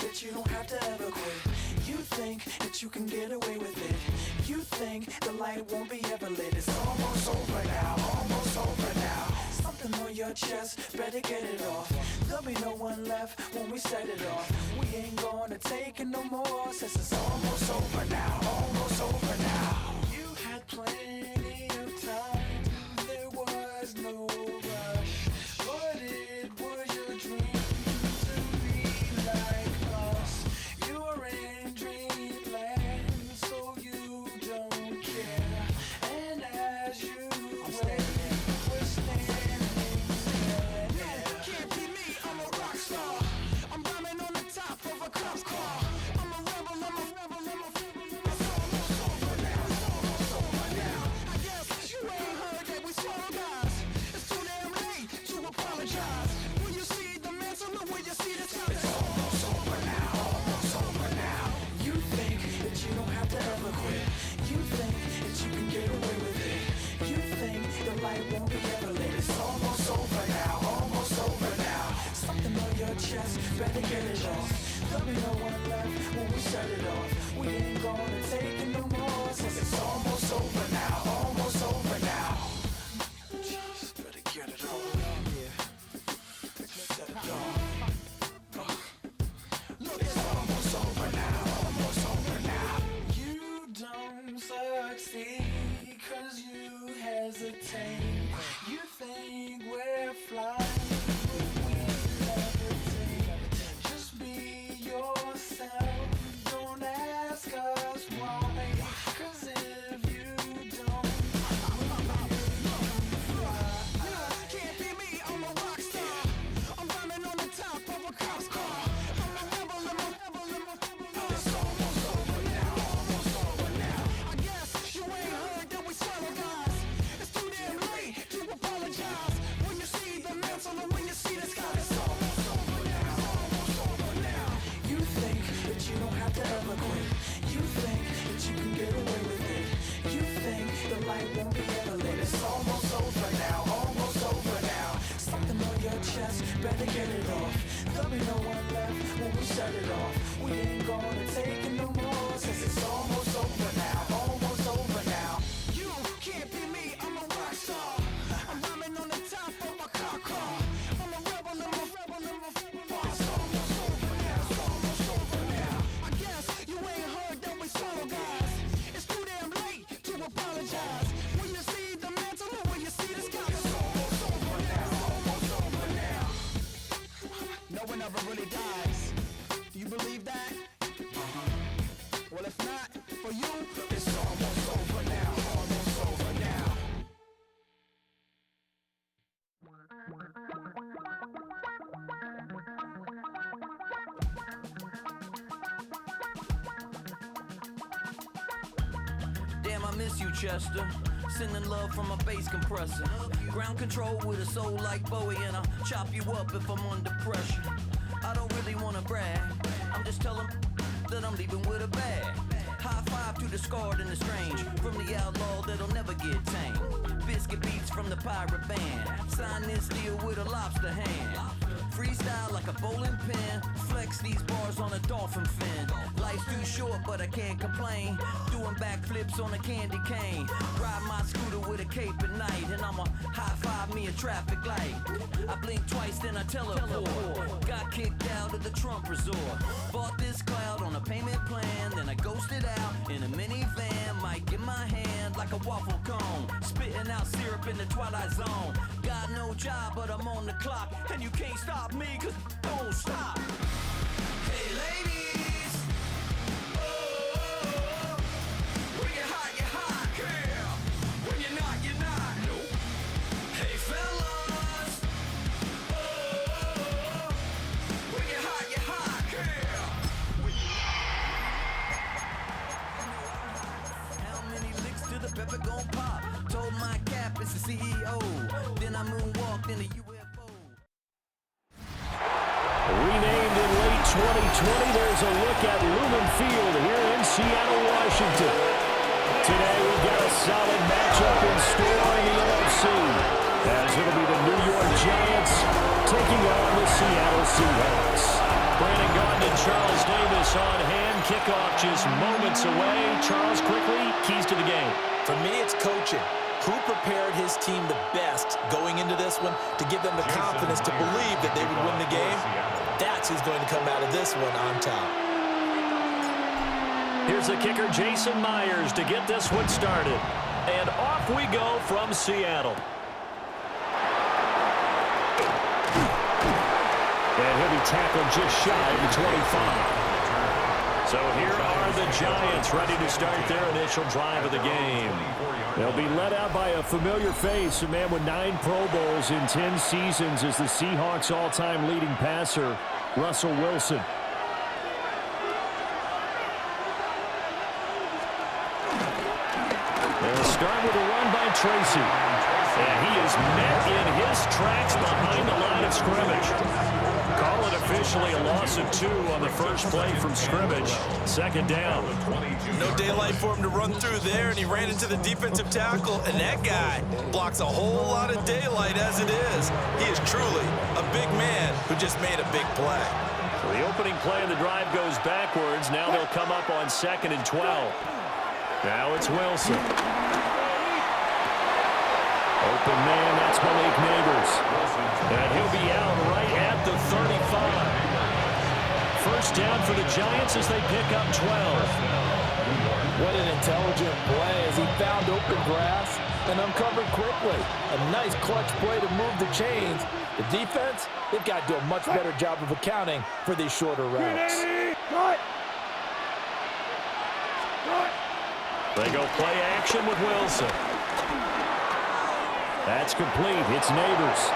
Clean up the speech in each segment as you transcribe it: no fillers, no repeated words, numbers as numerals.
that you don't have to ever quit. You think that you can get away with it. You think the light won't be ever lit. It's almost over now, almost over now. Something on your chest, better get it off. There'll be no one left when we set it off. We ain't gonna take it no more, since it's almost over now, almost over now. You had plenty of time, there was no rush, but it was your dream to be like us. You're in dreamland, so you don't care. And as you wait, we're standing there. No, can't be me, I'm a rock star. I'm rhyming on the top of a cop's car. I'm a rebel, I'm a rebel, I'm a rebel. It's almost over now, it's almost over now. I guess you ain't heard that we swallow guys. It's too damn late to apologize. When you see the mantle, look when you see the time. It's almost over now, almost over now. You think that you don't have to ever quit. You think that you can get away with it. You think the light won't be ever lit. It's almost over now, almost over now. Something on your chest, better get it off. There'll be no one left when we set it off. We ain't gonna take it no more, since it's almost over now, almost over now. Just better get it off. Yeah, set it off. Look, it's almost over now, almost over now. You don't succeed 'cause you hesitate. You think we're flying, but we levitate. Just be yourself, don't ask us why, 'cause if you don't, can't be me, I'm a rock star. I'm rhyming on the top of a cop's car. I'm a rebel, I'm a rebel, I'm a rebel. It's almost over now, almost over now. I guess you ain't heard that we swallow guys. It's too damn late to apologize. When you see the mantle and when you see the sky, it's almost over now, almost over now. You think that you don't have to ever quit. You think that you can get away with it. You think the light won't be ever lit. It's almost over now, almost over now. Something on your chest, better get it off. There'll be no one left when we set it off. We ain't gonna take it no more, since it's almost over now, almost over now. You can't be me, I'm a rock star. I'm rhyming on the top of a car. I'm a rebel, I'm a rebel, I'm a rebel. It's almost over now, it's almost over now. I guess you ain't heard that we swallow guys. It's too damn late to apologize. When you see the mantle or when you see the sky, it's almost over now, almost over now. No one ever really dies. Do you believe that? Well, if not, for you, it's almost over now, almost over now. Damn, I miss you, Chester. Sending love from a bass compressor. Ground control with a soul like Bowie, and I'll chop you up if I'm under pressure. I don't really wanna brag, I'm just telling that I'm leaving with a bag. High five to the scarred and the strange, from the outlaw that'll never get tamed. Biscuit beats from the pirate band, sign this deal with a lobster hand. Freestyle like a bowling pin, flex these bars on a dolphin fin. Life's too short but I can't complain, doing backflips on a candy cane. Ride my scooter with a cape at night, and I'ma high five me a traffic light. I blink twice then I teleport, got kicked out of the Trump resort. Bought this cloud on a payment plan, then I ghosted out in a minivan. Mic in my hand like a waffle cone, spitting out syrup in the twilight zone. Got no job but I'm on the clock, and you can't stop me 'cause don't stop. Hey ladies, oh, when you're hot, girl. When you're not, no. Hey fellas, oh, when you're hot, girl. How many licks to the pepper gon' pop? Told my cap it's the CEO. Then I moonwalked in the UFO. Renamed in late 2020, there's a look at Lumen Field here in Seattle, Washington. Today we've got a solid matchup in store in the NFC, as it'll be the New York Giants taking on the Seattle Seahawks. Brandon Gaudin and Charles Davis on hand. Kickoff just moments away. Charles, quickly, keys to the game. For me, it's coaching. Who prepared his team the best going into this one to give them the confidence to believe that they would win the game? That's who's going to come out of this one on top. Here's the kicker, Jason Myers, to get this one started. And off we go from Seattle. And he'll be tackled just shy of the 25. So here are the Giants ready to start their initial drive of the game. They'll be led out by a familiar face, a man with 9 Pro Bowls in 10 seasons as the Seahawks' all-time leading passer, Russell Wilson. They'll start with a run by Tracy. And he is met in his tracks behind the line of scrimmage. Call it officially a loss of 2 on the first play from scrimmage. Second down. No daylight for him to run through there, and he ran into the defensive tackle, and that guy blocks a whole lot of daylight as it is. He is truly a big man who just made a big play. So the opening play of the drive goes backwards. Now they'll come up on 2nd and 12. Now it's Wilson. Open man, that's Malik Neighbors. And he'll be out right at the 35. First down for the Giants as they pick up 12. What an intelligent play as he found open grass and uncovered quickly. A nice clutch play to move the chains. The defense, they've got to do a much better job of accounting for these shorter routes. They go play action with Wilson. That's complete. It's Neighbors.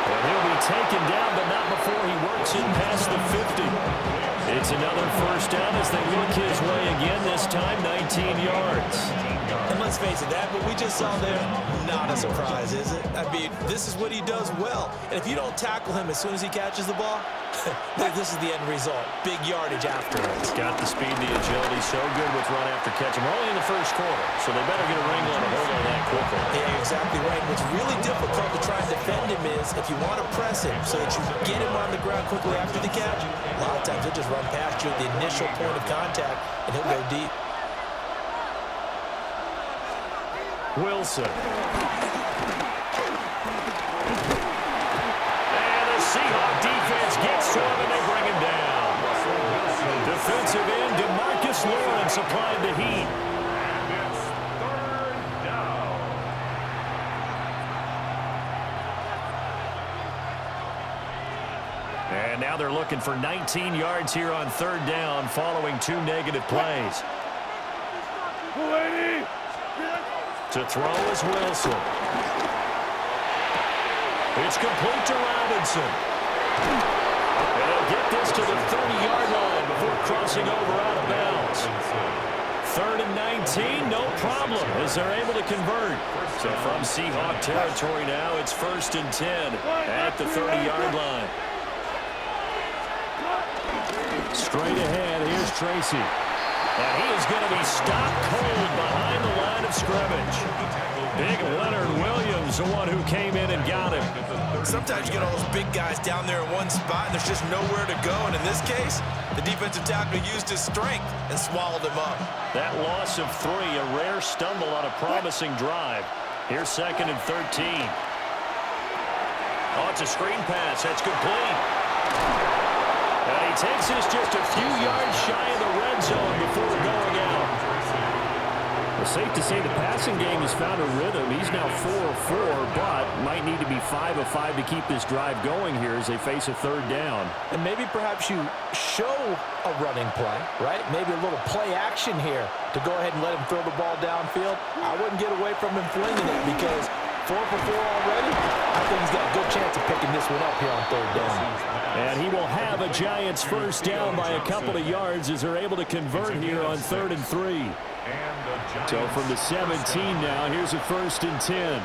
And he'll be taken down, but not before he works it past the 50. It's another first down as they look his way again, this time 19 yards. And let's face it, that what we just saw there, not a surprise, is it? I mean, this is what he does well. And if you don't tackle him as soon as he catches the ball, this is the end result. Big yardage afterwards. Got the speed, the agility, so good with run after catch. We're only in the first quarter, so they better get a wrangle and a hold on that quickly. Yeah, exactly right. What's really difficult to try and defend him is if you want to press him so that you get him on the ground quickly after the catch, a lot of times he'll just run past you at the initial point of contact, and he'll go deep. Wilson. And the Seahawks defense gets to him and they bring him down. Defensive end DeMarcus Lawrence applied the heat. And now they're looking for 19 yards here on 3rd down following 2 negative plays. To throw is Wilson. It's complete to Robinson. And they'll get this to the 30-yard line before crossing over out of bounds. 3rd and 19, no problem as they're able to convert. So from Seahawk territory now, it's 1st and 10 at the 30-yard line. Straight ahead, here's Tracy. And he is going to be stopped cold behind the line of scrimmage. Big Leonard Williams, the one who came in and got him. Sometimes you get all those big guys down there in one spot, and there's just nowhere to go. And in this case, the defensive tackle used his strength and swallowed him up. That loss of 3, a rare stumble on a promising drive. Here's 2nd and 13. Oh, it's a screen pass. That's complete. And he takes this just a few yards shy of the red zone before going out. It's safe to say the passing game has found a rhythm. He's now 4 of 4, but might need to be 5 of 5 to keep this drive going here as they face a 3rd down. And maybe perhaps you show a running play, right? Maybe a little play action here to go ahead and let him throw the ball downfield. I wouldn't get away from him flinging it because 4 for 4 already. I think he's got a good chance of picking this one up here on 3rd down. And he will have a Giants first down by a couple of yards as they're able to convert here on 3rd and 3. So from the 17 now, here's a 1st and 10.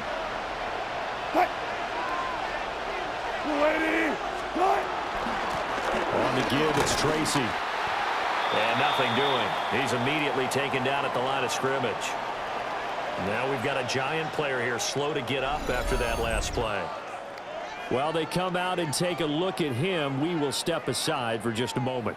On the give, it's Tracy. And nothing doing. He's immediately taken down at the line of scrimmage. Now we've got a Giant player here slow to get up after that last play. While they come out and take a look at him, we will step aside for just a moment.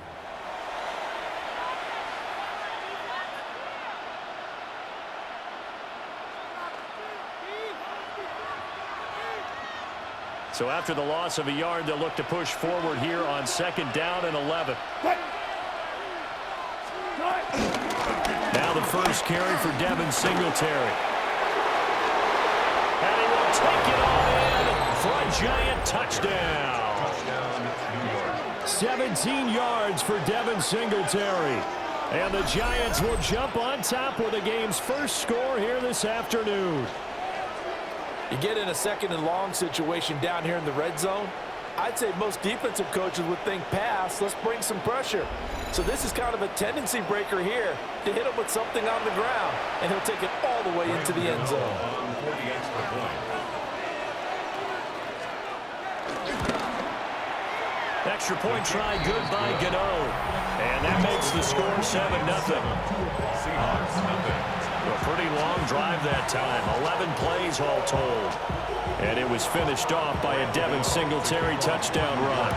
So after the loss of a yard, they'll look to push forward here on 2nd down and 11. Now the first carry for Devin Singletary. And he will take it all in for a giant touchdown. 17 yards for Devin Singletary. And the Giants will jump on top with the game's first score here this afternoon. You get in a 2nd and long situation down here in the red zone, I'd say most defensive coaches would think pass, let's bring some pressure. So this is kind of a tendency breaker here to hit him with something on the ground, and he'll take it all the way into the end zone. Extra point try good by Gano. And that makes the score 7-0. A pretty long drive that time. 11 plays all told. And it was finished off by a Devin Singletary touchdown run.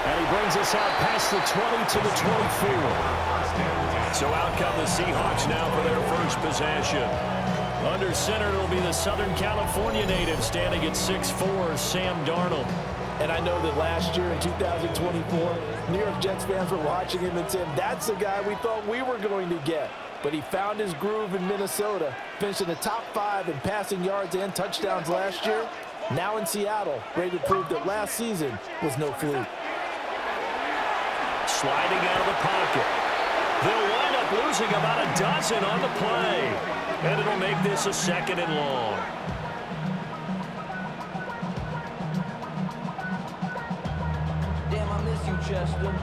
And he brings us out past the 20 to the 24. So out come the Seahawks now for their first possession. Under center, it'll be the Southern California native standing at 6'4", Sam Darnold. And I know that last year in 2024, New York Jets fans were watching him and saying, that's the guy we thought we were going to get. But he found his groove in Minnesota, finished in the top 5 in passing yards and touchdowns last year. Now in Seattle, ready to prove that last season was no fluke. Sliding out of the pocket. They'll wind up losing about a dozen on the play. And it'll make this a 2nd and long. Damn, I miss you, Chester.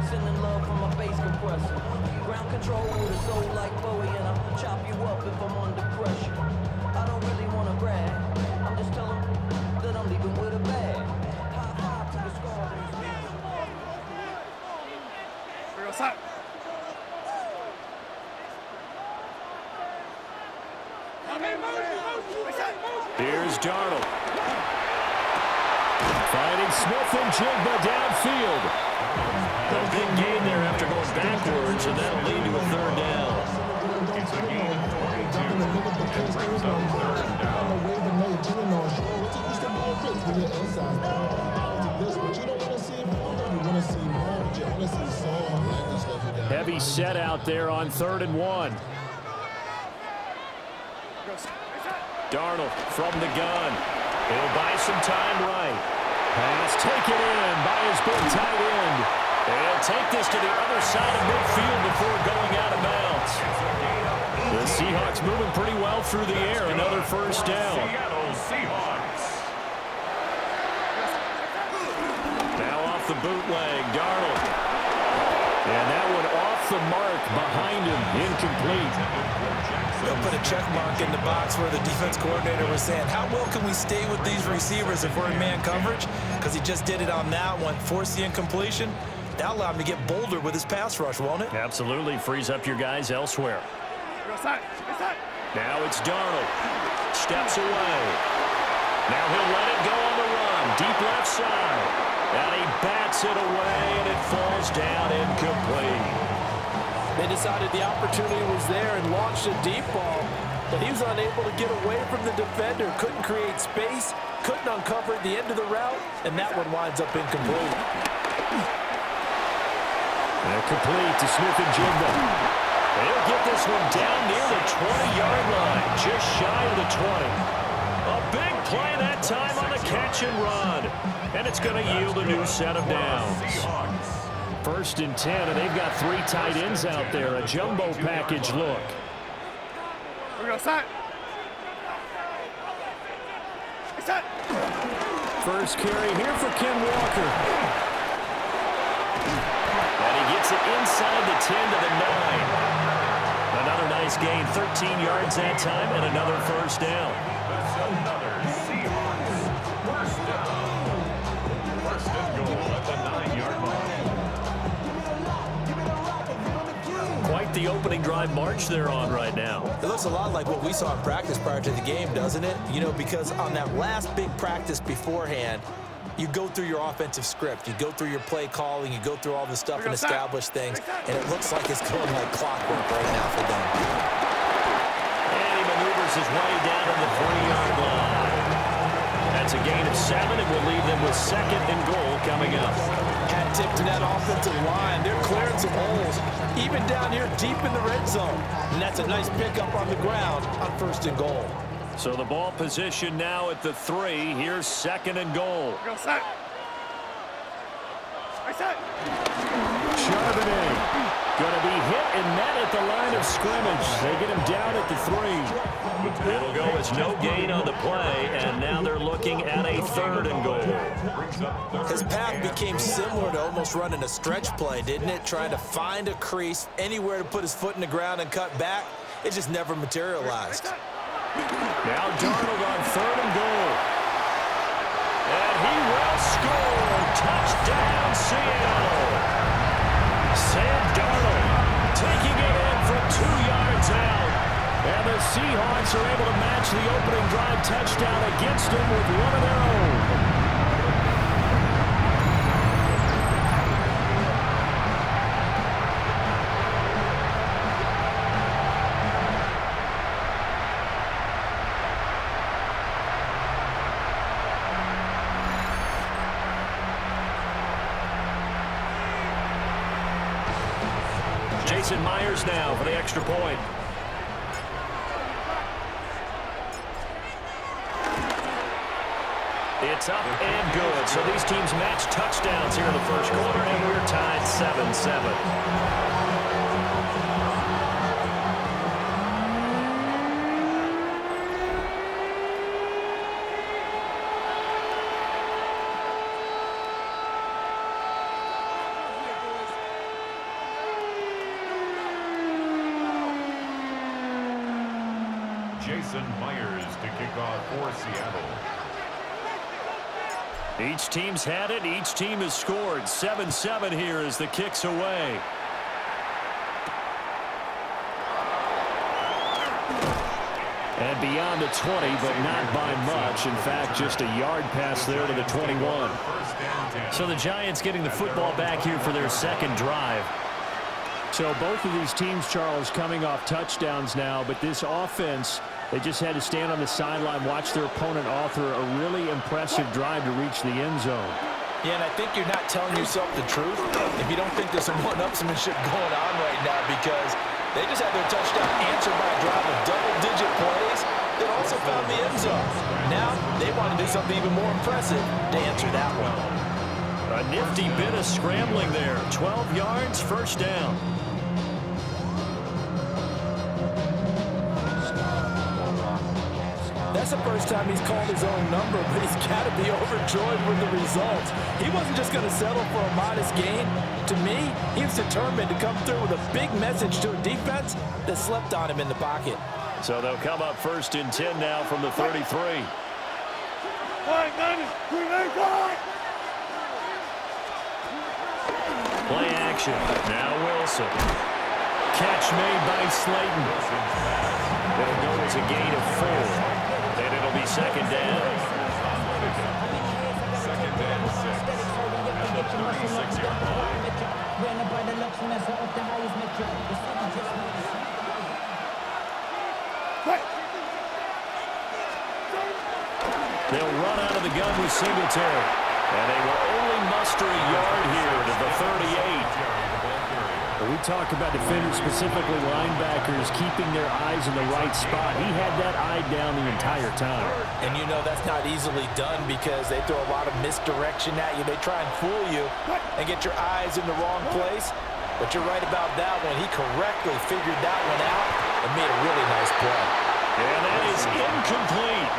Sending love from my bass compressor. Ground control with a soul like Bowie, and I'll chop you up if I'm under pressure. I don't really want to brag. I'm just telling that I'm leaving with a bag. High five to the scar. Here's Darnold. Finding Smith and Jigba downfield. A big gain there after going backwards, and that'll lead to a 3rd down. It's a gain of 22 and brings up 3rd down. Heavy set out there on 3rd and 1. Darnold from the gun. He'll buy some time right. Pass taken in by his big tight end. He'll take this to the other side of midfield before going out of bounds. The Seahawks moving pretty well through the air. Another 1st down. Now off the bootleg, Darnold. And that one off the mark behind him, incomplete. They'll put a check mark in the box where the defense coordinator was saying, how well can we stay with these receivers if we're in man coverage? Because he just did it on that one, forced the incompletion. That allowed him to get bolder with his pass rush, won't it? Absolutely. Frees up your guys elsewhere. Now it's Darnold. Steps away. Now he'll let it go on the run. Deep left side. And he bats it away, and it falls down incomplete. They decided the opportunity was there and launched a deep ball, but he was unable to get away from the defender, couldn't create space, couldn't uncover the end of the route, and that one winds up incomplete. And complete to Smith and Jigba. They'll get this one down near the 20-yard line, just shy of the 20. A big play that time on the catch and run, and it's going to yield a new set of downs. 1st and 10, and they've got 3 tight ends out there. A jumbo package look. First carry here for Ken Walker. And he gets it inside the 10 to the 9. Another nice gain, 13 yards that time, and another 1st down. Another Seahawks 1st down. 1st and goal at the 9-yard line. Quite like the opening drive march they're on right now? It looks a lot like what we saw in practice prior to the game, doesn't it? You know, because on that last big practice beforehand, you go through your offensive script. You go through your play calling. You go through all the stuff and establish things. And it looks like it's going like clockwork right now for them. And he maneuvers his way down to the 3-yard line. That's a gain of 7, and will leave them with 2nd and goal coming up. Hat tip to that offensive line. They're clearing some holes, even down here deep in the red zone. And that's a nice pickup on the ground on 1st and goal. So the ball position now at the 3. Here's 2nd and goal. Go set. I set. Charbonnet going to be hit and met at the line of scrimmage. They get him down at the 3. It'll go as no gain on the play, and now they're looking at a 3rd and goal. His path became similar to almost running a stretch play, didn't it? Trying to find a crease, anywhere to put his foot in the ground and cut back. It just never materialized. Now Darnold on 3rd and goal. And he will score. Touchdown, Seattle. Sam Darnold taking it in from 2 yards out. And the Seahawks are able to match the opening drive touchdown against them with one of their own. Jason Myers now for the extra point. It's up and good. So these teams match touchdowns here in the first quarter, and we're tied 7-7. Jason Myers to kick off for Seattle. Each team's had it. Each team has scored. 7-7 here as the kick's away. And beyond the 20, but not by much. In fact, just a yard pass there to the 21. So the Giants getting the football back here for their 2nd drive. So both of these teams, Charles, coming off touchdowns now, but this offense, they just had to stand on the sideline, watch their opponent author a really impressive drive to reach the end zone. Yeah, and I think you're not telling yourself the truth if you don't think there's some one-upsmanship going on right now, because they just had their touchdown answered by a drive of double-digit plays that also found the end zone. Now they want to do something even more impressive to answer that one. A nifty bit of scrambling there. 12 yards, 1st down. That's the first time he's called his own number, but he's got to be overjoyed with the results. He wasn't just going to settle for a modest gain. To me, he was determined to come through with a big message to a defense that slept on him in the pocket. So they'll come up 1st and 10 now from the 33. Play action. Now Wilson. Catch made by Slayton. It'll go as a gain of 4. And it'll be 2nd down. 2nd and 6. At the 36-yard line. They'll run out of the gun with Singletary. And they will only muster a yard here to the 38. We talk about defenders, specifically linebackers, keeping their eyes in the right spot. He had that eye down the entire time. And you know that's not easily done because they throw a lot of misdirection at you. They try and fool you and get your eyes in the wrong place. But you're right about that one. He correctly figured that one out and made a really nice play. And that is incomplete.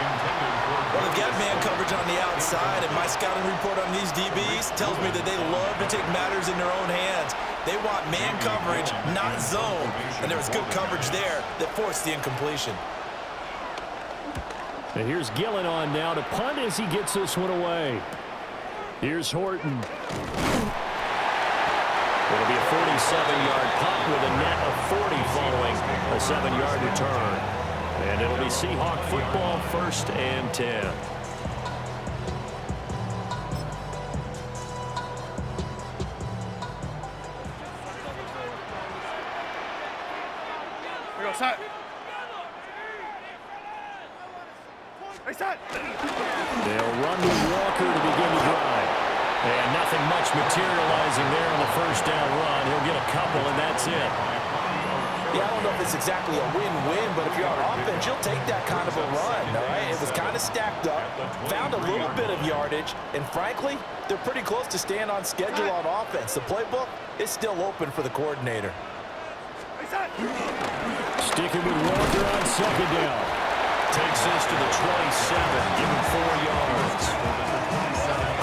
Well, they've got man coverage on the outside, and my scouting report on these DBs tells me that they love to take matters in their own hands. They want man coverage, not zone. And there was good coverage there that forced the incompletion. And here's Gillen on now to punt as he gets this one away. Here's Horton. It'll be a 47-yard punt with a net of 40 following a 7-yard return. And it'll be Seahawk football, 1st and 10. Here we go, set. Hey, set. They'll run with Walker to begin the drive. And nothing much materializing there on the first down run. He'll get a couple, and that's it. Yeah, I don't know if it's exactly a win-win, but if you're on offense, you'll take that kind of a run, all right? It was kind of stacked up, found a little bit of yardage, and frankly, they're pretty close to staying on schedule on offense. The playbook is still open for the coordinator. Sticking with Walker on 2nd down. Takes this to the 27, give him 4 yards.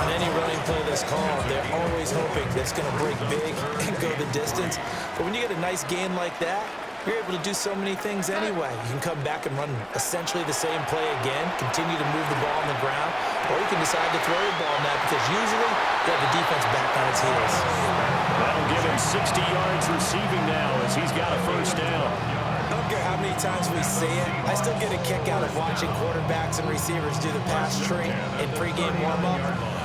On any running play that's called, they're always hoping that it's going to break big and go the distance. But when you get a nice gain like that, you're able to do so many things anyway. You can come back and run essentially the same play again, continue to move the ball on the ground, or you can decide to throw the ball in that because usually you have the defense back on its heels. That'll give him 60 yards receiving now as he's got a 1st down. I don't care how many times we see it. I still get a kick out of watching quarterbacks and receivers do the pass tree in pregame warm-up.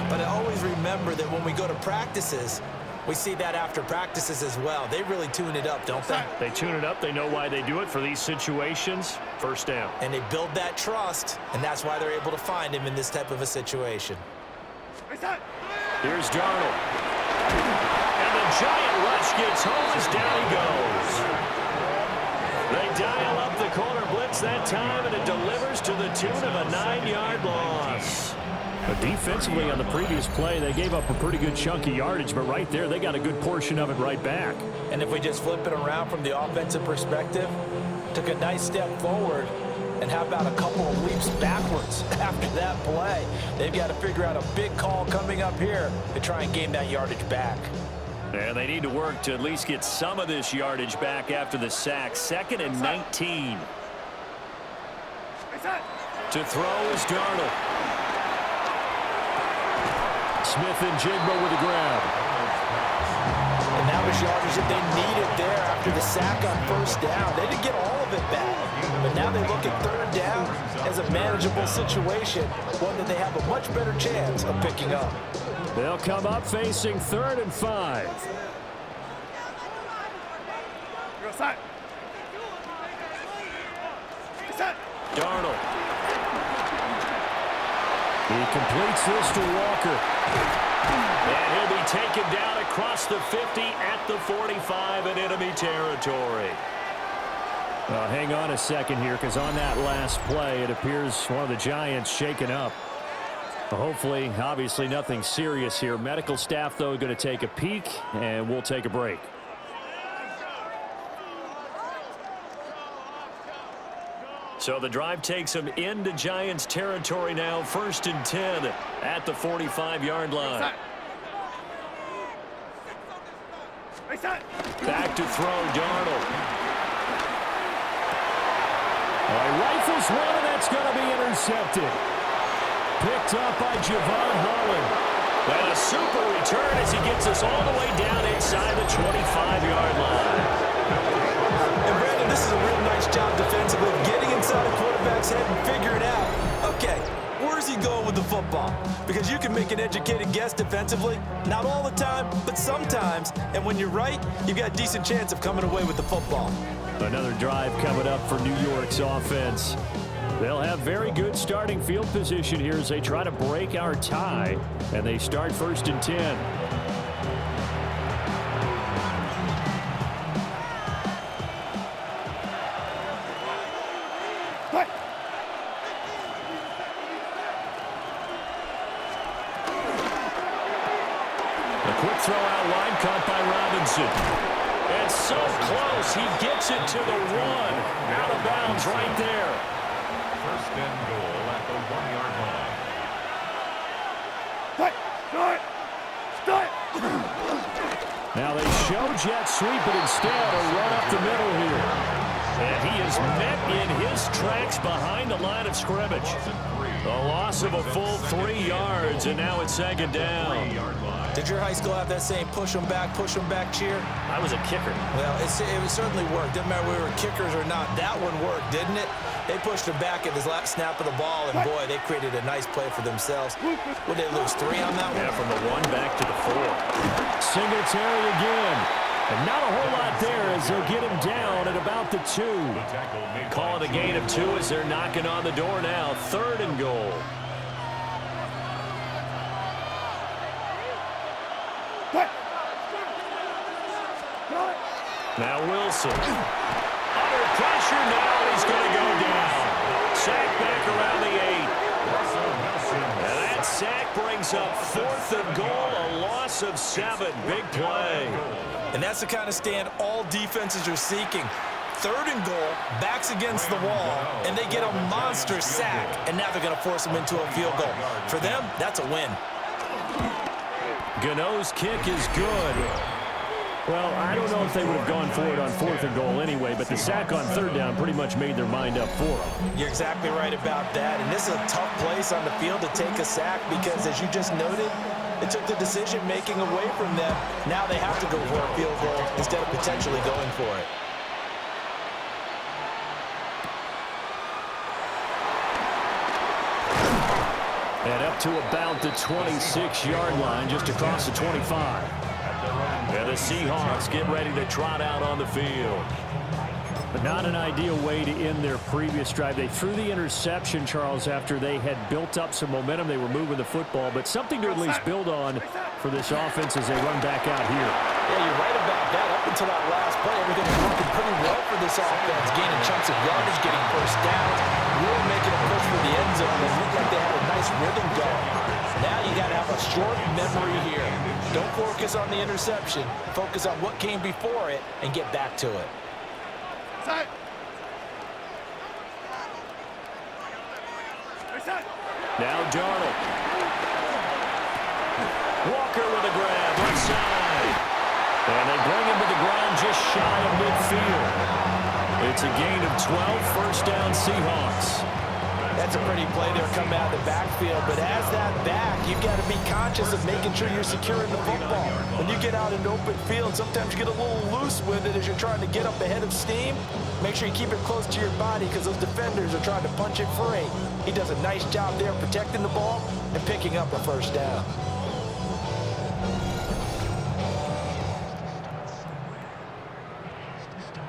But I always remember that when we go to practices, we see that after practices as well. They really tune it up, don't they? They tune it up. They know why they do it for these situations. 1st down. And they build that trust, and that's why they're able to find him in this type of a situation. Here's Darnold. And the giant rush gets home as down he goes. They dial up the corner blitz that time, and it delivers to the tune of a 9-yard loss. But defensively on the previous play, they gave up a pretty good chunk of yardage, but right there, they got a good portion of it right back. And if we just flip it around from the offensive perspective, took a nice step forward, and how about a couple of leaps backwards after that play? They've got to figure out a big call coming up here to try and gain that yardage back. And they need to work to at least get some of this yardage back after the sack. 2nd and 19. To throw is Darnold. Smith and Jigba with the grab. And that was yardage that they needed there after the sack on 1st down. They didn't get all of it back. But now they look at 3rd down as a manageable situation, one that they have a much better chance of picking up. They'll come up facing 3rd and 5. Darnold. He completes this to Walker. And he'll be taken down across the 50 at the 45 in enemy territory. Well, hang on a second here, because on that last play, it appears one of the Giants shaken up. Hopefully, obviously, nothing serious here. Medical staff, though, going to take a peek, and we'll take a break. So the drive takes them into Giants territory now. 1st and 10 at the 45-yard line. Back to throw, Darnold. Rifles one, and that's going to be intercepted. Picked up by Javon Holland. And a super return as he gets us all the way down inside the 25-yard line. And Brandon, this is a real nice job defensively, getting inside the quarterback's head and figuring out, okay, where's he going with the football? Because you can make an educated guess defensively, not all the time, but sometimes. And when you're right, you've got a decent chance of coming away with the football. Another drive coming up for New York's offense. They'll have very good starting field position here as they try to break our tie, and they start 1st and 10. A quick throw out line, caught by Robinson. And so close, he gets it to the 1. Out of bounds right there. 1st and goal at the 1-yard line. Now they show jet sweep, but instead a run up the middle here. And he is met in his tracks behind the line of scrimmage. A loss of a full 3 yards, and now it's second down. Did your high school have that same push them back cheer? I was a kicker. Well, it certainly worked. Didn't matter whether we were kickers or not. That one worked, didn't it? They pushed him back at his last snap of the ball, and boy, they created a nice play for themselves. Would they lose 3 on that one? Yeah, from the 1 back to the 4. Singletary again. And not a whole lot there as they'll get him down at about the 2. Call it a gain of 2 as they're knocking on the door now. 3rd and goal. Now Wilson. Under pressure now, he's going to go down. Sack back around the 8. And that sack brings up 4th and goal, a loss of 7. Big play. And that's the kind of stand all defenses are seeking. 3rd and goal, backs against the wall, and they get a monster sack. And now they're going to force them into a field goal. For them, that's a win. Gano's kick is good. Well, I don't know if they would have gone for it on 4th and goal anyway, but the sack on 3rd down pretty much made their mind up for them. You're exactly right about that. And this is a tough place on the field to take a sack because, as you just noted, it took the decision-making away from them. Now they have to go for a field goal instead of potentially going for it. And up to about the 26-yard line, just across the 25. And the Seahawks get ready to trot out on the field. But not an ideal way to end their previous drive. They threw the interception, Charles, after they had built up some momentum. They were moving the football, but something to at least build on for this offense as they run back out here. Yeah, you're right about that. Up until that last play, everything was working pretty well for this offense. Gaining chunks of yardage, getting first downs, really making a push for the end zone. It looked like they had a nice rhythm going. Now you got to have a short memory here. Don't focus on the interception. Focus on what came before it and get back to it. Now Darnold. Walker with a grab, right side. And they bring him to the ground just shy of midfield. It's a gain of 12, first down Seahawks. That's a pretty play there coming out of the backfield, but as that back, you've got to be conscious of making sure you're securing the football. When you get out in open field, sometimes you get a little loose with it as you're trying to get up ahead of steam. Make sure you keep it close to your body because those defenders are trying to punch it free. He does a nice job there protecting the ball and picking up a first down.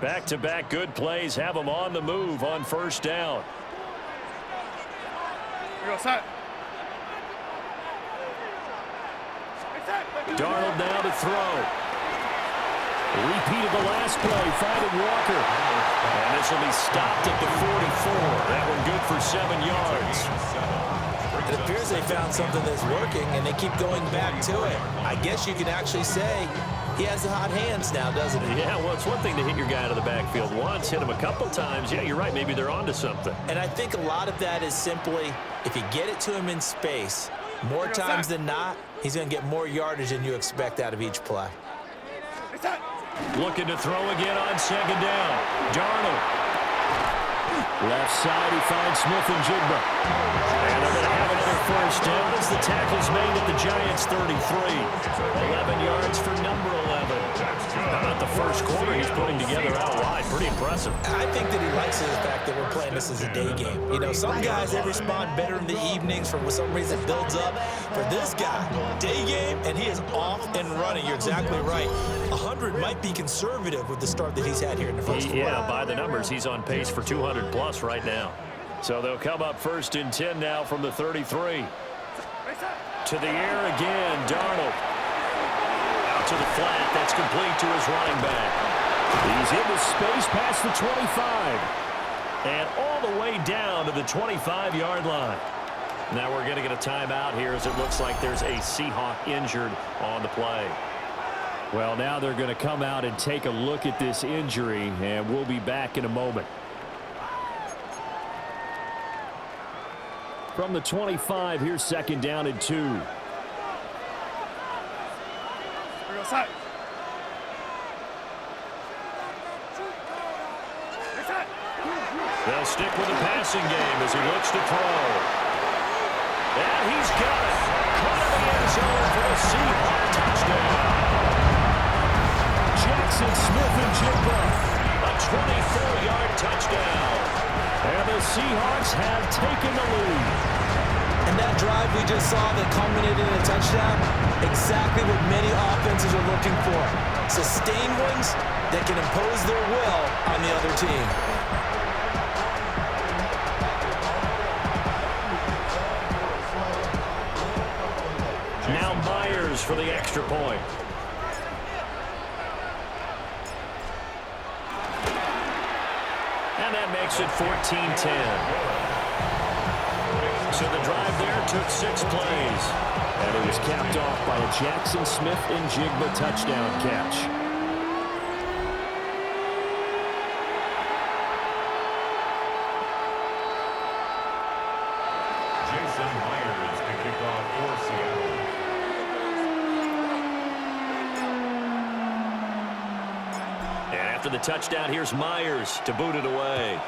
Back-to-back good plays have them on the move on first down. Darnold now to throw. Repeat of the last play, finding Walker. And this will be stopped at the 44. That one good for 7 yards. It appears they found something that's working, and they keep going back to it. I guess you can actually say he has the hot hands now, doesn't he? Yeah, well, it's one thing to hit your guy out of the backfield once, hit him a couple times. Yeah, you're right. Maybe they're onto something. And I think a lot of that is simply if you get it to him in space, more times than not, he's going to get more yardage than you expect out of each play. Looking to throw again on second down. Darnold. Left side, he finds Smith and Jigba. And they're going to have another first down as the tackle's made at the Giants' 33. 11 yards for number 11. How about the first quarter he's putting together out wide? Pretty impressive. I think that he likes the fact that we're playing this as a day game. You know, some guys, they respond better in the evenings for some reason it builds up. For this guy, day game, and he is off and running. You're exactly right. 100 might be conservative with the start that he's had here in the first quarter. Yeah, by the numbers, he's on pace for 200 plus right now. So they'll come up first and 10 now from the 33. To the air again, Darnold. Out to the flat, that's complete to his running back. He's in the space past the 25. And all the way down to the 25-yard line. Now we're going to get a timeout here as it looks like there's a Seahawk injured on the play. Well, now they're going to come out and take a look at this injury, and we'll be back in a moment. From the 25, here's second down and 2. They'll stick with the passing game as he looks to throw. And he's got it. Caught in the end zone for the Seahawks touchdown. Jackson Smith and Jigba. A 24-yard touchdown. And the Seahawks have taken the lead. And that drive we just saw that culminated in a touchdown, exactly what many offenses are looking for. Sustained ones that can impose their will on the other team. Now Myers for the extra point. And that makes it 14-10. So the drive there took 6 plays. And it was capped off by a Jackson Smith and Jigba touchdown catch. Jason Myers to kick off for Seattle. And after the touchdown, here's Myers to boot it away.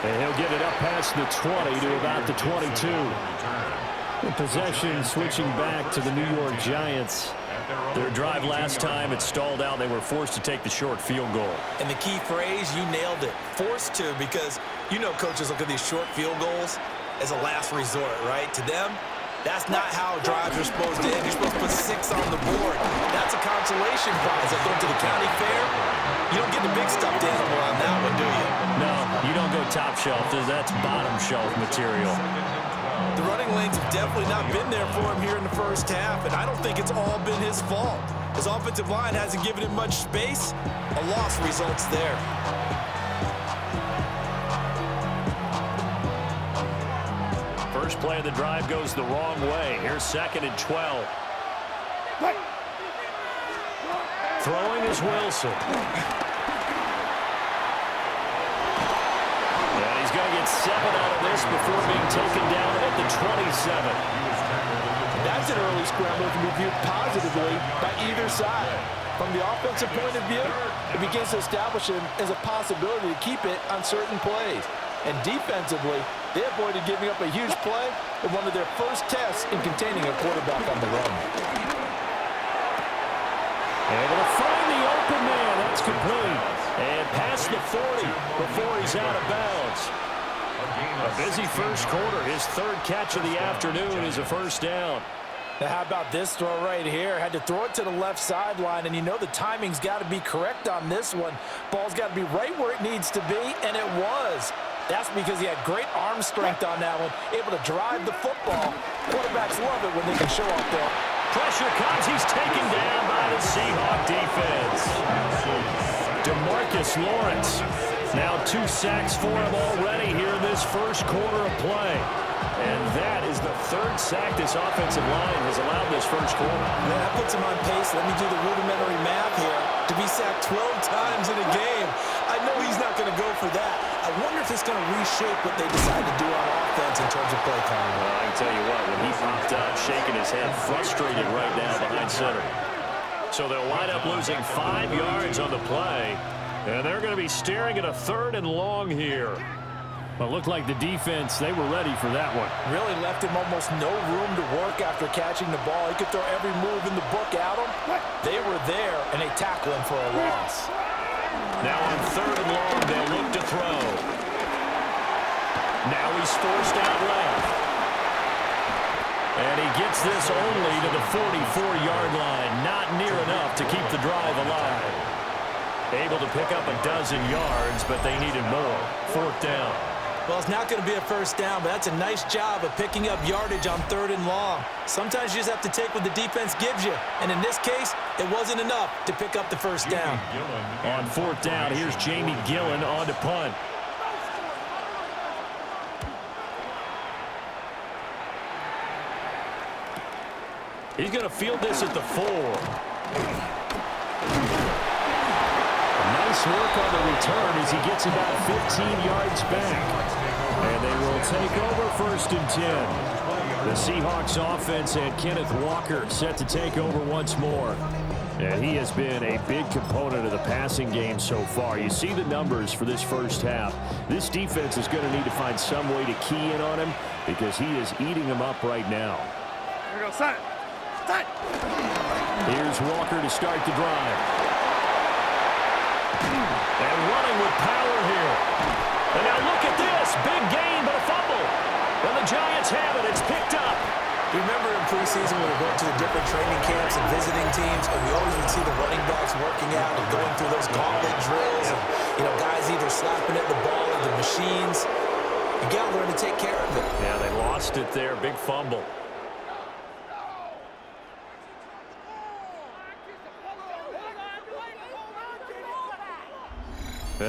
And he'll get it up past the 20 to about the 22. The possession switching back to the New York Giants. Their drive last time, it stalled out. They were forced to take the short field goal. And the key phrase, you nailed it. Forced to, because you know coaches look at these short field goals as a last resort, right? To them, that's not how drives are supposed to end. You're supposed to put 6 on the board. That's a consolation prize. Like going to the county fair, you don't get the big stuffed animal on that one, do you? No, you don't go top shelf. That's bottom shelf material. The running lanes have definitely not been there for him here in the first half, and I don't think it's all been his fault. His offensive line hasn't given him much space. A loss results there. First play of the drive goes the wrong way. Here's 2nd and 12. Throwing is Wilson. And he's going to get 7 out of this before being taken down at the 27. That's an early scramble to be viewed positively by either side. From the offensive point of view, it begins to establish him as a possibility to keep it on certain plays. And defensively, they avoided giving up a huge play in one of their first tests in containing a quarterback on the run. Able to find the open man. That's complete. And past the 40 before he's out of bounds. A busy first quarter. His 3rd catch of the afternoon is a first down. Now how about this throw right here? Had to throw it to the left sideline, and you know the timing's got to be correct on this one. Ball's got to be right where it needs to be, and it was. That's because he had great arm strength on that one, able to drive the football. Quarterbacks love it when they can show off their Pressure comes. He's taken down by the Seahawks defense. DeMarcus Lawrence. Now 2 sacks for him already here in this first quarter of play. And that is the 3rd sack this offensive line has allowed this first quarter. Man, that puts him on pace. Let me do the rudimentary math here. To be sacked 12 times in a game. I know he's not going to go for that. I wonder if it's going to reshape what they decide to do on offense in terms of play calling. Well, I can tell you what, when he popped up, shaking his head, frustrated right now behind center. So they'll wind up losing 5 yards on the play. And they're going to be staring at a 3rd and long here. Well, it looked like the defense, they were ready for that one. really left him almost no room to work after catching the ball. He could throw every move in the book at him. They were there, and they tackle him for a loss. Now on 3rd and long, they'll look to throw. Now he's forced out left. And he gets this only to the 44-yard line. Not near enough to keep the drive alive. Able to pick up a dozen yards, but they needed more. 4th down. Well, it's not going to be a first down, but that's a nice job of picking up yardage on 3rd and long. Sometimes you just have to take what the defense gives you. And in this case, it wasn't enough to pick up the first down. On 4th down, here's Jamie Gillen on to punt. He's going to field this at the 4. Nice work on the return as he gets about 15 yards back. And they will take over 1st and 10. The Seahawks offense and Kenneth Walker set to take over once more. And he has been a big component of the passing game so far. You see the numbers for this first half. This defense is going to need to find some way to key in on him because he is eating them up right now. Here we go, set. Set. Here's Walker to start the drive. And running with power here. And now look at this. Big gain, but a fumble. And the Giants have it. It's picked up. You remember in preseason when we went to the different training camps and visiting teams, and we always would see the running backs working out and going through those gauntlet drills, and guys either slapping at the ball or the machines. You got to learn to take care of it. Yeah, they lost it there. Big fumble.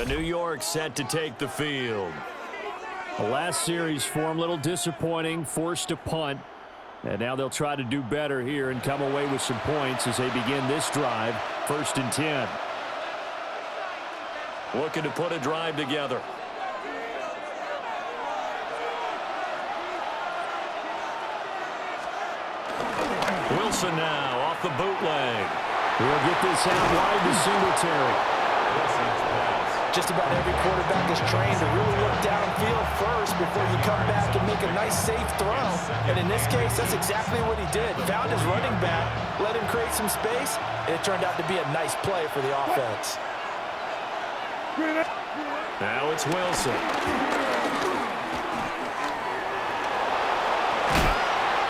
New York set to take the field. The last series for him, a little disappointing, forced a punt. And now they'll try to do better here and come away with some points as they begin this drive, 1st and 10. Looking to put a drive together. Wilson now off the bootleg. We'll get this out wide to Singletary. Just about every quarterback is trained to really look downfield first before you come back and make a nice, safe throw. And in this case, that's exactly what he did. Found his running back, let him create some space, and it turned out to be a nice play for the offense. Now it's Wilson.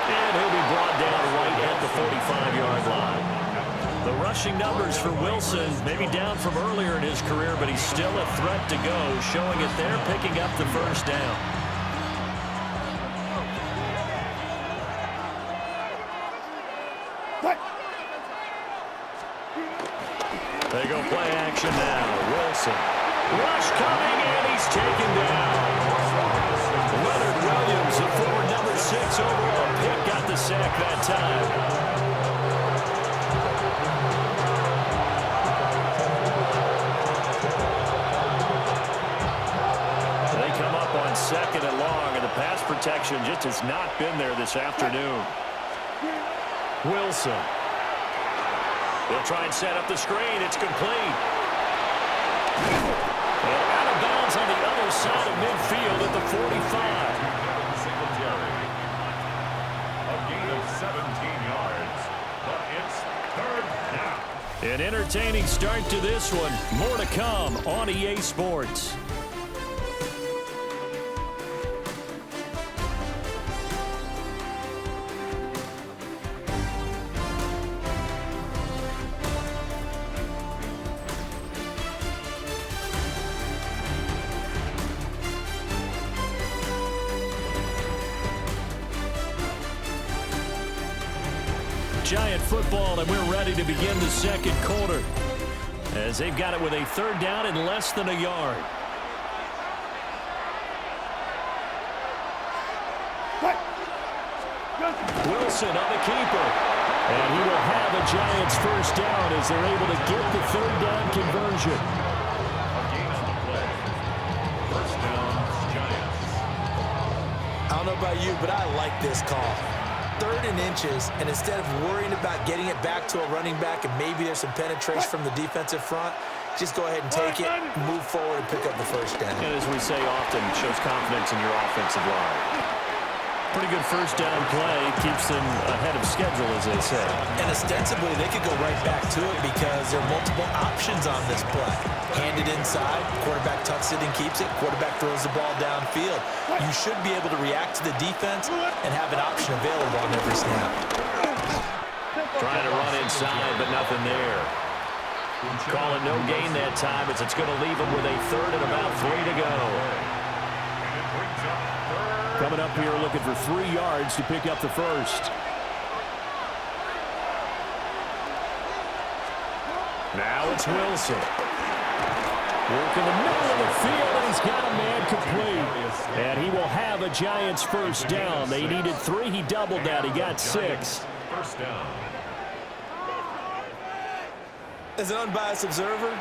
And he'll be brought down right at the 45-yard line. The rushing numbers for Wilson, maybe down from earlier in his career, but he's still a threat to go, showing it there, picking up the first down. They go play action now. Wilson. Rush coming, and he's taken down. Leonard Williams, the forward number 6 overall pick, got the sack that time. Second and long, and the pass protection just has not been there this afternoon. Wilson. They'll try and set up the screen. It's complete. And out of bounds on the other side of midfield at the 45. A gain of 17 yards, but it's 3rd down. An entertaining start to this one. More to come on EA Sports. Giant football, and we're ready to begin the second quarter as they've got it with a 3rd down and less than a yard. Wilson on the keeper, and he will have a Giants first down as they're able to get the 3rd down conversion. A gain on the play. 1st down, Giants. I don't know about you, but I like this call. 3rd and inches, and instead of worrying about getting it back to a running back and maybe there's some penetration from the defensive front, just go ahead and take it, move forward, and pick up the first down. And as we say often, it shows confidence in your offensive line. Pretty good first down play. Keeps them ahead of schedule, as they say. And ostensibly, they could go right back to it because there are multiple options on this play. Hand it inside, quarterback tucks it and keeps it, quarterback throws the ball downfield. You should be able to react to the defense and have an option available on every snap. Trying to run inside, but nothing there. Calling no gain that time as it's going to leave them with a 3rd and about 3 to go. Coming up here looking for 3 yards to pick up the first. Now it's Wilson. Work in the middle of the field, and he's got a man complete. And he will have a Giants first down. They needed 3. He doubled that. He got 6. First down. As an unbiased observer,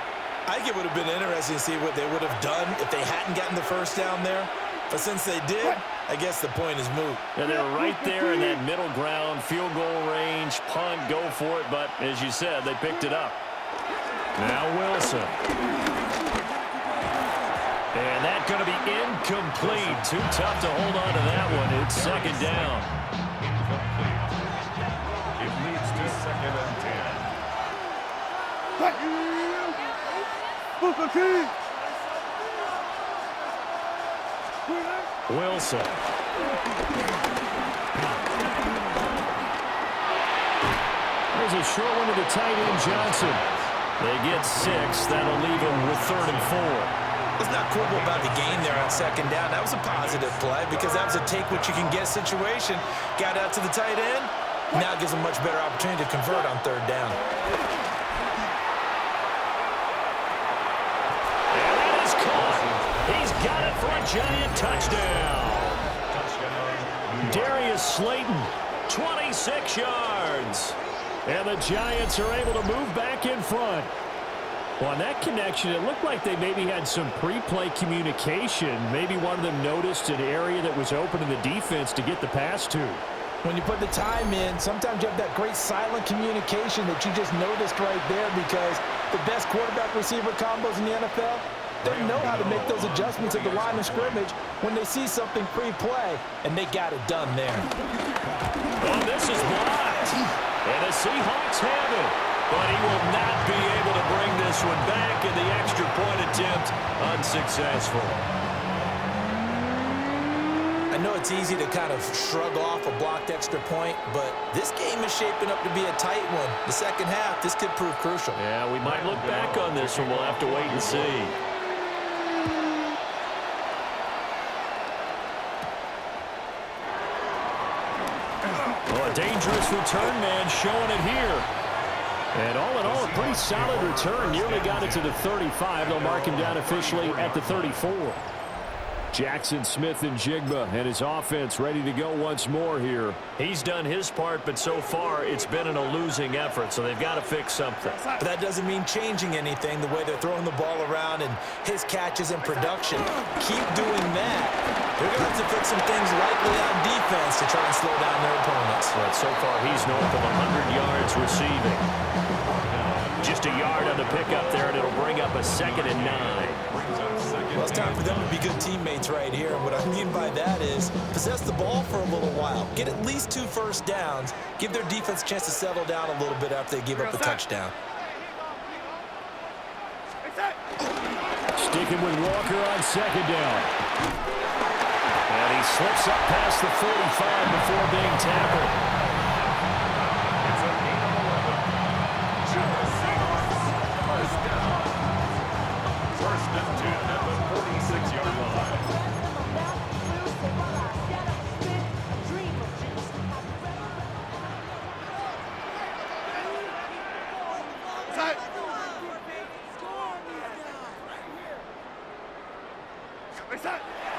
I think it would have been interesting to see what they would have done if they hadn't gotten the first down there. But since they did, I guess the point is moot. And they're right there in that middle ground, field goal range, punt, go for it. But as you said, they picked it up. Now Wilson. And that's going to be incomplete. Too tough to hold on to that one. It's second down. Incomplete. It leads to 2nd and 10. Wilson. There's a short one to the tight end, Johnson. They get 6. That'll leave them with 3rd and 4. It's not cool about the gain there on 2nd down. That was a positive play because that was a take-what-you-can-get situation. Got out to the tight end. Now gives them much better opportunity to convert on 3rd down. And that is caught. He's got it for a giant touchdown. Darius Slayton, 26 yards. And the Giants are able to move back in front. Well, on that connection, it looked like they maybe had some pre-play communication. Maybe one of them noticed an area that was open in the defense to get the pass to. When you put the time in, sometimes you have that great silent communication that you just noticed right there because the best quarterback-receiver combos in the NFL, they know how to make those adjustments at the line of scrimmage when they see something pre-play, and they got it done there. Oh, this is blocked. And the Seahawks have it. But he will not be able to bring this one back, and the extra point attempt unsuccessful. I know it's easy to kind of shrug off a blocked extra point, but this game is shaping up to be a tight one. The second half, this could prove crucial. Yeah, we might look back on this one. We'll have to wait and see. Well, a dangerous return man showing it here. And all in all, a pretty solid return. Nearly got it to the 35. They'll mark him down officially at the 34. Jackson Smith and Jigba and his offense ready to go once more here. He's done his part, but so far it's been in a losing effort, so they've got to fix something. But that doesn't mean changing anything, the way they're throwing the ball around and his catches and production. Keep doing that. They're going to have to fix some things likely on defense to try and slow down their opponents. But so far he's north of 100 yards receiving. Just a yard on the pickup there, and it'll bring up a 2nd and 9. Well, it's time for them to be good teammates right here. And what I mean by that is possess the ball for a little while. Get at least 2 first downs. Give their defense a chance to settle down a little bit after they give up a touchdown. Sticking with Walker on 2nd down. And he slips up past the 45 before being tackled. It's a gain of 11. First and 10 at the 46-yard line.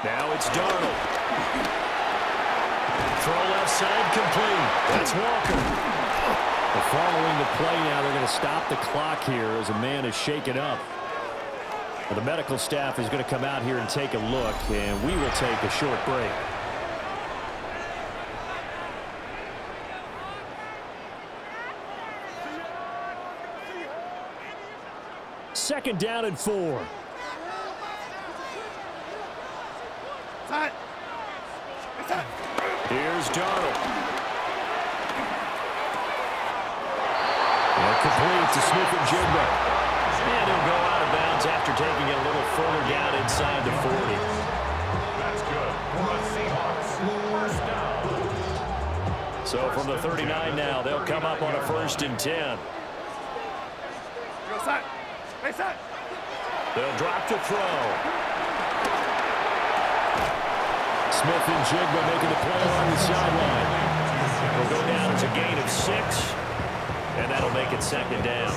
Now it's Darnold. Throw left side complete. That's Walker. Following the play now, they're going to stop the clock here as a man is shaken up. Well, the medical staff is going to come out here and take a look, and we will take a short break. Second down and 4. Here's Darnold. And complete to Smith and Jigba. And he'll go out of bounds after taking it a little further down inside the 40. That's good for the Seahawks. First down. So from the 39 now, they'll come up on a 1st and 10. They'll drop to throw. Smith and Jigba making the play along the sideline. Will go down as a gain of 6. And that'll make it 2nd down.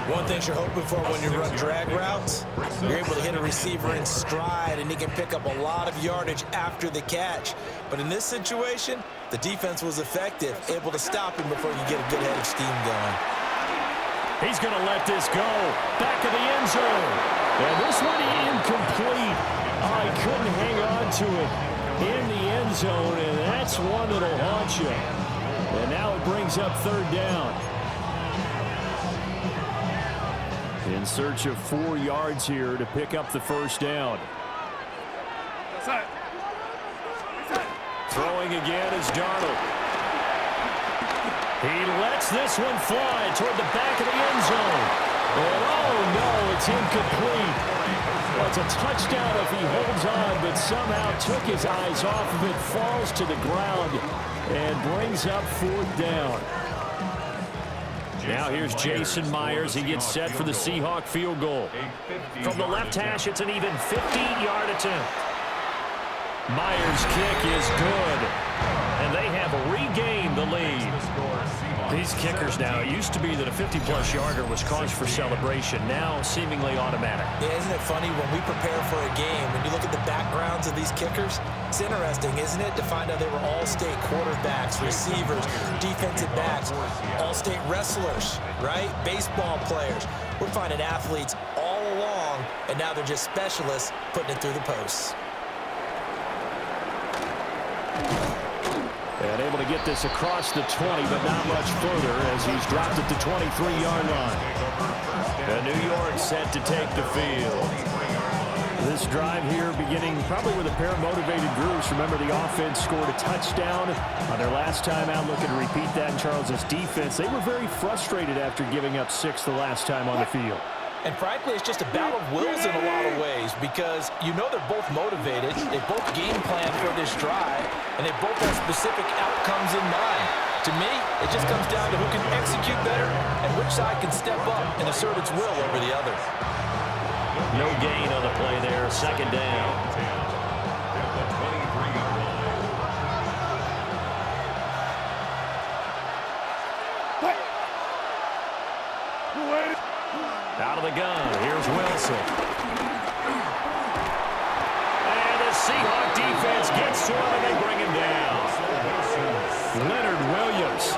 One thing you're hoping for when you run drag routes, you're able to hit a receiver in stride and he can pick up a lot of yardage after the catch. But in this situation, the defense was effective, able to stop him before you get a good head of steam going. He's going to let this go. Back of the end zone. And this one incomplete. Oh, he couldn't hang on to it. in the end zone, and that's one that'll haunt you. And now it brings up third down. In search of 4 yards here to pick up the first down. Throwing again is Darnold. He lets this one fly toward the back of the end zone. And oh no, it's incomplete. Well, it's a touchdown if he holds on, but somehow took his eyes off of it, falls to the ground, and brings up fourth down. Now here's Jason Myers. He gets set for the Seahawk field goal. From the left hash, it's an even 15-yard attempt. Myers' kick is good, and they have regained the lead. These kickers now, it used to be that a 50-plus yarder was cause for celebration, now seemingly automatic. Yeah, isn't it funny when we prepare for a game, when you look at the backgrounds of these kickers, it's interesting, isn't it, to find out they were all-state quarterbacks, receivers, defensive backs, all-state wrestlers, right? Baseball players. We're finding athletes all along, and now they're just specialists putting it through the posts. And able to get this across the 20, but not much further as he's dropped at the 23-yard line. And New York set to take the field. This drive here beginning probably with a pair of motivated groups. Remember, the offense scored a touchdown on their last time out. Looking to repeat that in Charles's defense. They were very frustrated after giving up 6 the last time on the field. And frankly, it's just a battle of wills in a lot of ways because you know they're both motivated, they both game plan for this drive, and they both have specific outcomes in mind. To me, it just comes down to who can execute better and which side can step up and assert its will over the other. No gain on the play there, second down. Out of the gun, here's Wilson. And the Seahawk defense gets to him and they bring him down. Leonard Williams.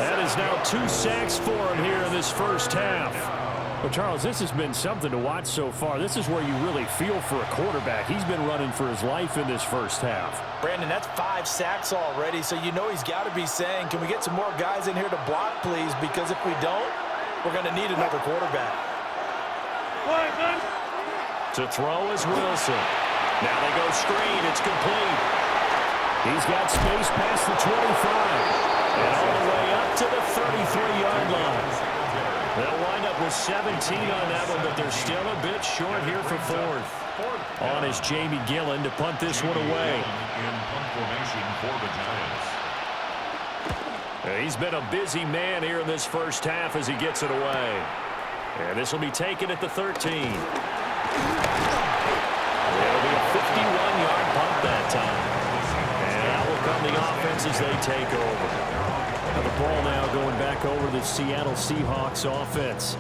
That is now 2 sacks for him here in this first half. Well, Charles, this has been something to watch so far. This is where you really feel for a quarterback. He's been running for his life in this first half. Brandon, that's 5 sacks already, so you know he's got to be saying, can we get some more guys in here to block, please? Because if we don't, we're going to need another quarterback. To throw is Wilson. Now they go screen. It's complete. He's got space past the 25. And all the way up to the 33-yard line. They'll wind up with 17 on that one, but they're still a bit short here for fourth. On is Jamie Gillen to punt this one away. In punt formation for the Giants. He's been a busy man here in this first half as he gets it away. And this will be taken at the 13. It'll be a 51-yard punt that time. And out will come the offense as they take over. Now the ball now going back over the Seattle Seahawks offense.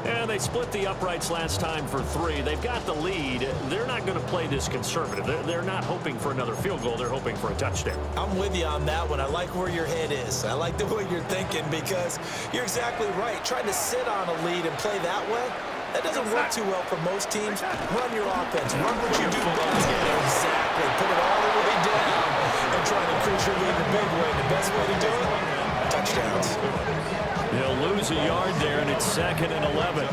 And they split the uprights last time for 3. They've got the lead. They're not going to play this conservative. They're not hoping for another field goal. They're hoping for a touchdown. I'm with you on that one. I like where your head is. I like the way you're thinking because you're exactly right. Trying to sit on a lead and play that way, that doesn't work too well for most teams. Run your offense. Run what you do best. Exactly. Put it all the way down and try to increase your lead in a big way. The best way to do it, touchdowns. They'll lose a yard there, and it's 2nd and 11.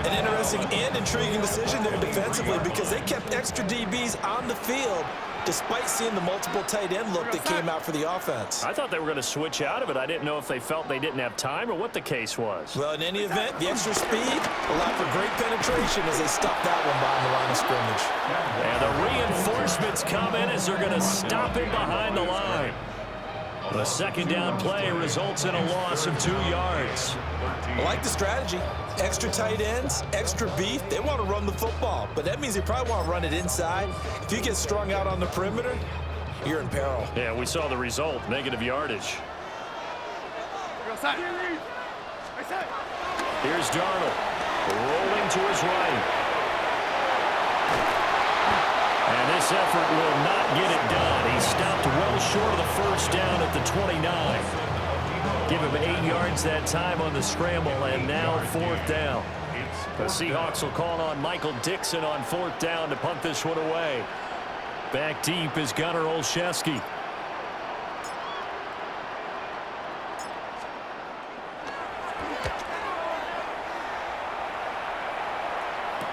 An interesting and intriguing decision there defensively because they kept extra DBs on the field despite seeing the multiple tight end look that came out for the offense. I thought they were going to switch out of it. I didn't know if they felt they didn't have time or what the case was. Well, in any event, the extra speed allowed for great penetration as they stopped that one behind the line of scrimmage. And the reinforcements come in as they're going to stop him behind the line. The second down play results in a loss of 2 yards. I like the strategy. Extra tight ends, extra beef. They want to run the football, but that means they probably want to run it inside. If you get strung out on the perimeter, you're in peril. Yeah, we saw the result, negative yardage. Here's Darnold, rolling to his right. And this effort will not get it done. He stopped well short of the first down at the 29. Give him 8 yards that time on the scramble, and now 4th down. The Seahawks will call on Michael Dixon on 4th down to punt this one away. Back deep is Gunnar Olszewski.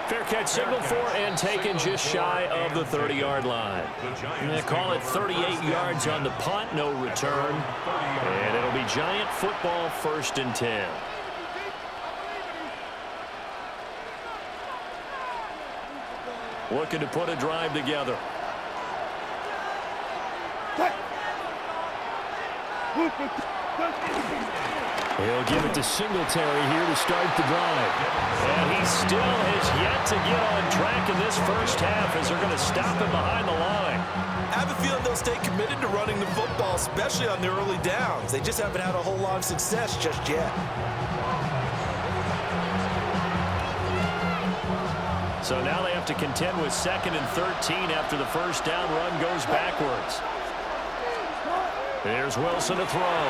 Fair catch signaled for and taken just shy of the 30-yard line. They call it 38 yards on the punt, no return. And it'll be Giant football, 1st and 10. Looking to put a drive together. He'll give it to Singletary here to start the drive. And he still has yet to get on track in this first half as they're going to stop him behind the line. I have a feeling they'll stay committed to running the football, especially on the early downs. They just haven't had a whole lot of success just yet. So now they have to contend with 2nd and 13 after the first down run goes backwards. There's Wilson to throw.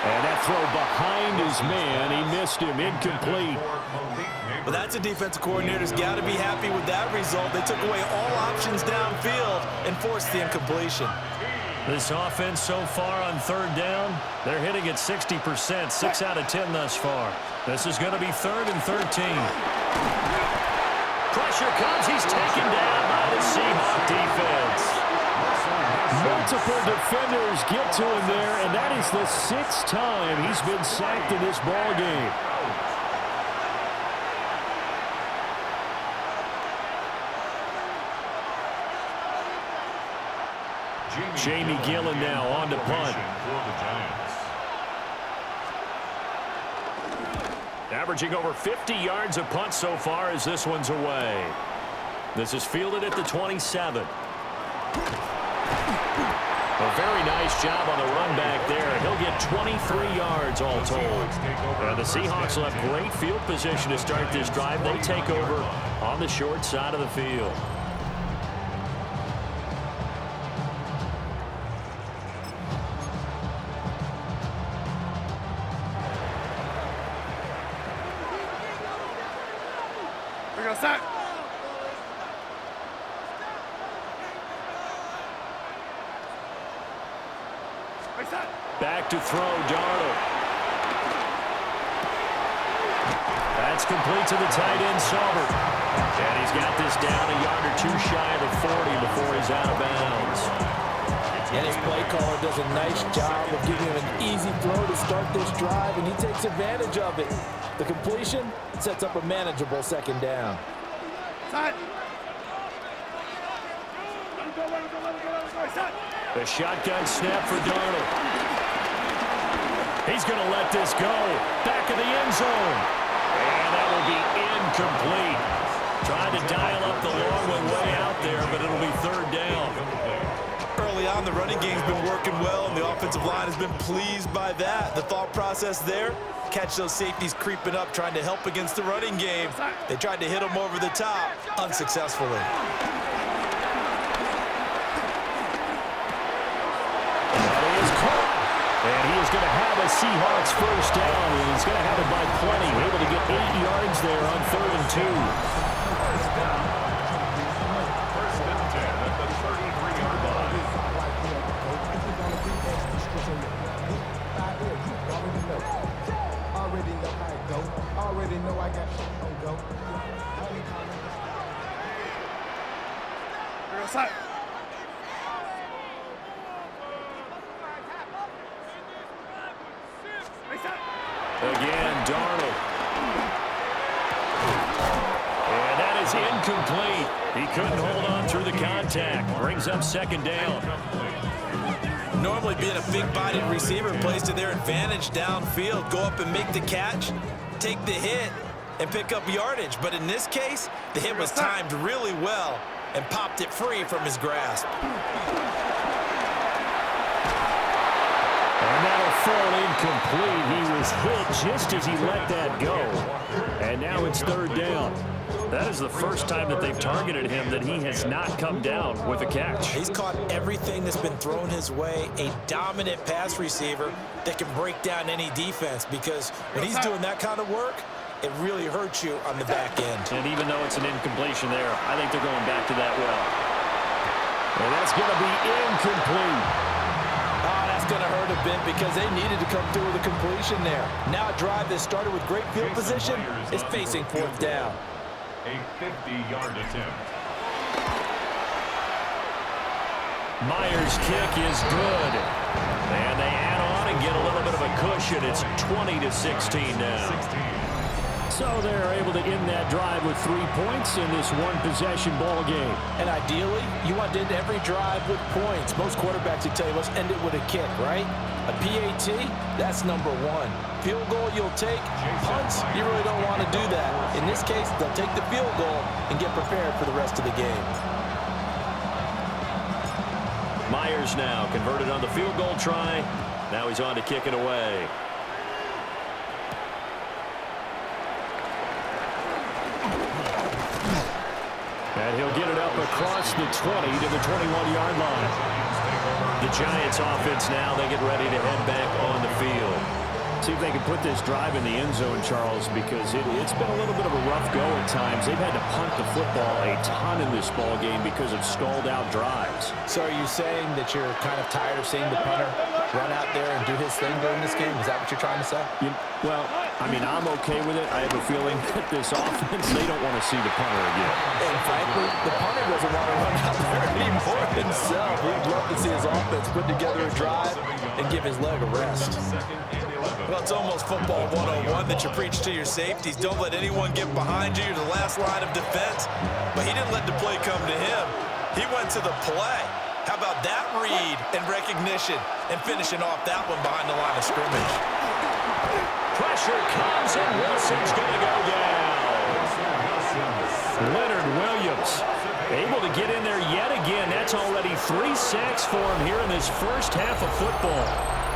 And that throw behind his man. He missed him. Incomplete. Well, that's a defensive coordinator's got to be happy with that result. They took away all options downfield and forced the incompletion. This offense so far on 3rd down, they're hitting at 60%, 6 out of 10 thus far. This is going to be 3rd and 13. Pressure comes. He's taken down by the Seahawks defense. Multiple defenders get to him there, and that is the 6th time he's been sacked in this ball game. Jamie Gillen now on to punt. Averaging over 50 yards a punt so far as this one's away. This is fielded at the 27. A very nice job on the run back there. He'll get 23 yards all told. The Seahawks will have great field position to start this drive. They take over on the short side of the field. We're going to sack. Back to throw, Darnold. That's complete to the tight end, Sauber. And he's got this down a yard or 2 shy of the 40 before he's out of bounds. And his play caller does a nice job of giving him an easy throw to start this drive, and he takes advantage of it. The completion sets up a manageable 2nd down. The shotgun snap for Darnold. He's going to let this go. Back of the end zone. And that will be incomplete. Trying to dial up the long one way out there, but it'll be 3rd down. Early on, the running game's been working well, and the offensive line has been pleased by that. The thought process there, catch those safeties creeping up, trying to help against the running game. They tried to hit them over the top, unsuccessfully. And he is going to have a Seahawks first down, and he's going to have it by plenty. Able to get 8 yards there on 3rd and 2. First and 10 at the 33-yard line. Already know how it go. Already know I got shit on go. We're going to sack. Again, Darnold. And that is incomplete. He couldn't hold on through the contact. Brings up 2nd down. Normally being a big-bodied receiver plays to their advantage downfield. Go up and make the catch, take the hit, and pick up yardage. But in this case, the hit was timed really well and popped it free from his grasp. And that'll fall incomplete. He was hit just as he let that go. And now it's 3rd down. That is the first time that they've targeted him that he has not come down with a catch. He's caught everything that's been thrown his way. A dominant pass receiver that can break down any defense, because when he's doing that kind of work, it really hurts you on the back end. And even though it's an incompletion there, I think they're going back to that well. And that's going to be incomplete. That's going to hurt a bit because they needed to come through with a completion there. Now a drive that started with great field position is facing fourth down. A 50-yard attempt. Myers' kick is good. And they add on and get a little bit of a cushion. It's 20-16 now. So they're able to end that drive with 3 points in this one-possession ball game. And ideally, you want to end every drive with points. Most quarterbacks would tell you, let's end it with a kick, right? A PAT, that's number one. Field goal you'll take. Punts, you really don't want to do that. In this case, they'll take the field goal and get prepared for the rest of the game. Myers now converted on the field goal try. Now he's on to kick it away. And he'll get it up across the 20 to the 21-yard line. The Giants offense now, they get ready to head back on the field. See if they can put this drive in the end zone, Charles, because it's been a little bit of a rough go at times. They've had to punt the football a ton in this ball game because of stalled-out drives. So are you saying that you're kind of tired of seeing the punter run out there and do his thing during this game? Is that what you're trying to say? Well, I mean, I'm okay with it. I have a feeling that this offense, they don't want to see the punter again. And frankly, the punter doesn't want to run out there anymore himself. He'd love to see his offense put together a drive and give his leg a rest. Well, it's almost football 101 that you preach to your safeties. Don't let anyone get behind you. You're the last line of defense. But he didn't let the play come to him. He went to the play. How about that read and recognition and finishing off that one behind the line of scrimmage? Pressure comes, and Wilson's going to go down. Leonard Williams able to get in there yet again. That's already 3 sacks for him here in this first half of football.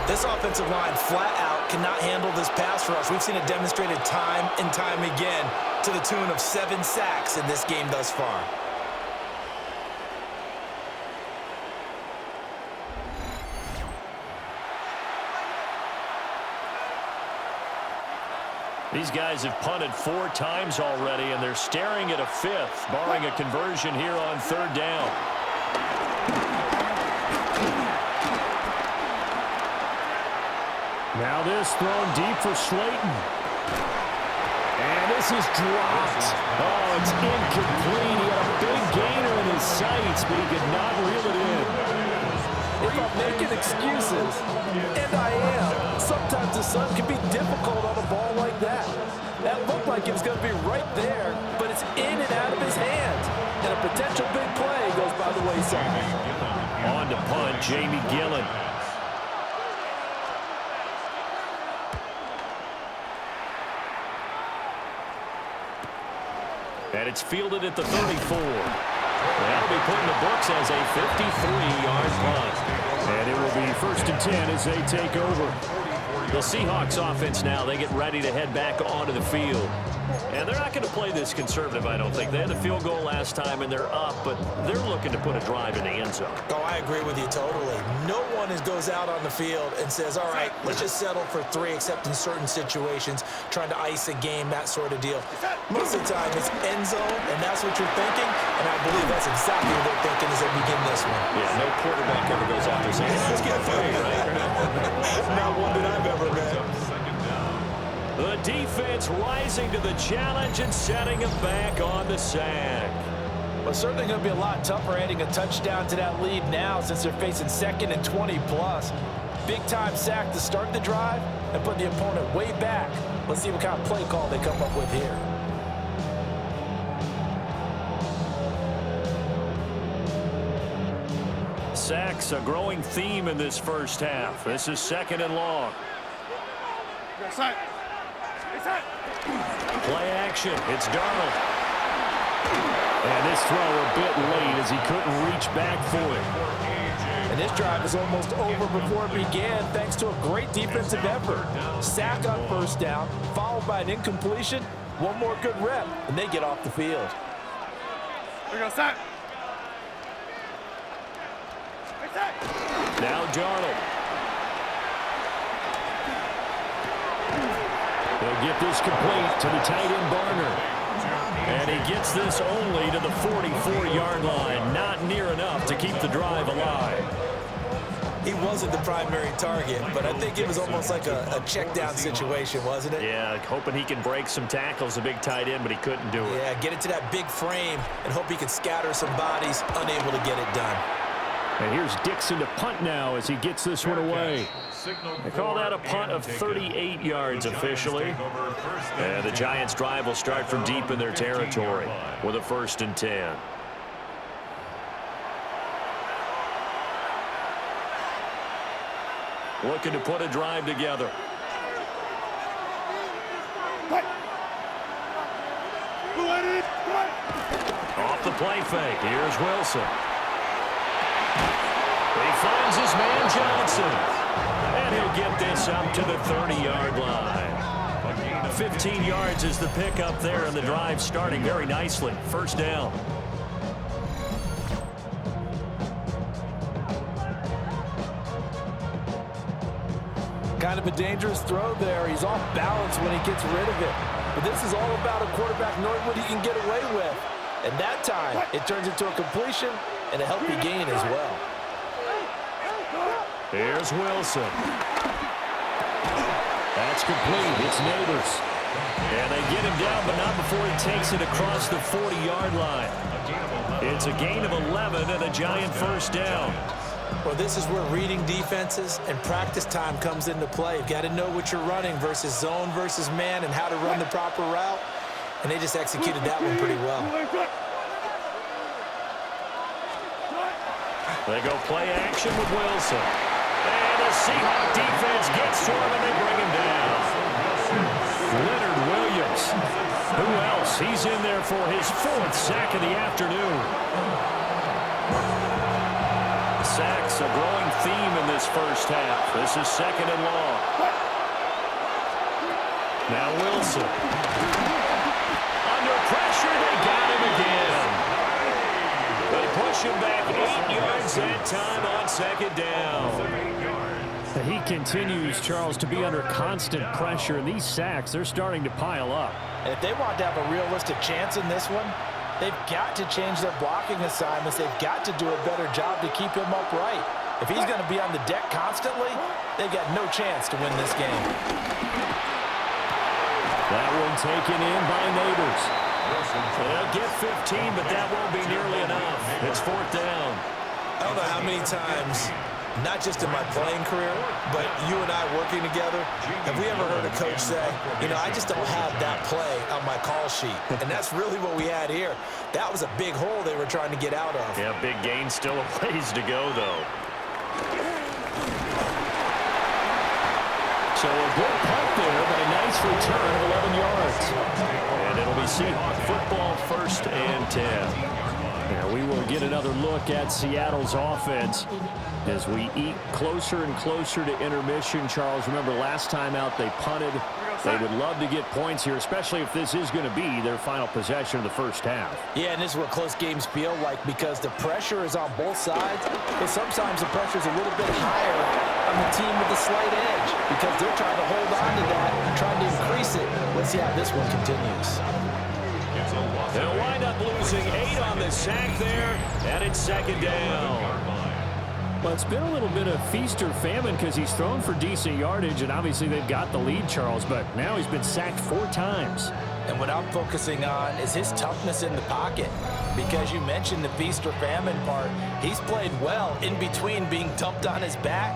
This offensive line flat out cannot handle this pass rush. We've seen it demonstrated time and time again to the tune of 7 sacks in this game thus far. These guys have punted 4 times already, and they're staring at a 5th, barring a conversion here on 3rd down. Now this thrown deep for Slayton. And this is dropped. Oh, it's incomplete. He had a big gainer in his sights, but he could not reel it in. If I'm making excuses, and I am, sometimes the sun can be difficult on a ball like that. That looked like it was going to be right there, but it's in and out of his hands. And a potential big play goes by the wayside. On to punt, Jamie Gillen. And it's fielded at the 34. That'll be put in the books as a 53-yard punt. And it will be 1st and 10 as they take over. The Seahawks offense now, they get ready to head back onto the field. And they're not going to play this conservative, I don't think. They had the field goal last time, and they're up, but they're looking to put a drive in the end zone. Oh, I agree with you totally. No one goes out on the field and says, all right, let's just settle for 3, except in certain situations, trying to ice a game, that sort of deal. Most of the time, it's end zone, and that's what you're thinking, and I believe that's exactly what they're thinking as they begin this one. Yeah, no quarterback ever goes out there saying, let's get 3, right? Not one that I've ever met. The defense rising to the challenge and setting him back on the sack. Well, certainly going to be a lot tougher adding a touchdown to that lead now since they're facing 2nd and 20+. Big-time sack to start the drive and put the opponent way back. Let's see what kind of play call they come up with here. Sacks, a growing theme in this first half. This is 2nd and long. Play action. It's Darnold. And this throw a bit late as he couldn't reach back for it. And this drive is almost over before it began thanks to a great defensive effort. Sack on 1st down, followed by an incompletion. One more good rep, and they get off the field. We go sack. Now Darnold. They'll get this complete to the tight end Barner. And he gets this only to the 44-yard line. Not near enough to keep the drive alive. He wasn't the primary target, but I think it was almost like a check down situation, wasn't it? Yeah, hoping he can break some tackles, a big tight end, but he couldn't do it. Yeah, get it to that big frame and hope he can scatter some bodies, unable to get it done. And here's Dixon to punt now as he gets this one away. They call that a punt of 38 yards officially. And the Giants' drive will start from deep in their territory with a 1st and 10. Looking to put a drive together. Off the play fake. Here's Wilson. He finds his man Johnson. And he'll get this up to the 30-yard line. 15 yards is the pickup there, and the drive starting very nicely. 1st down. Kind of a dangerous throw there. He's off balance when he gets rid of it. But this is all about a quarterback knowing what he can get away with. And that time, it turns into a completion and a healthy gain as well. Here's Wilson. That's complete. It's Neighbors. And they get him down, but not before he takes it across the 40-yard line. It's a gain of 11 and a Giant 1st down. Well, this is where reading defenses and practice time comes into play. You've got to know what you're running versus zone versus man and how to run the proper route. And they just executed that one pretty well. They go play action with Wilson. And the Seahawks defense gets to him and they bring him down. Leonard Williams. Who else? He's in there for his 4th sack of the afternoon. Sacks a growing theme in this 1st half. This is 2nd and long. Now Wilson. Under pressure, they got him again. They push him back 8 yards that time on 2nd down. He continues, Charles, to be under constant pressure, and these sacks, they're starting to pile up. And if they want to have a realistic chance in this one, they've got to change their blocking assignments. They've got to do a better job to keep him upright. If he's going to be on the deck constantly, they've got no chance to win this game. That one taken in by Neighbors. They'll get 15, but that won't be nearly enough. It's 4th down. I don't know how many times, not just in my playing career, but you and I working together, have we ever heard a coach say, you know, I just don't have that play on my call sheet. And that's really what we had here. That was a big hole they were trying to get out of. Yeah, big gain, still a ways to go, though. So a good punt there, but a nice return of 11 yards. And it'll be Seahawk football 1st and 10. Now we will get another look at Seattle's offense as we eat closer and closer to intermission. Charles, remember last time out they punted. They would love to get points here, especially if this is going to be their final possession of the 1st half. Yeah, and this is what close games feel like because the pressure is on both sides, but sometimes the pressure is a little bit higher on the team with the slight edge because they're trying to hold on to that, trying to increase it. Let's see how this one continues. They'll wind up losing 8 on the sack there, and it's 2nd down. Well, it's been a little bit of feast or famine because he's thrown for decent yardage, and obviously they've got the lead, Charles, but now he's been sacked 4 times. And what I'm focusing on is his toughness in the pocket because you mentioned the feast or famine part. He's played well in between being dumped on his back,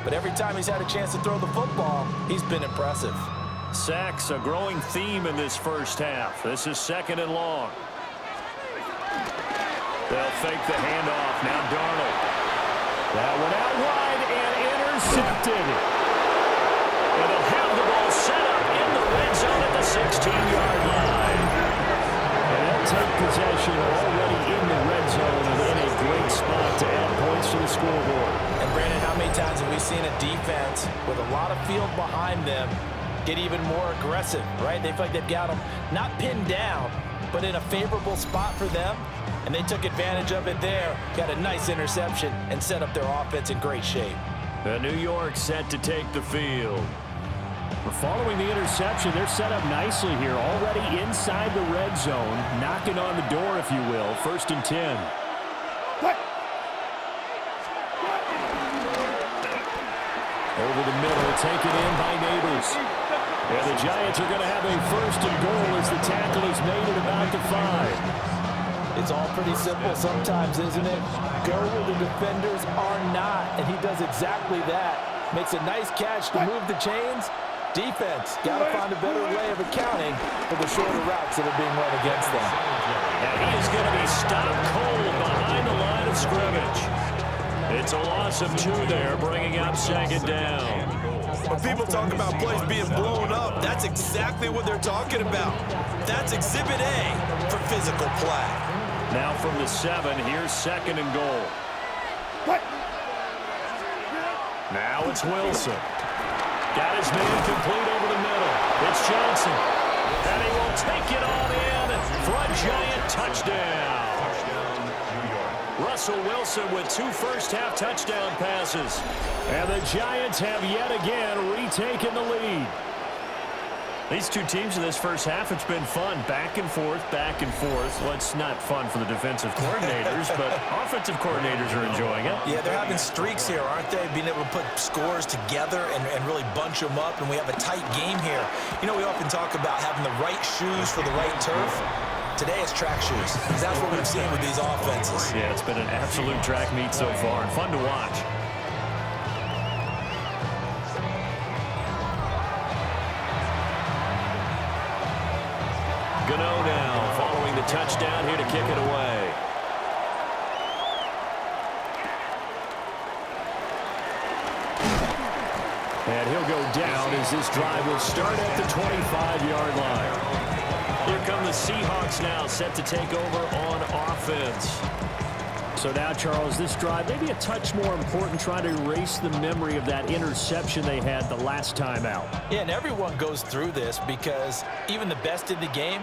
but every time he's had a chance to throw the football, he's been impressive. Sacks a growing theme in this 1st half. This is 2nd and long. They'll fake the handoff. Now Darnold. That one out wide and intercepted. And they'll have the ball set up in the red zone at the 16-yard line. And they'll take possession already in the red zone and in a great spot to add points to the scoreboard. And Brandon, how many times have we seen a defense with a lot of field behind them get even more aggressive, right? They feel like they've got them not pinned down, but in a favorable spot for them. And they took advantage of it there, got a nice interception, and set up their offense in great shape. New York set to take the field. Following the interception, they're set up nicely here, already inside the red zone, knocking on the door, if you will. 1st and 10. Over the middle, taken in by Neighbors. And the Giants are going to have a first and goal as the tackle is made at about the 5. It's all pretty simple sometimes, isn't it? Go where the defenders are not, and he does exactly that. Makes a nice catch to move the chains. Defense, got to find a better way of accounting for the shorter routes that are being run against them. And he is going to be stopped cold behind the line of scrimmage. It's a loss of 2 there, bringing up second down. When people talk about plays being blown up, that's exactly what they're talking about. That's Exhibit A for physical play. Now from the 7, here's second and goal. Now it's Wilson. Got his man complete over the middle. It's Johnson. And he will take it on in for a Giant touchdown. Russell Wilson with 2 first-half touchdown passes. And the Giants have yet again retaken the lead. These two teams in this first half, it's been fun. Back and forth, back and forth. Well, it's not fun for the defensive coordinators, but offensive coordinators are enjoying it. Yeah, they're having streaks here, aren't they? Being able to put scores together and really bunch them up, and we have a tight game here. You know, we often talk about having the right shoes for the right turf. Today it's track shoes. That's what we've seen with these offenses. Yeah, it's been an absolute track meet so far, and fun to watch. Gano now following the touchdown here to kick it away. And he'll go down as this drive will start at the 25-yard line. Here come the Seahawks now, set to take over on offense. So now, Charles, this drive maybe a touch more important, trying to erase the memory of that interception they had the last time out. Yeah, and everyone goes through this because even the best in the game,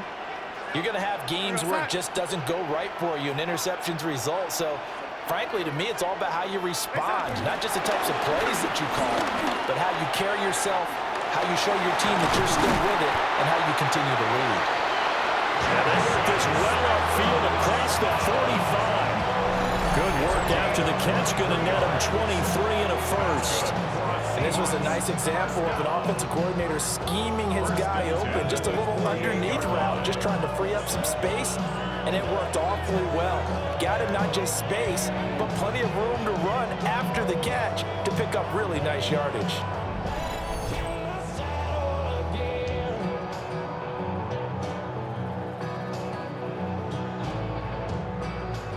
you're going to have games where it just doesn't go right for you, and interceptions result. So, frankly, to me, it's all about how you respond, not just the types of plays that you call, but how you carry yourself, how you show your team that you're still with it, and how you continue to lead. And they hit this well upfield across the 45. Good work after the catch, going to net him 23 and a first. And this was a nice example of an offensive coordinator scheming his guy open, just a little underneath route, just trying to free up some space, and it worked awfully well. Got him not just space, but plenty of room to run after the catch to pick up really nice yardage.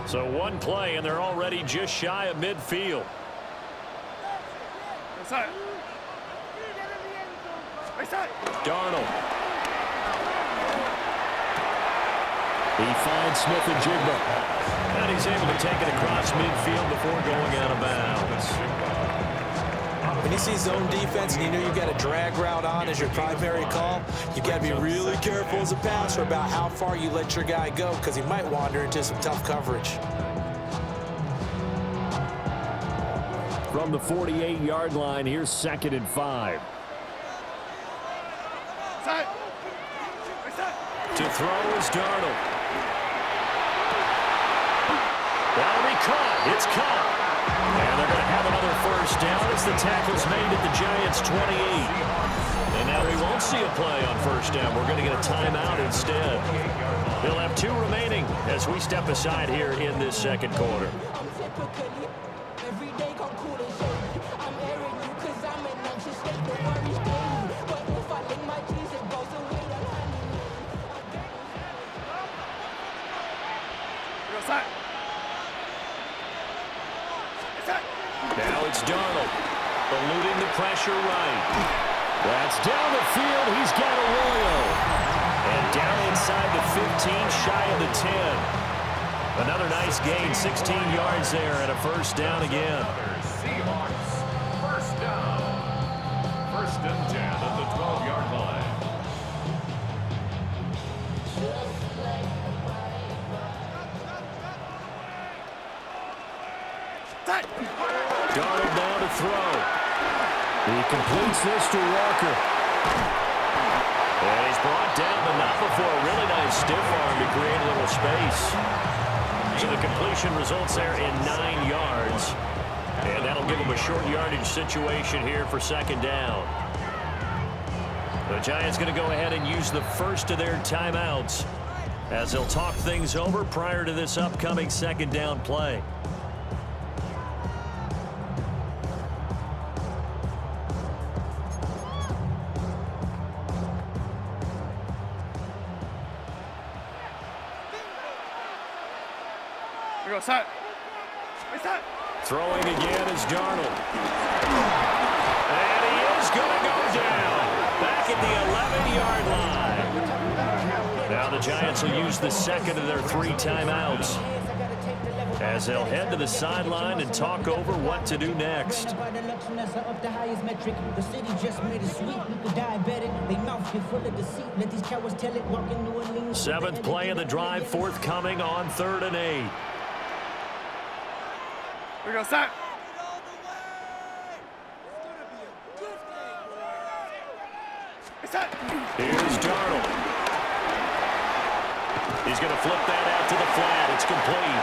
So one play, and they're already just shy of midfield. Darnold. He finds Smith and Jigba. And he's able to take it across midfield before going out of bounds. When you see zone defense and you know you've got a drag route on as your primary call, you've got to be really careful as a passer about how far you let your guy go, because he might wander into some tough coverage. From the 48-yard line, here's second and 5. To throw is Darnold. That'll be caught. It's caught. And they're going to have another first down as the tackle's made at the Giants' 28. And now we won't see a play on first down. We're going to get a timeout instead. They'll have 2 remaining as we step aside here in this second quarter. Now it's Darnold, eluding the pressure right. That's down the field. He's got Arroyo. And down inside the 15, shy of the 10. Another nice gain, 16 yards there, and a first down again. Seahawks, first down. First and 10 at the 12-yard line. Darnold now to throw. He completes this to Walker. And he's brought down, but not before a really nice stiff arm to create a little space. So the completion results there in 9 yards. And that'll give them a short yardage situation here for second down. The Giants going to go ahead and use the first of their timeouts as they'll talk things over prior to this upcoming second down play. We go set. Set. Throwing again is Darnold. And he is going to go down back at the 11-yard line. Now the Giants will use the second of their 3 timeouts as they'll head to the sideline and talk over what to do next. 7th play of the drive forthcoming on 3rd and 8. We go set. Set. Here's Darnold. He's going to flip that out to the flat. It's complete.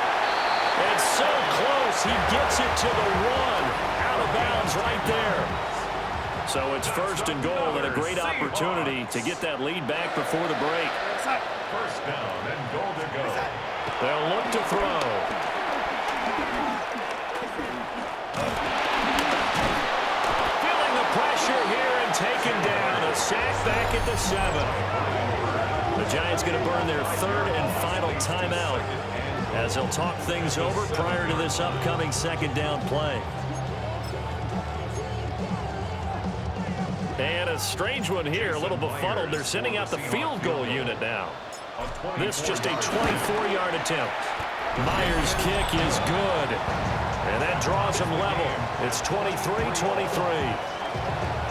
It's so close. He gets it to the 1. Out of bounds right there. So it's 1st and goal and a great opportunity to get that lead back before the break. First down and goal to go. They'll look to throw. Feeling the pressure here and taken down. A sack back at the 7. The Giants going to burn their 3rd and final timeout as they'll talk things over prior to this upcoming second down play. And a strange one here, a little befuddled. They're sending out the field goal unit now. This just a 24-yard attempt. Myers' kick is good. And that draws him level. It's 23-23.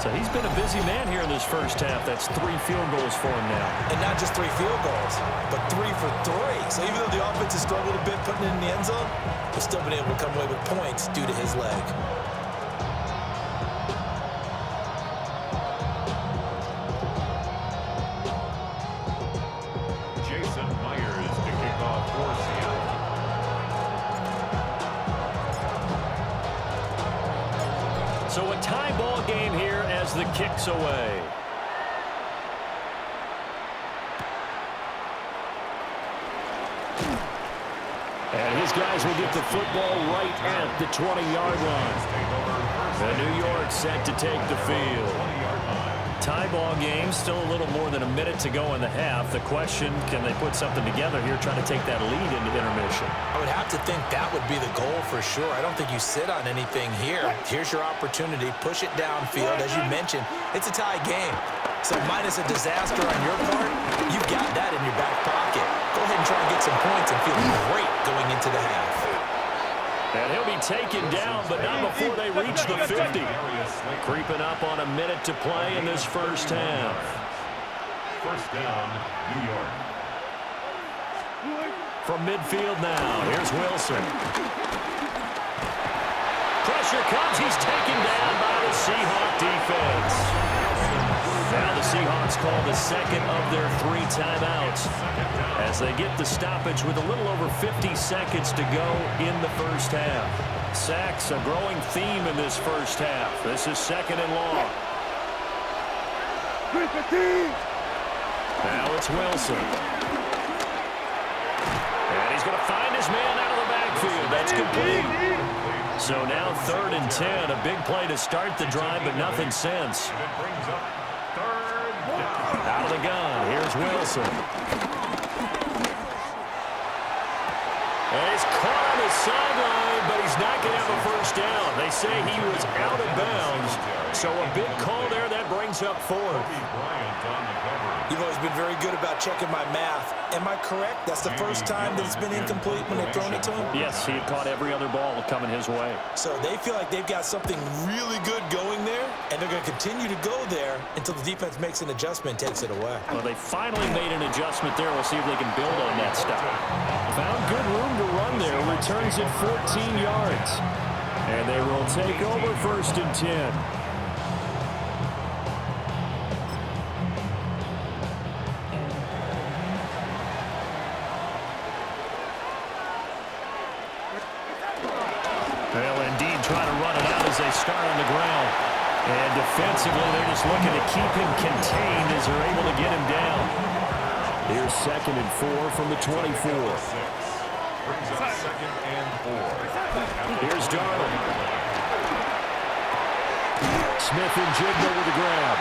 So he's been a busy man here in this first half. That's 3 field goals for him now. And not just 3 field goals, but 3 for 3. So even though the offense has struggled a bit putting it in the end zone, they've still been able to come away with points due to his leg. Jason Myers to kick off for Seattle. So a tie ball game here as the kick's away. And his guys will get the football right at the 20-yard line. And New York set to take the field. Tie ball game, still a little more than a minute to go in the half. The question, can they put something together here, trying to take that lead into intermission? I would have to think that would be the goal for sure. I don't think you sit on anything here. Here's your opportunity. Push it downfield. As you mentioned, it's a tie game. So minus a disaster on your part, you've got that in your back pocket. Go ahead and try and get some points and feel great going into the half. And he'll be taken down, but not before they reach the 50. Creeping up on a minute to play in this first half. First down, New York. From midfield now, here's Wilson. Pressure comes, he's taken down by the Seahawks defense. Now the Seahawks call the second of their 3 timeouts as they get the stoppage with a little over 50 seconds to go in the first half. Sacks, a growing theme in this first half. This is 2nd and long. Now it's Wilson. And he's going to find his man out of the backfield. That's complete. So now 3rd and 10. A big play to start the drive, but nothing since. It brings up 3rd down. Out of the gun, here's Wilson. And he's caught on the sideline, but he's not going to have a first down. They say he was out of bounds. So a big call there, that brings up 4th. Bryant on the cover. You've always been very good about checking my math. Am I correct? That's the first time that it's been incomplete when they've thrown it to him? Yes, he had caught every other ball coming his way. So they feel like they've got something really good going there, and they're going to continue to go there until the defense makes an adjustment and takes it away. Well, they finally made an adjustment there. We'll see if they can build on that stuff. Found good room to run there. Returns it 14 yards. And they will take over 1st and 10. try to run it out as they start on the ground. And defensively, they're just looking to keep him contained as they're able to get him down. Here's 2nd and 4 from the 24. Brings up 2nd and 4. Here's Darnold. Smith and Jigba with the grab.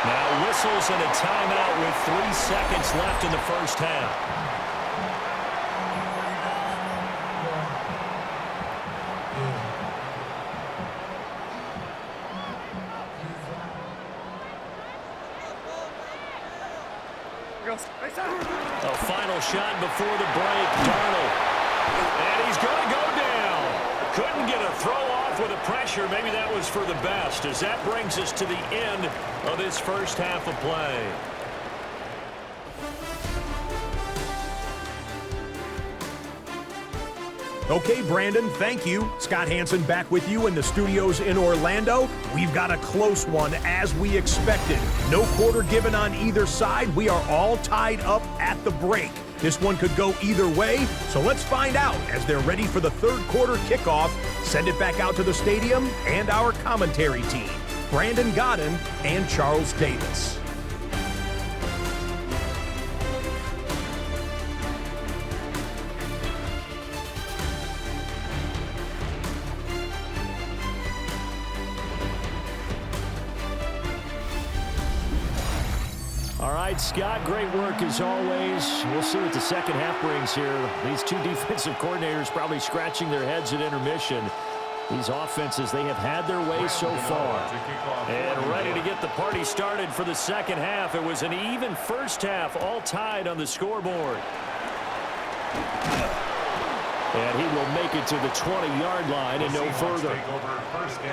Now whistles and a timeout with 3 seconds left in the first half. A final shot before the break. Darnold. And he's going to go down. Couldn't get a throw off with the pressure. Maybe that was for the best, as that brings us to the end of this first half of play. Okay, Brandon, thank you. Scott Hansen back with you in the studios in Orlando. We've got a close one, as we expected. No quarter given on either side. We are all tied up at the break. This one could go either way, so let's find out as they're ready for the third quarter kickoff. Send it back out to the stadium and our commentary team, Brandon Godden and Charles Davis. All right, Scott, great work as always. We'll see what the second half brings here. These two defensive coordinators probably scratching their heads at intermission. These offenses, they have had their way so far. And ready to get the party started for the second half. It was an even first half, all tied on the scoreboard. And he will make it to the 20-yard line and no further.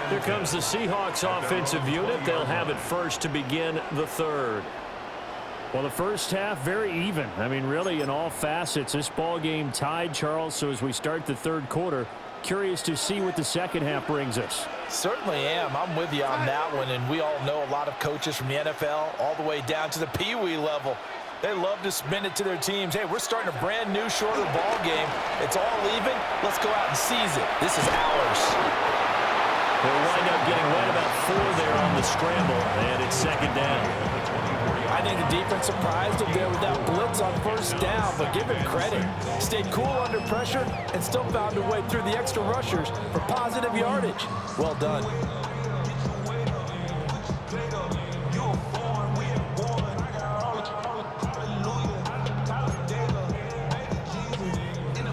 Here comes the Seahawks offensive unit. They'll have it first to begin the third. Well, the first half, very even. I mean, really, in all facets, this ball game tied, Charles. So as we start the third quarter, curious to see what the second half brings us. Certainly am. I'm with you on that one, and we all know a lot of coaches from the NFL all the way down to the Pee-wee level. They love to spin it to their teams. Hey, we're starting a brand new, shorter ball game. It's all even. Let's go out and seize it. This is ours. They'll wind up getting right about 4 there on the scramble, and it's second down. I think the defense surprised him there with that blitz on first down, but give him credit. Stayed cool under pressure and still found a way through the extra rushers for positive yardage. Well done.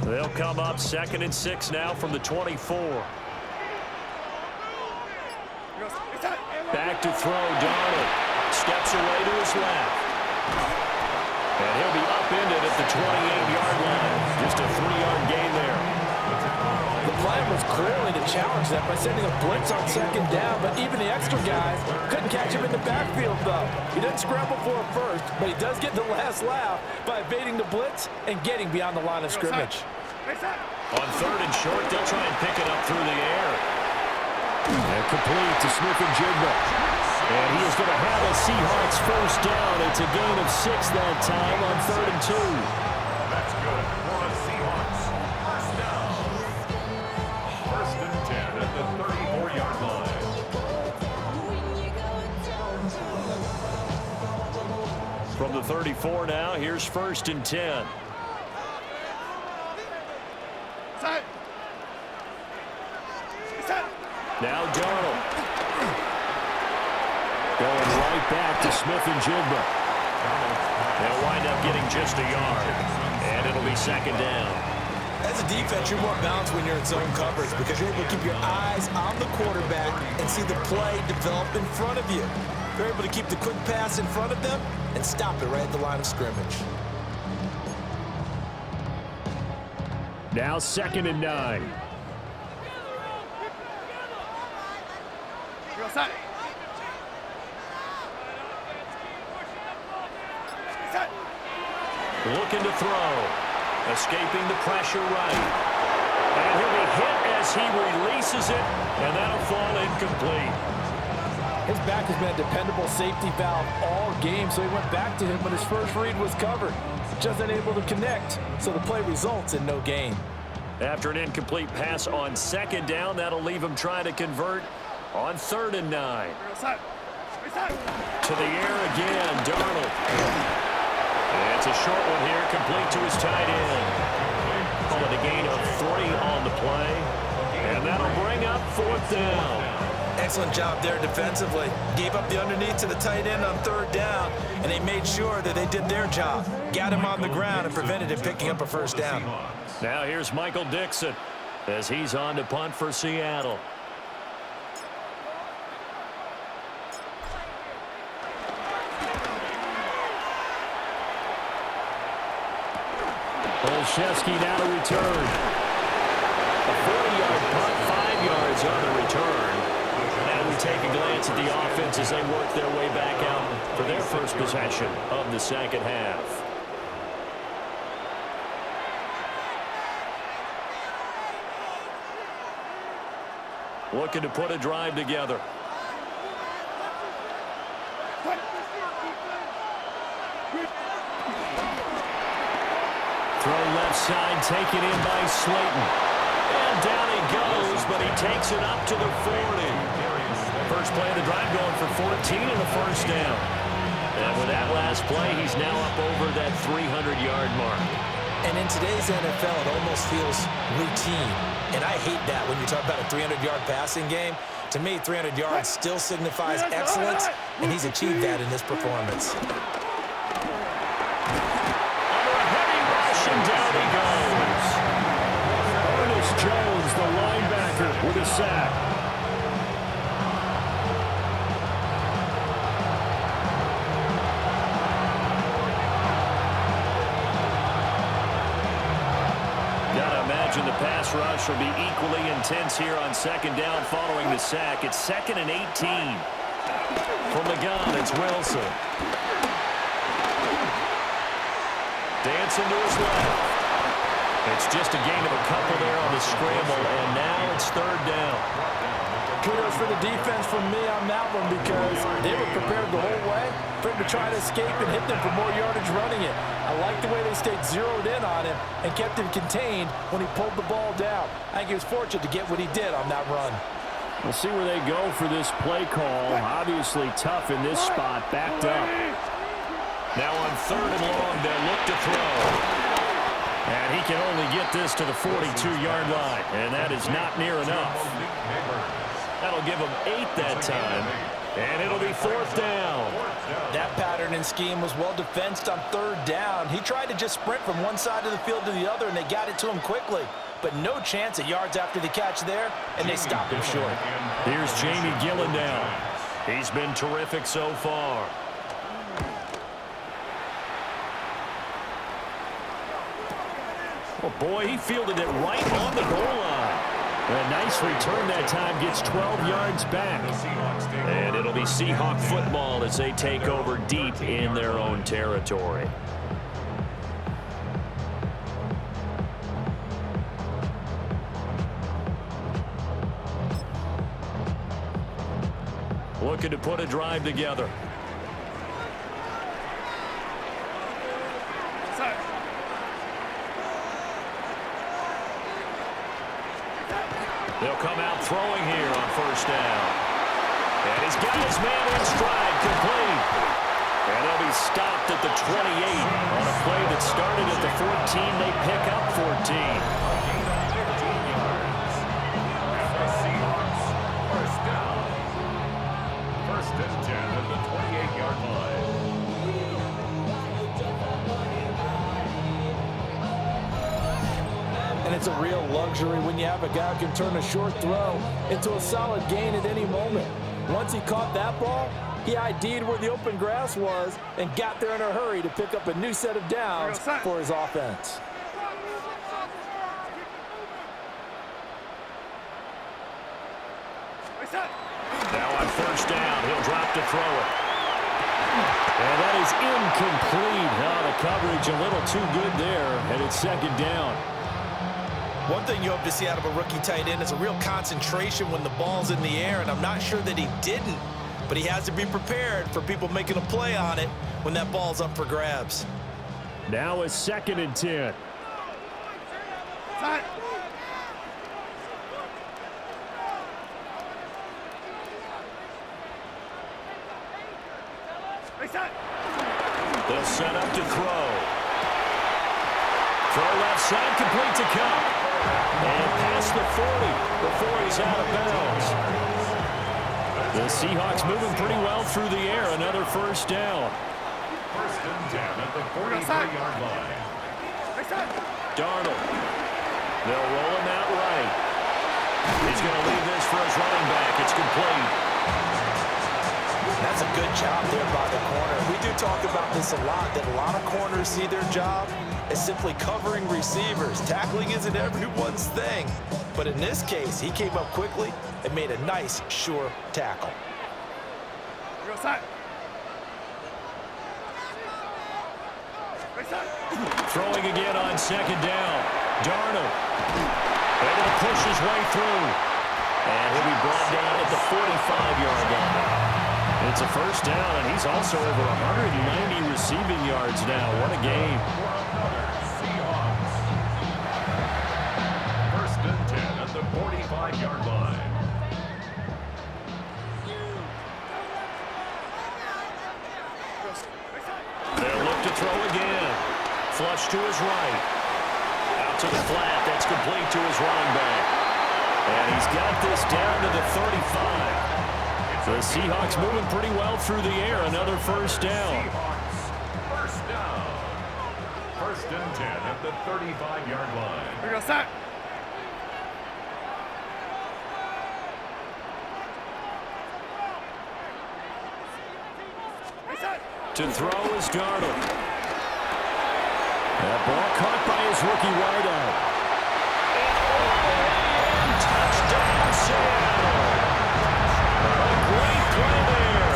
They'll come up 2nd and 6 now from the 24. Back to throw, Darnold. Steps away to his left. And he'll be upended at the 28-yard line. Just a 3-yard gain there. The plan was clearly to challenge that by sending a blitz on second down, but even the extra guys couldn't catch him in the backfield, though. He didn't scramble for it first, but he does get the last laugh by evading the blitz and getting beyond the line of scrimmage. On 3rd and short, they'll try and pick it up through the air. And complete to Smith and Jigba. And he is going to have a Seahawks first down. It's a gain of 6 that time on 3rd and 2. That's good for the Seahawks. First down. 1st and 10 at the 34-yard line. From the 34 now, here's 1st and 10. Now Darnold. Going right back to Smith and Jigba. They'll wind up getting just a yard. And it'll be second down. As a defense, you're more balanced when you're in zone coverage because you're able to keep your eyes on the quarterback and see the play develop in front of you. You're able to keep the quick pass in front of them and stop it right at the line of scrimmage. Now 2nd and 9. Looking to throw. Escaping the pressure right. And he'll be hit as he releases it, and that'll fall incomplete. His back has been a dependable safety valve all game, so he went back to him when his first read was covered. Just unable to connect, so the play results in no gain. After an incomplete pass on second down, that'll leave him trying to convert on 3rd and 9. To the air again, Darnold. And it's a short one here, complete to his tight end. Call it a gain of 3 on the play. And that'll bring up 4th down. Excellent job there defensively. Gave up the underneath to the tight end on 3rd down, and they made sure that they did their job. Got him on the ground and prevented him picking up a 1st down. Now here's Michael Dixon as he's on to punt for Seattle. Olszewski now to return. A 40-yard punt, 5 yards on the return. And we take a glance at the offense as they work their way back out for their first possession of the second half. Looking to put a drive together. Throw left side, taken in by Slayton. And down he goes, but he takes it up to the 40. First play of the drive going for 14 and a 1st down. And with that last play, he's now up over that 300-yard mark. And in today's NFL, it almost feels routine. And I hate that when you talk about a 300-yard passing game. To me, 300 yards still signifies excellence, and he's achieved that in this performance. And down he goes. Ernest Jones, the linebacker, with a sack. Gotta imagine the pass rush will be equally intense here on 2nd down following the sack. It's 2nd and 18. From the gun, it's Wilson. Dancing to his left. It's just a gain of a couple there on the scramble, and now it's 3rd down. Kudos for the defense from me on that one because they were prepared the whole way for him to try to escape and hit them for more yardage running it. I like the way they stayed zeroed in on him and kept him contained when he pulled the ball down. I think he was fortunate to get what he did on that run. We'll see where they go for this play call. Obviously tough in this spot, backed up. Now on 3rd and long, they'll look to throw. And he can only get this to the 42-yard line, and that is not near enough. That'll give him 8 that time, and it'll be 4th down. That pattern and scheme was well defensed on 3rd down. He tried to just sprint from one side of the field to the other, and they got it to him quickly. But no chance at yards after the catch there, and they stopped him short. Here's Jamie Gillendown. He's been terrific so far. Oh, boy, he fielded it right on the goal line. A nice return that time, gets 12 yards back. And it'll be Seahawk football as they take over deep in their own territory. Looking to put a drive together. They'll come out throwing here on 1st down. And he's got his man in stride, complete. And they'll be stopped at the 28 on a play that started at the 14. They pick up 14. The Seahawks, 1st down. 1st and 10 at the 28-yard line. And it's a real luxury when you have a guy who can turn a short throw into a solid gain at any moment. Once he caught that ball, he ID'd where the open grass was and got there in a hurry to pick up a new set of downs for his offense. Now on 1st down, he'll drop to throw it. And that is incomplete. Now the coverage a little too good there, and it's 2nd down. One thing you hope to see out of a rookie tight end is a real concentration when the ball's in the air, and I'm not sure that he didn't, but he has to be prepared for people making a play on it when that ball's up for grabs. Now a 2nd and 10. They'll set up to throw. Throw left side, complete to Cup. And past the 40 before he's out of bounds. The Seahawks moving pretty well through the air. Another first down. First and 10 at the 43-yard line. Darnold. They'll roll him out right. He's going to leave this for his running back. It's complete. That's a good job there by the corner. We do talk about this a lot, that a lot of corners see their job as simply covering receivers. Tackling isn't everyone's thing. But in this case, he came up quickly and made a nice, sure tackle. Throwing again on second down. Darnold able to push his way through. And he'll be brought down at the 45-yard line. It's a first down, and he's also over 190 receiving yards now. What a game. Seahawks. First and 10 at the 45-yard line. They'll look to throw again. Flush to his right. Out to the flat. That's complete to his running back. And he's got this down to the 35. The Seahawks moving pretty well through the air. Another first down. Seahawks. First down. First and 10 at the 35-yard line. To throw is Darnold. That ball caught by his rookie wideout. And touchdown, Seattle. A great play there.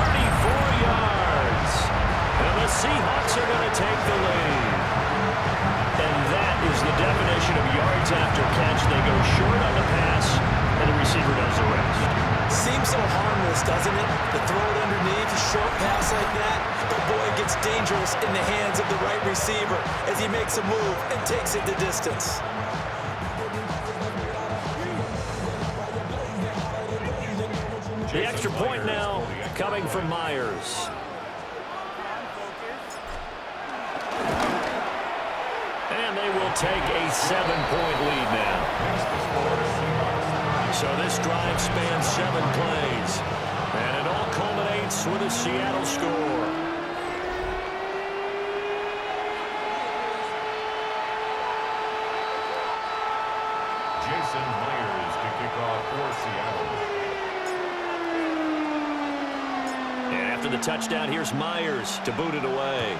34 yards. And the Seahawks are going to take the lead. And that is the definition of yards after catch. They go short on the pass, and the receiver does the rest. Seems so harmless, doesn't it? To throw it underneath, a short pass like that, but boy, it gets dangerous in the hands of the right receiver as he makes a move and takes it the distance. The extra point now coming from Myers. And they will take a 7-point lead now. So this drive spans 7 plays. And it all culminates with a Seattle score. Jason Myers to kick off for Seattle. And after the touchdown, here's Myers to boot it away.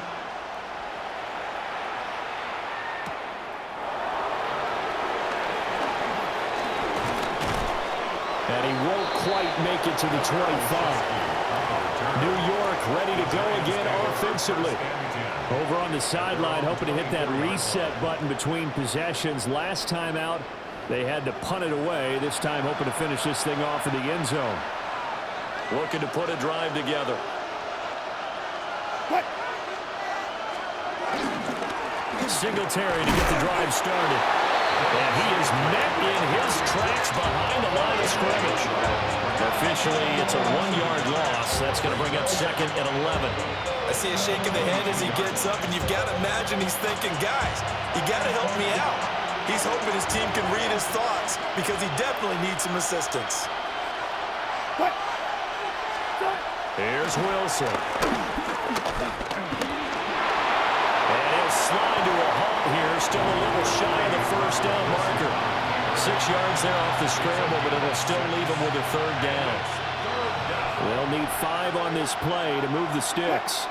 And he won't quite make it to the 25. New York ready to go again offensively. Over on the sideline, hoping to hit that reset button between possessions. Last time out, they had to punt it away. This time, hoping to finish this thing off in the end zone. Looking to put a drive together. Singletary to get the drive started. And he is met in his tracks behind the line of scrimmage. Officially, it's a 1-yard loss. That's going to bring up second and 11. I see a shake of the head as he gets up, and you've got to imagine he's thinking, guys, you got to help me out. He's hoping his team can read his thoughts because he definitely needs some assistance. Here's Wilson. And he'll slide to a halt here. Still a little shy of the first down marker. 6 yards there off the scramble, but it'll still leave him with a third down. They'll need 5 on this play to move the sticks.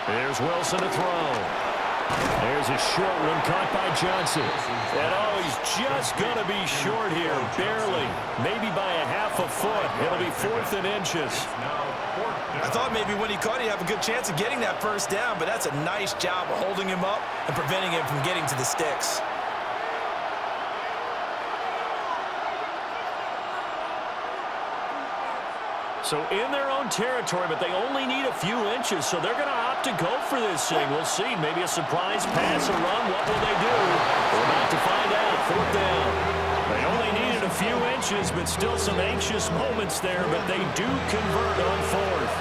There's Wilson to throw. There's a short one caught by Johnson. And oh, he's just going to be short here, barely. Maybe by a half a foot. It'll be 4th and inches. I thought maybe when he caught it, he'd have a good chance of getting that first down, but that's a nice job of holding him up and preventing him from getting to the sticks. So in their own territory, but they only need a few inches, so they're going to opt to go for this thing. We'll see. Maybe a surprise pass or run. What will they do? We're about to find out. 4th down. They only needed a few inches, but still some anxious moments there, but they do convert on fourth.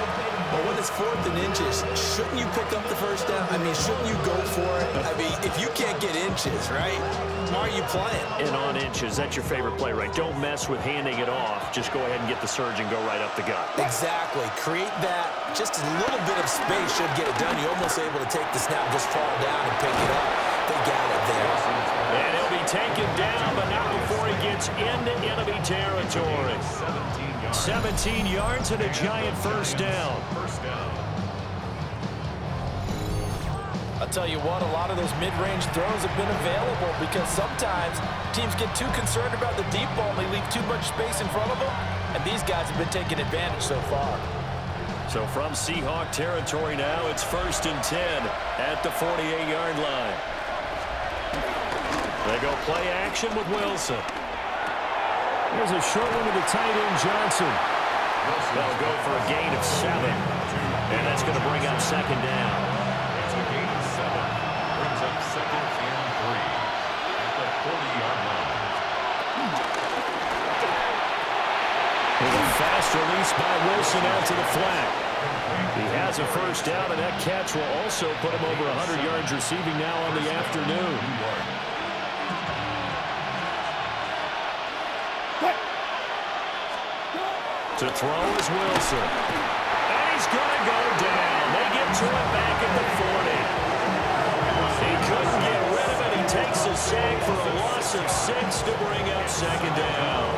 Well, when it's 4th and inches, shouldn't you pick up the first down? I mean, shouldn't you go for it? I mean, if you can't get inches, right, why are you playing? And on inches, that's your favorite play, right? Don't mess with handing it off. Just go ahead and get the surge and go right up the gut. Exactly. Create that. Just a little bit of space should get it done. You're almost able to take the snap, just fall down and pick it up. They got it there. And he'll be taken down, but not before he gets into enemy territory. 17 yards and a giant first down. I'll tell you what, a lot of those mid-range throws have been available because sometimes teams get too concerned about the deep ball and they leave too much space in front of them, and these guys have been taking advantage so far. So from Seahawk territory now, it's 1st and 10 at the 48-yard line. They go play action with Wilson. Here's a short one to the tight end, Johnson. They'll go for a gain of 7. And that's going to bring up 2nd down. It's a gain of 7. Brings up 2nd and 3 at the 40-yard line. With a fast release by Wilson out to the flat. He has a first down, and that catch will also put him over 100 yards receiving now on the afternoon. To throw is Wilson. And he's going to go down. They get to him back at the 40. He couldn't get rid of it. He takes a sack for a loss of 6 to bring up 2nd down.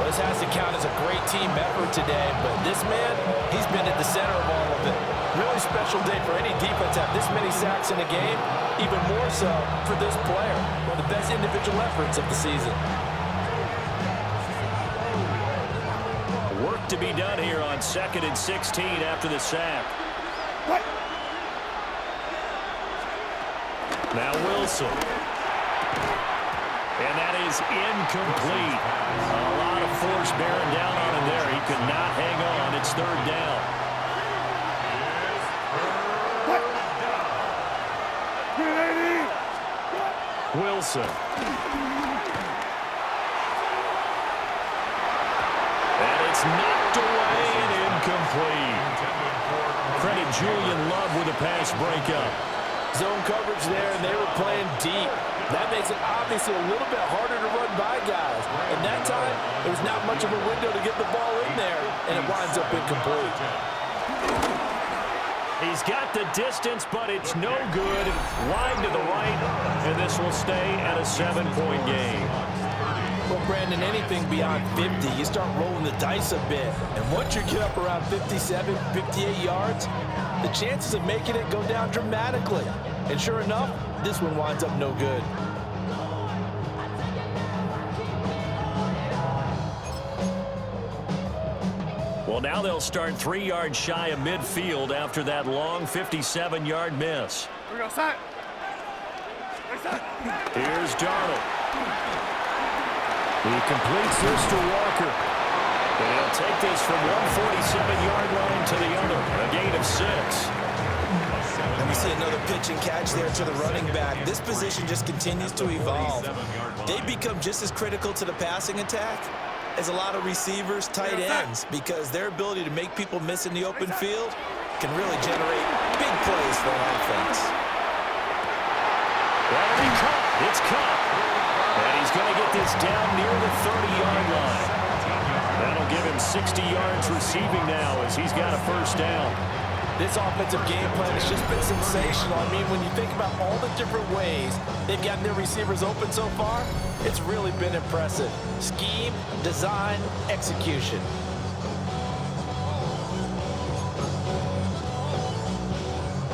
Well, this has to count as a great team effort today, but this man, he's been at the center of all of it. Really special day for any defense to have this many sacks in a game, even more so for this player. One of the best individual efforts of the season. Work to be done here on 2nd and 16 after the sack. Now Wilson. And that is incomplete. A lot of force bearing down on him there. He could not hang on. It's 3rd down. Wilson. And it's knocked away and incomplete. Credit Julian Love with a pass breakup. Zone coverage there, and they were playing deep. That makes it obviously a little bit harder to run by guys. And that time, there was not much of a window to get the ball in there, and it winds up incomplete. He's got the distance, but it's no good. Wide to the right, and this will stay at a 7-point game. Well, Brandon, anything beyond 50, you start rolling the dice a bit. And once you get up around 57, 58 yards, the chances of making it go down dramatically. And sure enough, this one winds up no good. Well, now they'll start 3 yards shy of midfield after that long 57-yard miss. We go side. Here's Darnold. He completes this to Walker. And he'll take this from 147-yard line to the other. A gain of 6. And we see another pitch and catch there to the running back. This position just continues to evolve. They become just as critical to the passing attack as a lot of receivers, tight ends, because their ability to make people miss in the open field can really generate big plays for an offense. That'll be caught. It's caught. And he's going to get this down near the 30-yard line. That'll give him 60 yards receiving now as he's got a first down. This offensive game plan has just been sensational. I mean, when you think about all the different ways they've gotten their receivers open so far, it's really been impressive. Scheme, design, execution.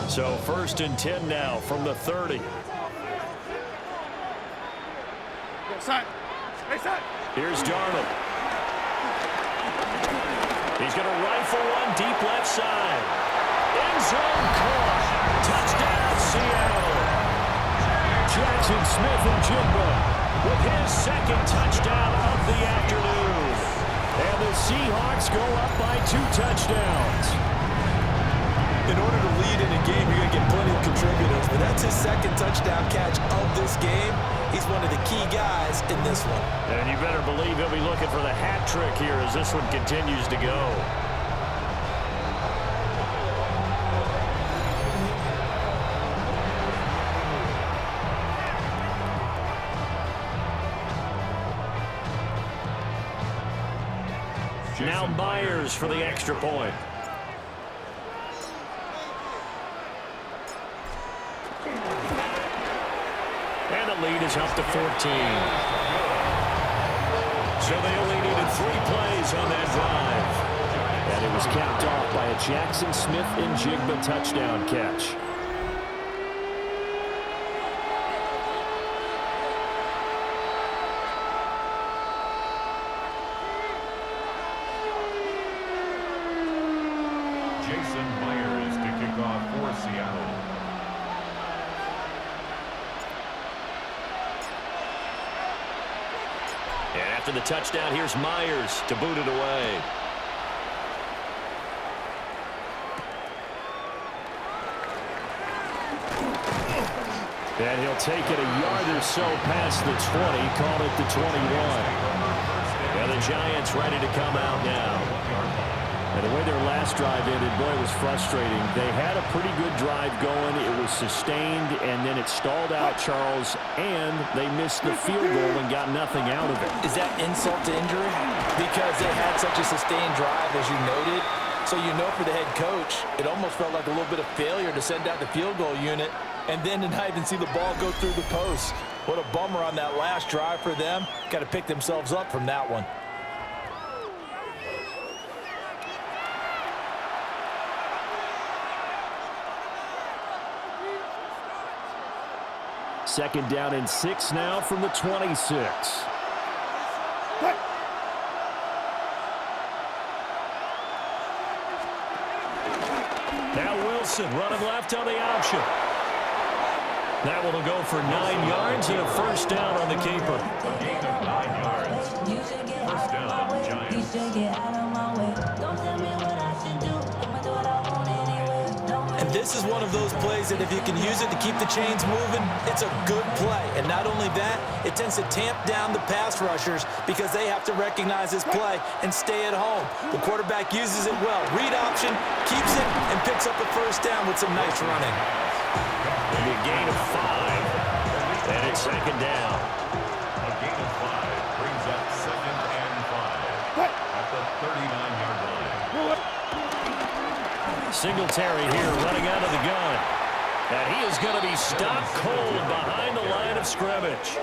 So 1st and 10 now from the 30. Side. Hey, side. Here's Darnold. He's going to rifle one deep left side. End zone caught. Touchdown, Seattle. Jackson Smith and Jigba with his 2nd touchdown of the afternoon. And the Seahawks go up by 2 touchdowns. In order to lead in a game, you're going to get plenty of contributors, but that's his 2nd touchdown catch of this game. He's one of the key guys in this one. And you better believe he'll be looking for the hat trick here as this one continues to go. Now Myers for the extra point. And the lead is up to 14. So they only needed 3 plays on that drive. And it was capped off by a Jackson Smith-Njigba touchdown catch. Myers to kick off for Seattle. And after the touchdown, here's Myers to boot it away. And he'll take it a yard or so past the 20, call it the 21. And the Giants ready to come out now. And the way their last drive ended, boy, it was frustrating. They had a pretty good drive going. It was sustained, and then it stalled out, Charles, and they missed the field goal and got nothing out of it. Is that insult to injury? Because they had such a sustained drive, as you noted. So you know for the head coach, it almost felt like a little bit of failure to send out the field goal unit and then to not even see the ball go through the post. What a bummer on that last drive for them. Got to pick themselves up from that one. Second down and 6 now from the 26. Now Wilson running left on the option. That one will go for 9 yards and a first down on the keeper. A gain of 9 yards. First down, Giants. And this is one of those plays that if you can use it to keep the chains moving, it's a good play. And not only that, it tends to tamp down the pass rushers because they have to recognize this play and stay at home. The quarterback uses it well. Read option, keeps it, and picks up a first down with some nice running. Maybe a gain of 5. And it's second down. A gain of 5 brings up 2nd and 5 at the 39-yard line. Singletary here running out of the gun. And he is going to be stopped cold behind the line of scrimmage.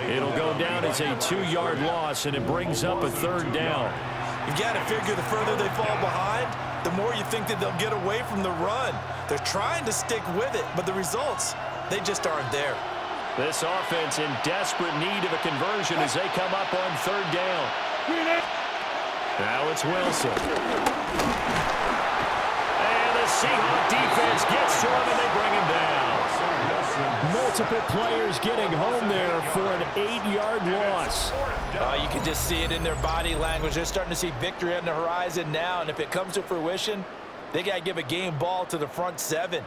It'll go down as a 2-yard loss, and it brings up a third down. You've got to figure the further they fall behind, the more you think that they'll get away from the run. They're trying to stick with it, but the results, they just aren't there. This offense in desperate need of a conversion as they come up on third down. Now it's Wilson. And the Seahawks defense gets to him and they bring him down. Multiple players getting home there for an 8-yard loss. You can just see it in their body language. They're starting to see victory on the horizon now, and if it comes to fruition, they got to give a game ball to the front 7.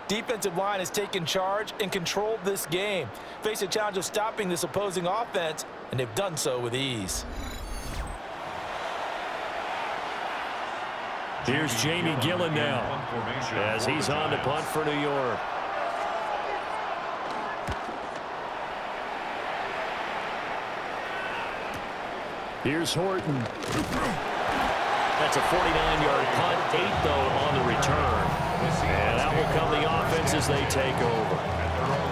Defensive line has taken charge and controlled this game. Face a challenge of stopping this opposing offense, and they've done so with ease. Here's Jamie Gillen now as he's on to punt for New York. Here's Horton. That's a 49-yard punt, 8 though on the return. And out will come the offense as they take over.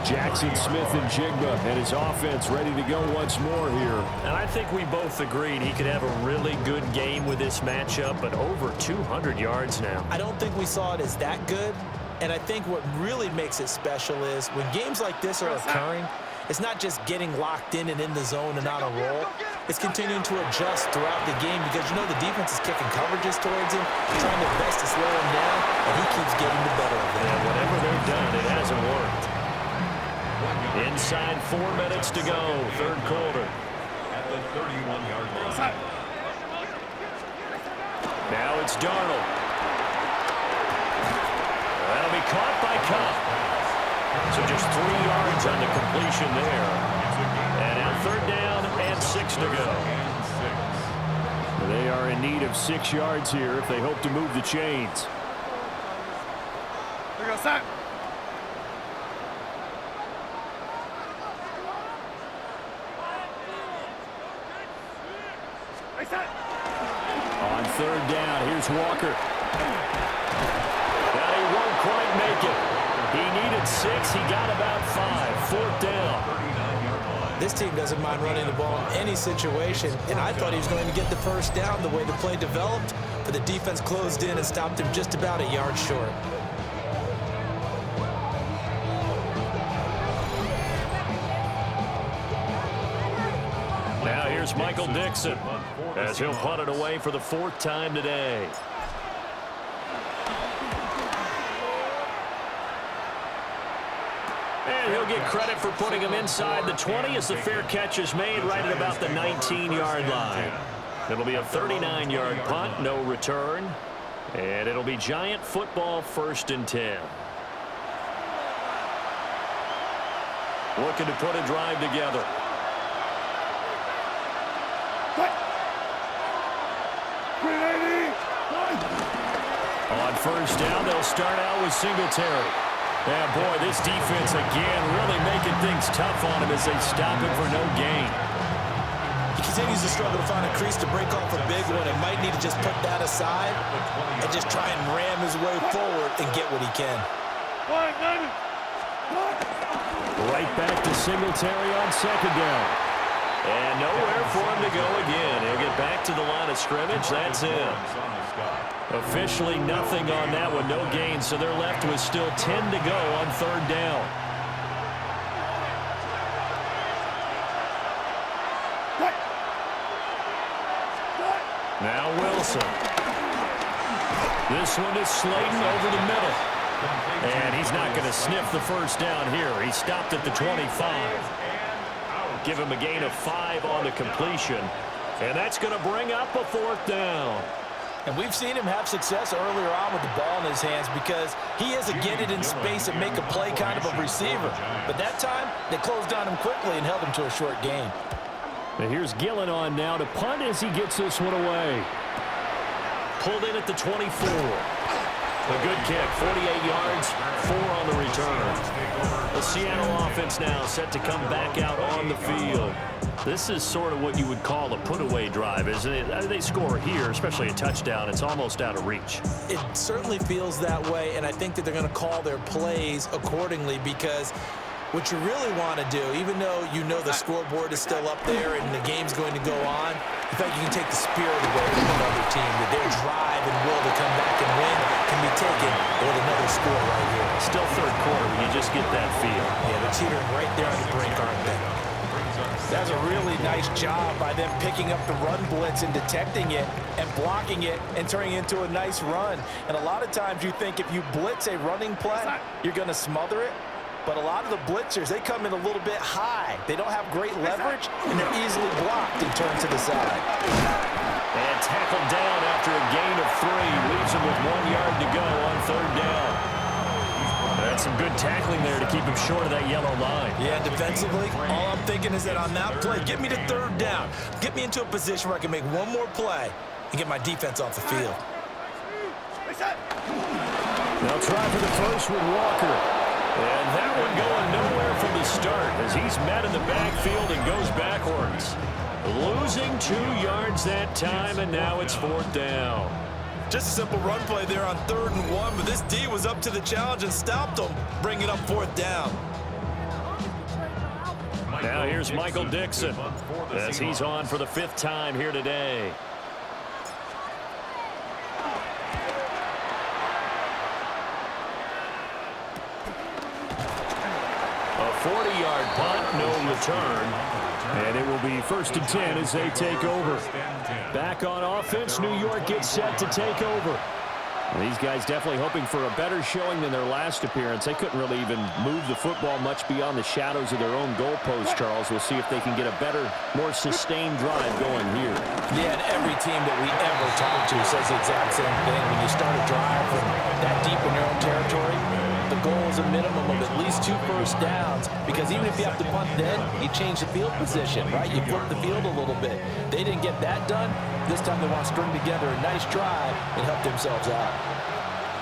Jackson Smith-Njigba and his offense ready to go once more here. And I think we both agreed he could have a really good game with this matchup, but over 200 yards now. I don't think we saw it as that good, and I think what really makes it special is when games like this are occurring, it's not just getting locked in and in the zone and on a roll. It's continuing to adjust throughout the game because you know the defense is kicking coverages towards him, trying their best to slow him down, and he keeps getting the better of them. And whatever they've done, it hasn't worked. Inside 4 minutes to go, third quarter. At the 31-yard line. Now it's Darnold. That'll be caught by Cup. So just 3 yards on the completion there. 6 to go. They are in need of 6 yards here if they hope to move the chains. Here we go, set. Hey, set. On 3rd down, here's Walker. Now he won't quite make it. He needed 6. He got about 5. 4th down. This team doesn't mind running the ball in any situation, and I thought he was going to get the 1st down the way the play developed, but the defense closed in and stopped him just about a yard short. Now here's Michael Dixon as he'll punt it away for the 4th time today. And he'll get credit for putting him inside the 20 as the fair catch is made right at about the 19-yard line. It'll be a 39-yard punt, no return. And it'll be Giant football 1st and 10. Looking to put a drive together. On 1st down, they'll start out with Singletary. Yeah, boy, this defense again really making things tough on him as they stop him for no gain. He continues to struggle to find a crease to break off a big one and might need to just put that aside and just try and ram his way forward and get what he can. Right back to Singletary on 2nd down. And nowhere for him to go again. He'll get back to the line of scrimmage. That's it. Officially nothing on that one. No gain, so they're left with still 10 to go on 3rd down. Now Wilson. This one is Slayton over the middle. And he's not going to sniff the 1st down here. He stopped at the 25. Give him a gain of 5 on the completion. And that's going to bring up a 4th down. And we've seen him have success earlier on with the ball in his hands because he is a get it in space and make a play kind of a receiver. But that time, they closed on him quickly and held him to a short gain. And here's Gillen on now to punt as he gets this one away. Pulled in at the 24. A good kick, 48 yards, 4 on the return. The Seattle offense now set to come back out on the field. This is sort of what you would call a put-away drive, isn't it? They score here, especially a touchdown. It's almost out of reach. It certainly feels that way, and I think that they're going to call their plays accordingly because what you really want to do, even though you know the scoreboard is still up there and the game's going to go on, in fact, you can take the spirit away from another team, that their drive and will to come back and win can be taken with another score right here. Still 3rd quarter, you just get that feel. Yeah, they're teetering right there on the brink, aren't they? That's a really nice job by them picking up the run blitz and detecting it and blocking it and turning it into a nice run. And a lot of times you think if you blitz a running play, you're going to smother it. But a lot of the blitzers, they come in a little bit high. They don't have great leverage, and they're easily blocked and turned to the side. And tackled down after a gain of 3. Leaves him with 1 yard to go on 3rd down. That's some good tackling there to keep him short of that yellow line. Yeah, defensively, all I'm thinking is that on that play, get me to 3rd down. Get me into a position where I can make one more play and get my defense off the field. They'll try for the first with Walker. And that one going nowhere from the start as he's met in the backfield and goes backwards. Losing 2 yards that time, and now it's 4th down. Just a simple run play there on 3rd and 1, but this D was up to the challenge and stopped him, bringing up 4th down. Now here's Michael Dixon as he's on for the 5th time here today. A 40-yard punt, no return. And it will be 1st and 10 as they take over. Back on offense, New York gets set to take over. These guys definitely hoping for a better showing than their last appearance. They couldn't really even move the football much beyond the shadows of their own goalpost, Charles. We'll see if they can get a better, more sustained drive going here. Yeah, and every team that we ever talk to says the exact same thing. When you start a drive from that deep in your own territory, the goal is a minimum of at least 2 first downs, because even if you have to punt then, you change the field position, right? You flip the field a little bit. They didn't get that done. This time they want to string together a nice drive and help themselves out.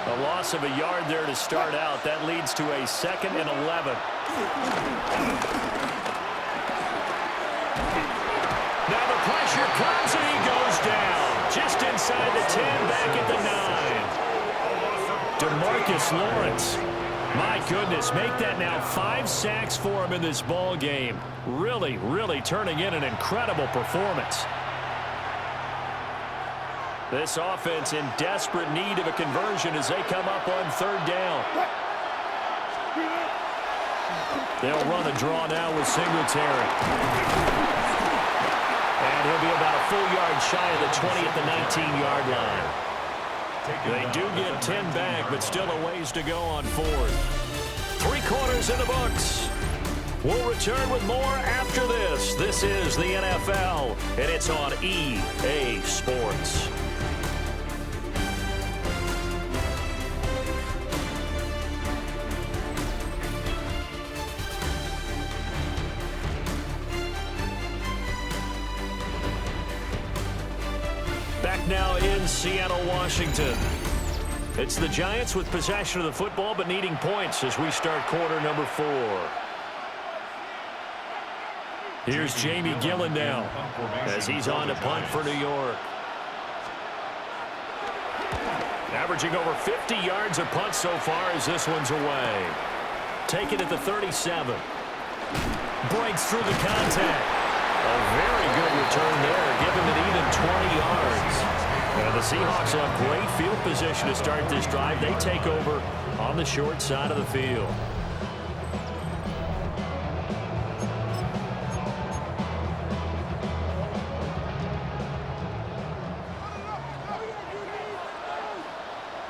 A loss of a yard there to start out. That leads to a 2nd and 11. Now the pressure comes and he goes down. Just inside the 10, back at the 9. DeMarcus Lawrence. My goodness, make that now 5 sacks for him in this ball game. Really, really turning in an incredible performance. This offense in desperate need of a conversion as they come up on 3rd down. They'll run a draw now with Singletary. And he'll be about a full yard shy of the 20 at the 19-yard line. They do get 10 back, but still a ways to go on 4th. 3 quarters in the books. We'll return with more after this. This is the NFL, and it's on EA Sports. Back now in Seattle, Washington. It's the Giants with possession of the football but needing points as we start quarter number 4. Here's Jamie Gillen now as he's on to punt for New York. Averaging over 50 yards a punt so far as this one's away. Take it at the 37. Breaks through the contact. A very good return there, giving it even 20 yards. Now the Seahawks have great field position to start this drive. They take over on the short side of the field.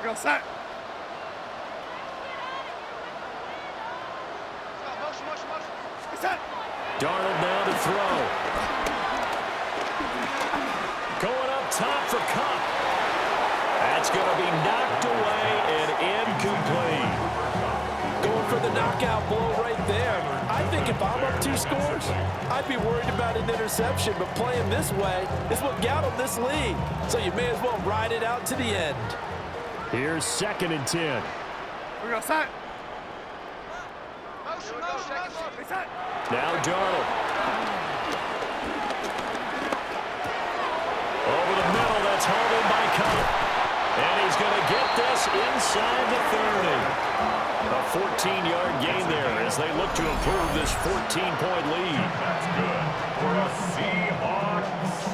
Go set. Darnold now to throw. Going up top for Cup. That's going to be knocked away and incomplete. Going for the knockout blow right there. I think if I'm up 2 scores, I'd be worried about an interception, but playing this way is what got them this lead. So you may as well ride it out to the end. Here's 2nd and 10. We go set. Now Darnold. Over the middle, that's hauled in by Cup. And he's going to get this inside the 30. A 14-yard gain there as they look to improve this 14-point lead. That's good for the Seahawks.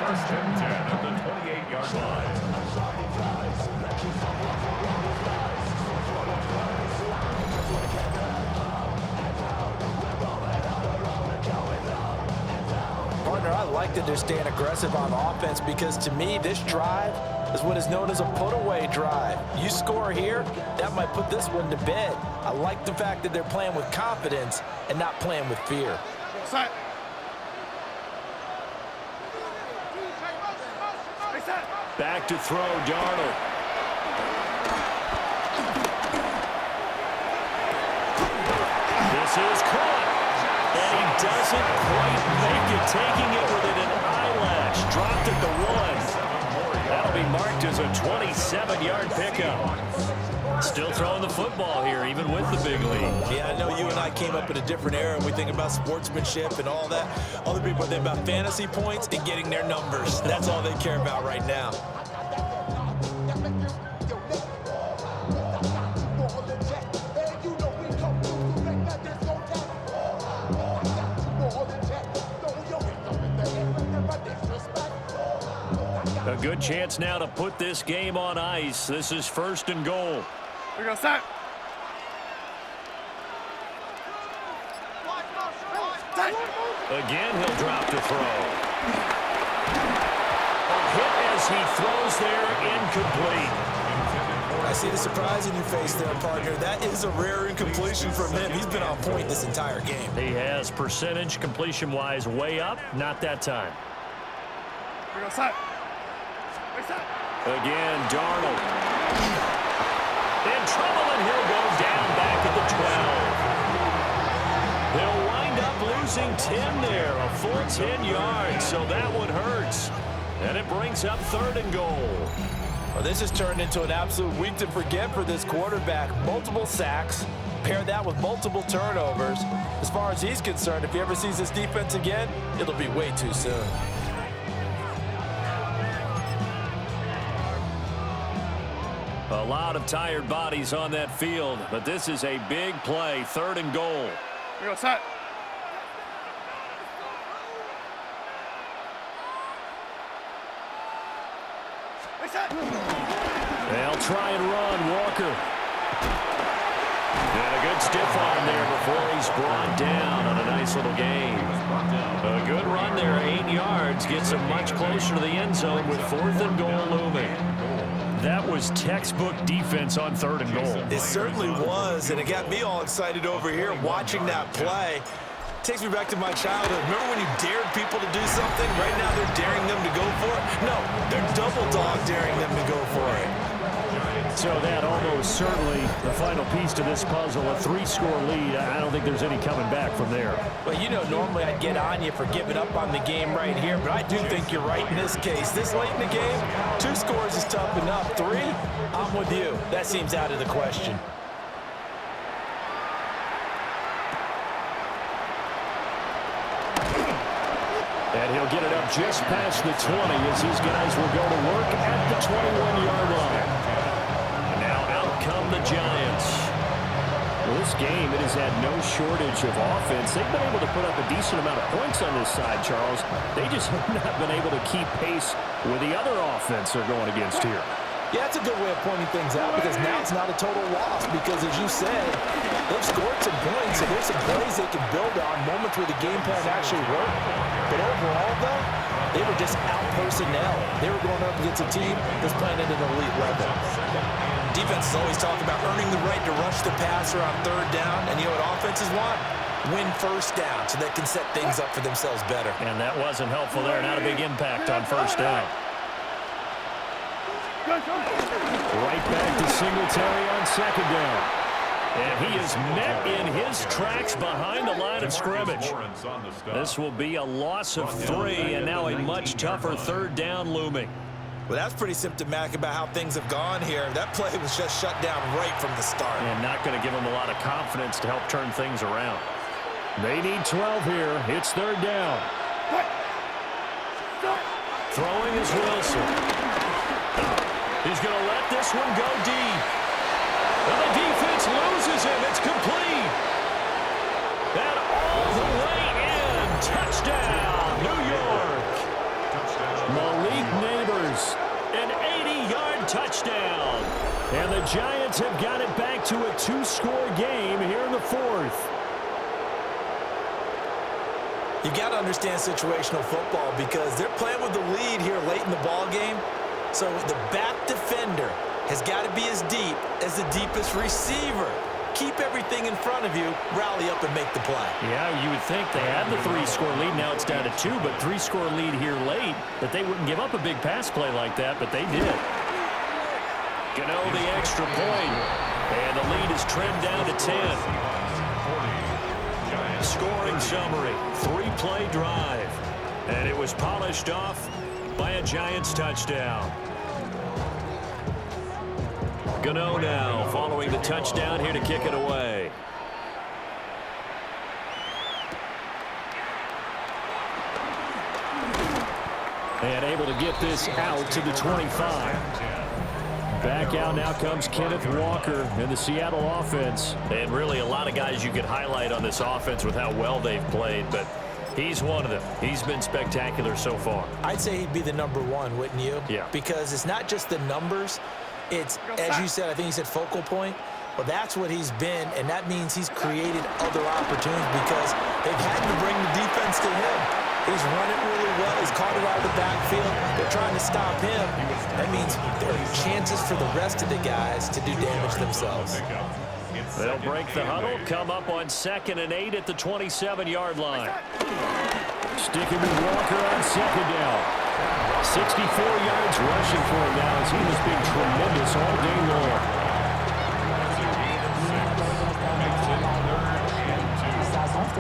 1st and 10 at the 28-yard line. Partner, I like that they're staying aggressive on offense because to me, this drive is what is known as a put-away drive. You score here, that might put this one to bed. I like the fact that they're playing with confidence and not playing with fear. Set. Back to throw, Darnold. This is caught. And he doesn't quite make it, taking it within an eyelash. Dropped at the 1. That'll be marked as a 27-yard pickup. Still throwing the football here, even with the big lead. Yeah, I know you and I came up in a different era, and we think about sportsmanship and all that. Other people think about fantasy points and getting their numbers. That's all they care about right now. A good chance now to put this game on ice. This is 1st and goal. We go set. Again, he'll drop to throw. A hit as he throws there, incomplete. I see the surprise in your face there, partner. That is a rare incompletion from him. He's been on point this entire game. He has percentage completion-wise way up, not that time. We go set. Again, Darnold. In trouble, and he'll go down back at the 12. They'll wind up losing 10 there, a full 10 yards, so that one hurts. And it brings up 3rd and goal. Well, this has turned into an absolute week to forget for this quarterback. Multiple sacks, pair that with multiple turnovers. As far as he's concerned, if he ever sees this defense again, it'll be way too soon. A lot of tired bodies on that field, but this is a big play, 3rd and goal. We go set. They'll try and run, Walker. And a good stiff arm there before he's brought down on a nice little gain. A good run there, 8 yards, gets him much closer to the end zone with 4th and goal looming. That was textbook defense on 3rd and goal. It certainly was, and it got me all excited over here watching that play. Takes me back to my childhood. Remember when you dared people to do something? Right now they're daring them to go for it? No, they're double dog daring them to go for it. So that almost certainly the final piece to this puzzle, a 3-score lead. I don't think there's any coming back from there. Well, you know, normally I'd get on you for giving up on the game right here, but I do think you're right in this case. This late in the game, 2 scores is tough enough. 3, I'm with you. That seems out of the question. And he'll get it up just past the 20 as these guys will go to work at the 21-yard line. And now out come the Giants. Well, this game, it has had no shortage of offense. They've been able to put up a decent amount of points on this side, Charles. They just have not been able to keep pace with the other offense they're going against here. Yeah, that's a good way of pointing things out because now it's not a total loss because, as you said, they've scored some points and there's some plays they can build on, moments where the game plan actually worked. But overall, though, they were just out-personnel. They were going up against a team that's playing at an elite level. Defenses always talk about earning the right to rush the passer on 3rd down, and you know what offenses want? Win 1st down so they can set things up for themselves better. And that wasn't helpful there. Not a big impact on 1st down. Right back to Singletary on 2nd down. And he is met in his tracks behind the line of scrimmage. This will be a loss of 3, and now a much tougher 3rd down looming. Well, that's pretty symptomatic about how things have gone here. That play was just shut down right from the start. And not going to give them a lot of confidence to help turn things around. They need 12 here. It's 3rd down. Throwing is Wilson. He's going to let this one go deep. And the defense loses him. It's complete. And all the way in. Touchdown, New York. Malik Neighbors, an 80-yard touchdown. And the Giants have got it back to a 2-score game here in the 4th. You got to understand situational football because they're playing with the lead here late in the ball game. So the back defender has got to be as deep as the deepest receiver. Keep everything in front of you, rally up and make the play. Yeah, you would think they had the 3-score lead. Now it's down to 2, but 3-score lead here late, that they wouldn't give up a big pass play like that, but they did. Gano the extra point, and the lead is trimmed down to 10. Scoring summary, 3-play drive, and it was polished off by a Giants touchdown. Gano now following the touchdown here to kick it away. And able to get this out to the 25. Back out now comes Kenneth Walker in the Seattle offense. And really a lot of guys you could highlight on this offense with how well they've played, but he's one of them. He's been spectacular so far. I'd say he'd be the number 1, wouldn't you? Yeah. Because it's not just the numbers. It's, as you said, I think you said focal point. Well, that's what he's been, and that means he's created other opportunities because they've had to bring the defense to him. He's run it really well. He's caught it out of the backfield. They're trying to stop him. That means there are chances for the rest of the guys to do damage themselves. They'll break the huddle, come up on 2nd and 8 at the 27-yard line. Sticking with Walker on 2nd down. 64 yards rushing for him now as he has been tremendous all day long. A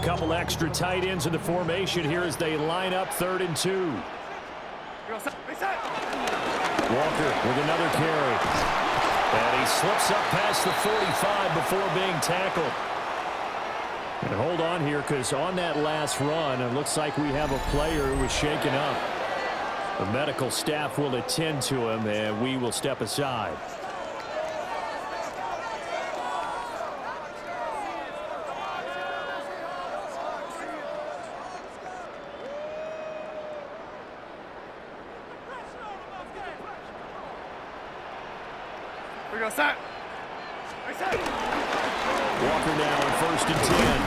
couple extra tight ends in the formation here as they line up 3rd and 2. Walker with another carry. And he slips up past the 45 before being tackled. And hold on here, because on that last run, it looks like we have a player who was shaken up. The medical staff will attend to him, and we will step aside. We go set. Walker now in 1st and 10.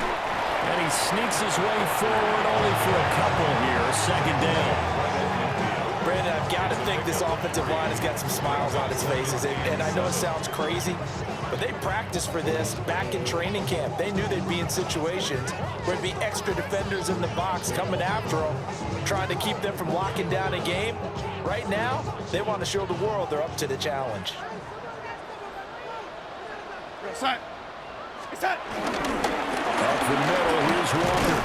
And he sneaks his way forward only for a couple here. 2nd down. Brandon, I've got to think this offensive line has got some smiles on its faces. And I know it sounds crazy, but they practiced for this back in training camp. They knew they'd be in situations where there'd be extra defenders in the box coming after them, trying to keep them from locking down a game. Right now, they want to show the world they're up to the challenge. Set. Set. Up the middle, here's Walker.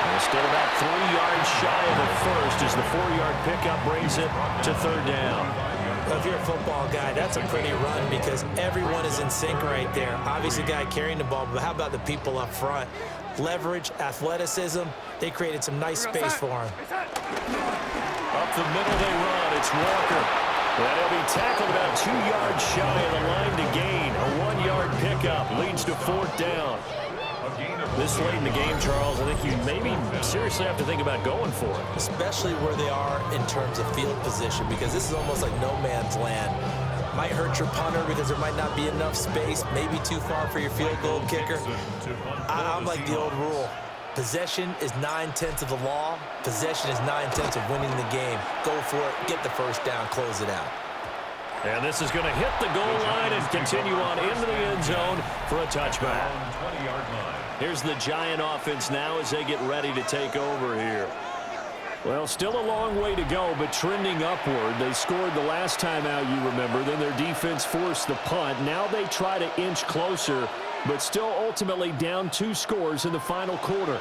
And still about 3 yards shy of the first as the 4-yard pickup brings it to 3rd down. Well, if you're a football guy, that's a pretty run because everyone is in sync right there. Obviously, the guy carrying the ball, but how about the people up front? Leverage, athleticism, they created some nice space for him. Up the middle they run. It's Walker. And he'll be tackled about 2 yards shy of the line to gain. A 1-yard pickup leads to 4th down. This late in the game, Charles, I think you maybe seriously have to think about going for it. Especially where they are in terms of field position, because this is almost like no man's land. Might hurt your punter because there might not be enough space, maybe too far for your field goal kicker. I'm like the old rule. Possession is 9/10 of the law. Possession is 9/10 of winning the game. Go for it, get the first down, close it out. And this is going to hit the goal line and continue on into the end zone for a touchback. 20-yard line. Here's the Giant offense now as they get ready to take over here. Well, still a long way to go, but trending upward. They scored the last time out, you remember. Then their defense forced the punt. Now they try to inch closer, but still ultimately down 2 scores in the final quarter.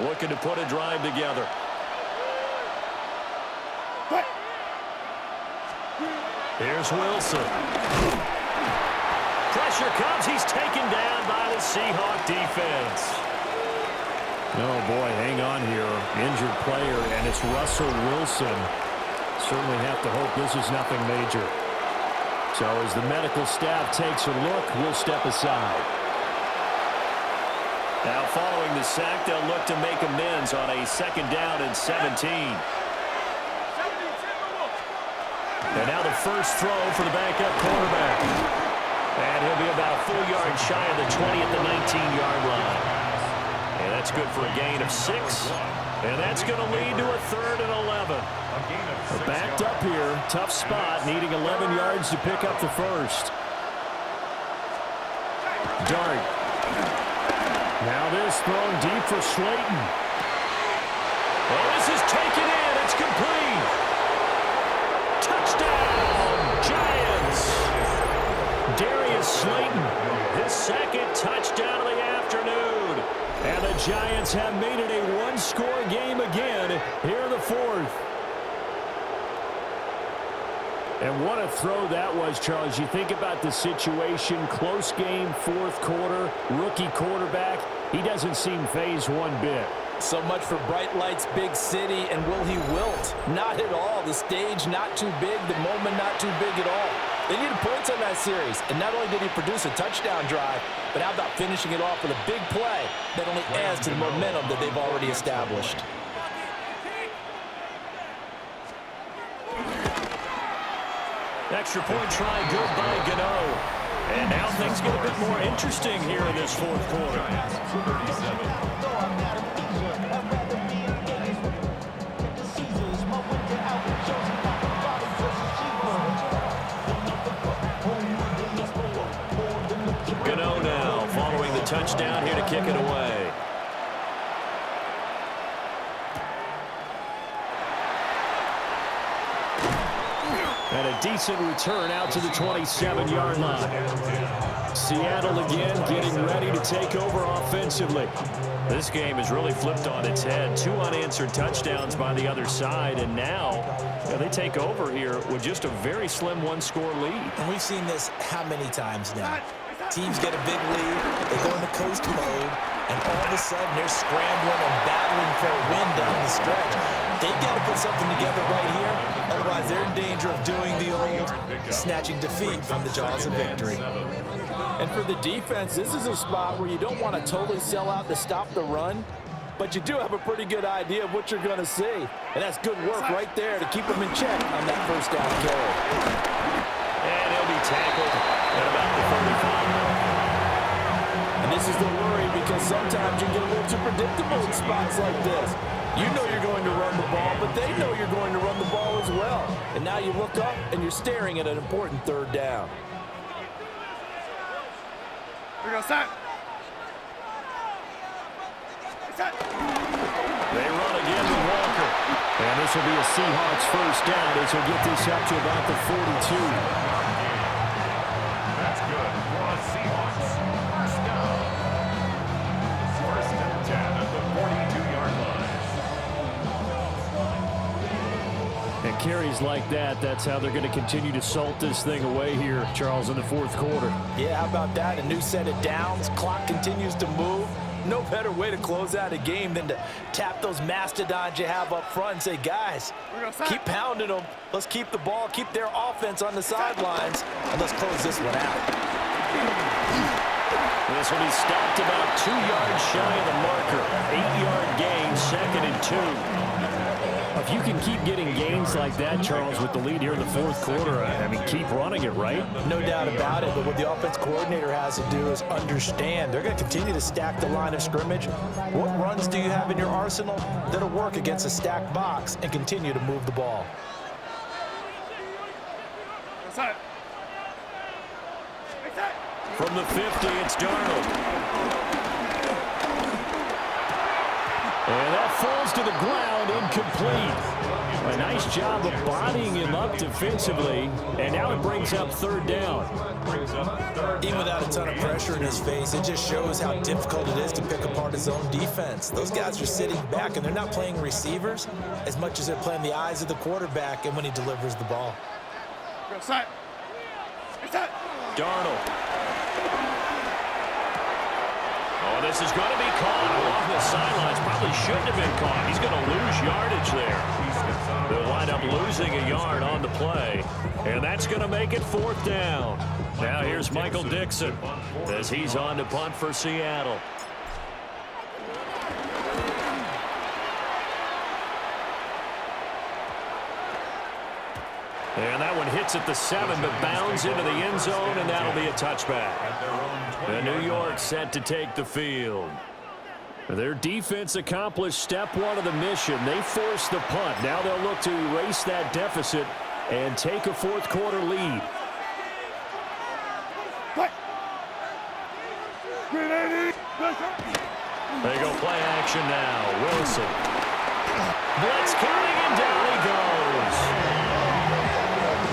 Looking to put a drive together. Here's Wilson. Pressure comes. He's taken down by the Seahawk defense. Oh, boy, hang on here. Injured player, and it's Russell Wilson. Certainly have to hope this is nothing major. So as the medical staff takes a look, we'll step aside. Now following the sack, they'll look to make amends on a 2nd down and 17. And now the first throw for the backup quarterback. And he'll be about a full yard shy of the 20 at the 19-yard line. And that's good for a gain of 6. And that's going to lead to a 3rd and 11. They're backed up here. Tough spot, needing 11 yards to pick up the first. Dart. Now this thrown deep for Slayton. Oh, this is taken in. It's complete. Touchdown, Giants. Darius Slayton, his 2nd touchdown of the afternoon. And the Giants have made it a 1-score game again here in the 4th. And what a throw that was, Charles. You think about the situation, close game, 4th quarter, rookie quarterback. He doesn't seem phased one bit. So much for bright lights, big city, and will he wilt? Not at all. The stage not too big, the moment not too big at all. They needed points on that series, and not only did he produce a touchdown drive, but how about finishing it off with a big play that only adds to the momentum that they've already established. Extra point try, good by Gano. And now things get a bit more interesting here in this 4th quarter. Gano now following the touchdown here to kick it away. And a decent return out to the 27-yard line. Seattle again getting ready to take over offensively. This game has really flipped on its head. 2 unanswered touchdowns by the other side, and now they take over here with just a very slim one-score lead. And we've seen this how many times now? Teams get a big lead, they go into coast mode, and all of a sudden they're scrambling and battling for a win down the stretch. They've got to put something together right here, otherwise they're in danger of doing the old snatching defeat from the jaws of victory. And for the defense, this is a spot where you don't want to totally sell out to stop the run, but you do have a pretty good idea of what you're going to see. And that's good work right there to keep them in check on that first down carry. And he'll be tackled at about the 35. And this is the worry, because sometimes you get a little too predictable in spots like this. You know you're going to run the ball, but they know you're going to run the ball as well. And now you look up and you're staring at an important third down. We go set. Set. They run again with Walker. And this will be a Seahawks first down as he'll get this up to about the 42. That's good for the Seahawks. First down. First and 10 at the 42-yard line. And carries like that, that's how they're going to continue to salt this thing away here, Charles, in the fourth quarter. Yeah, how about that? A new set of downs. Clock continues to move. No better way to close out a game than to tap those mastodons you have up front and say, guys, keep pounding them. Let's keep the ball, keep their offense on the sidelines, and let's close this one out. This will be stopped about 2 yards shy of the marker. 8-yard gain, 2nd and 2. If you can keep getting gains like that, Charles, with the lead here in the fourth quarter, I mean, keep running it, right? No doubt about it, but what the offense coordinator has to do is understand they're going to continue to stack the line of scrimmage. What runs do you have in your arsenal that'll work against a stacked box and continue to move the ball? Set. Set. From the 50, it's Darnold. And that falls to the ground, incomplete. A nice job of bodying him up defensively, and now it brings up third down. Even without a ton of pressure in his face, it just shows how difficult it is to pick apart his own defense. Those guys are sitting back, and they're not playing receivers as much as they're playing the eyes of the quarterback and when he delivers the ball. Go set. Set. Darnold. Oh, this is going to be caught along the sidelines. Probably shouldn't have been caught. He's going to lose yardage there. They'll wind up losing a yard on the play. And that's going to make it fourth down. Now here's Michael Dixon as he's on to punt for Seattle. And that one hits at the 7, but bounds into the end zone, and that'll be a touchback. And New York set to take the field. Their defense accomplished step 1 of the mission. They forced the punt. Now they'll look to erase that deficit and take a fourth quarter lead. They go play action now. Wilson. Blitz coming, and down he goes.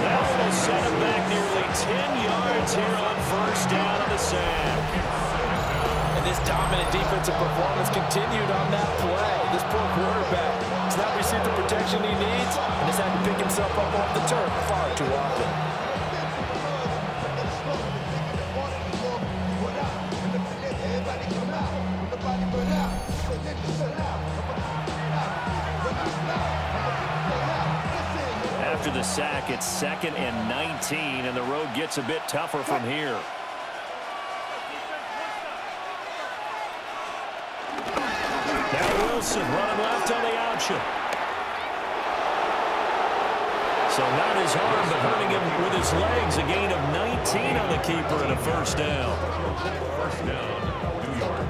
That will set him back nearly 10 yards here on first down of the sack. And this dominant defensive performance continued on that play. This poor quarterback has not received the protection he needs and has had to pick himself up off the turf far too often. After the sack, it's 2nd and 19, and the road gets a bit tougher from here. Now Wilson running left on the option. So not his arm, but hurting him with his legs. A gain of 19 on the keeper and a first down. First down, New York.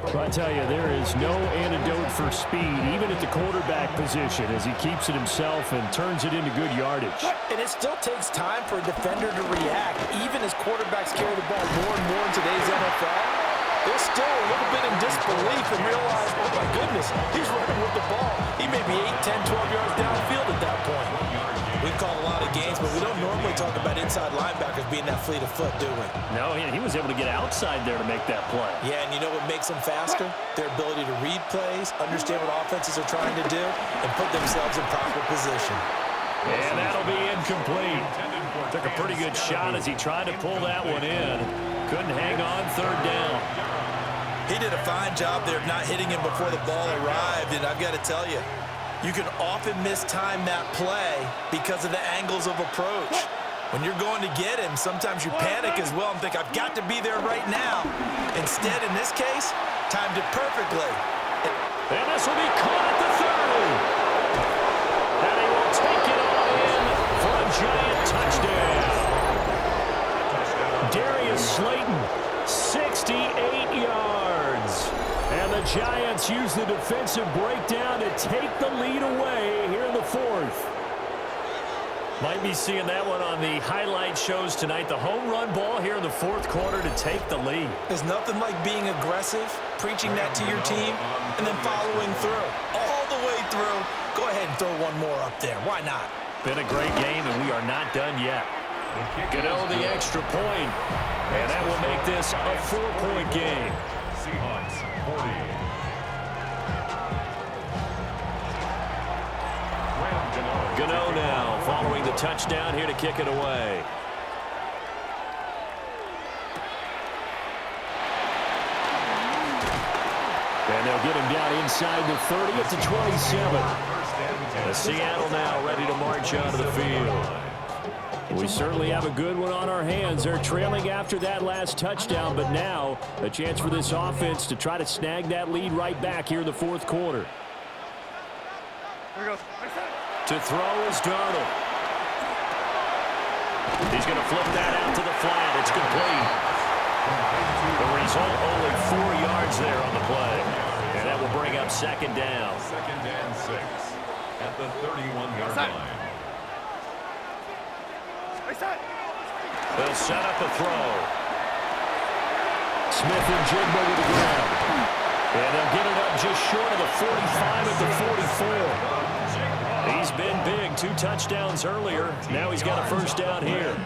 Well, I tell you, there is no antidote for speed, even at the quarterback position, as he keeps it himself and turns it into good yardage. And it still takes time for a defender to react, even as quarterbacks carry the ball more and more in today's NFL. they're still a little bit in disbelief and realize, oh my goodness, he's running with the ball. He may be 8, 10, 12 yards downfield at that point. We've called a lot of games, but we don't normally talk about inside linebackers being that fleet of foot, do we? No, he was able to get outside there to make that play. Yeah, and you know what makes them faster? Their ability to read plays, understand what offenses are trying to do, and put themselves in proper position. And that'll be incomplete. Took a pretty good shot as he tried to pull that one in. Couldn't hang on third down. He did a fine job there of not hitting him before the ball arrived, and I've got to tell you, you can often mistime that play because of the angles of approach. When you're going to get him, sometimes you panic as well and think, I've got to be there right now. Instead, in this case, timed it perfectly. And this will be caught at the 30. And he will take it all in for a giant touchdown. Darius Slayton, 68 yards. And the Giants use the defensive breakdown to take the lead away here in the fourth. Might be seeing that one on the highlight shows tonight. The home run ball here in the fourth quarter to take the lead. There's nothing like being aggressive, preaching that to your team, and then following through. All the way through. Go ahead and throw one more up there. Why not? Been a great game, and we are not done yet. Gano the extra point, and that will make this a 4-point game. Seahawks 40. Gano now following the touchdown here to kick it away. And they'll get him down inside the 30 at the 27. The Seattle now ready to march onto the field. We certainly have a good one on our hands. They're trailing after that last touchdown, but now a chance for this offense to try to snag that lead right back here in the fourth quarter. Here we go. To throw is Darnold. He's going to flip that out to the flat. It's complete. The result, only 4 yards there on the play. And that will bring up second down. Second and 6 at the 31-yard line. They'll set up a throw. Smith and Jigba with the ground. And they'll get it up just short of the 45 at the 44. He's been big. 2 touchdowns earlier. Now he's got a first down here.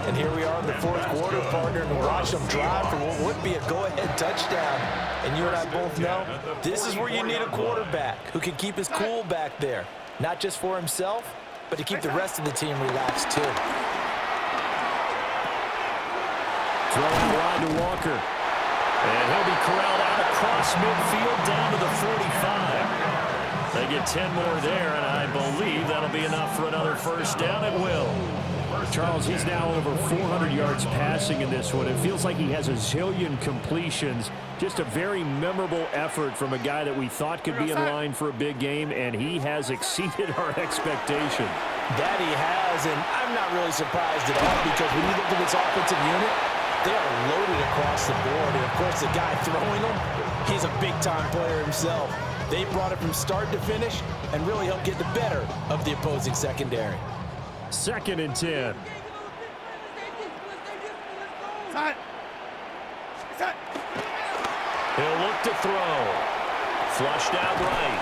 And here we are in the fourth quarter, partner, and watch them drive for what would be a go-ahead touchdown. And you and I both know this is where you need a quarterback who can keep his cool back there. Not just for himself, but to keep the rest of the team relaxed too. Throwing wide to Walker. And he'll be corralled out across midfield down to the 45. They get 10 more there, and I believe that'll be enough for another first down. It will. Charles, he's now over 400 yards passing in this one. It feels like he has a zillion completions. Just a very memorable effort from a guy that we thought could be in line for a big game, and he has exceeded our expectation. That he has, and I'm not really surprised at all because when you look at this offensive unit, they are loaded across the board. And, of course, the guy throwing them, he's a big-time player himself. They brought it from start to finish and really helped get the better of the opposing secondary. Second and 10. He'll look to throw. Flushed out right.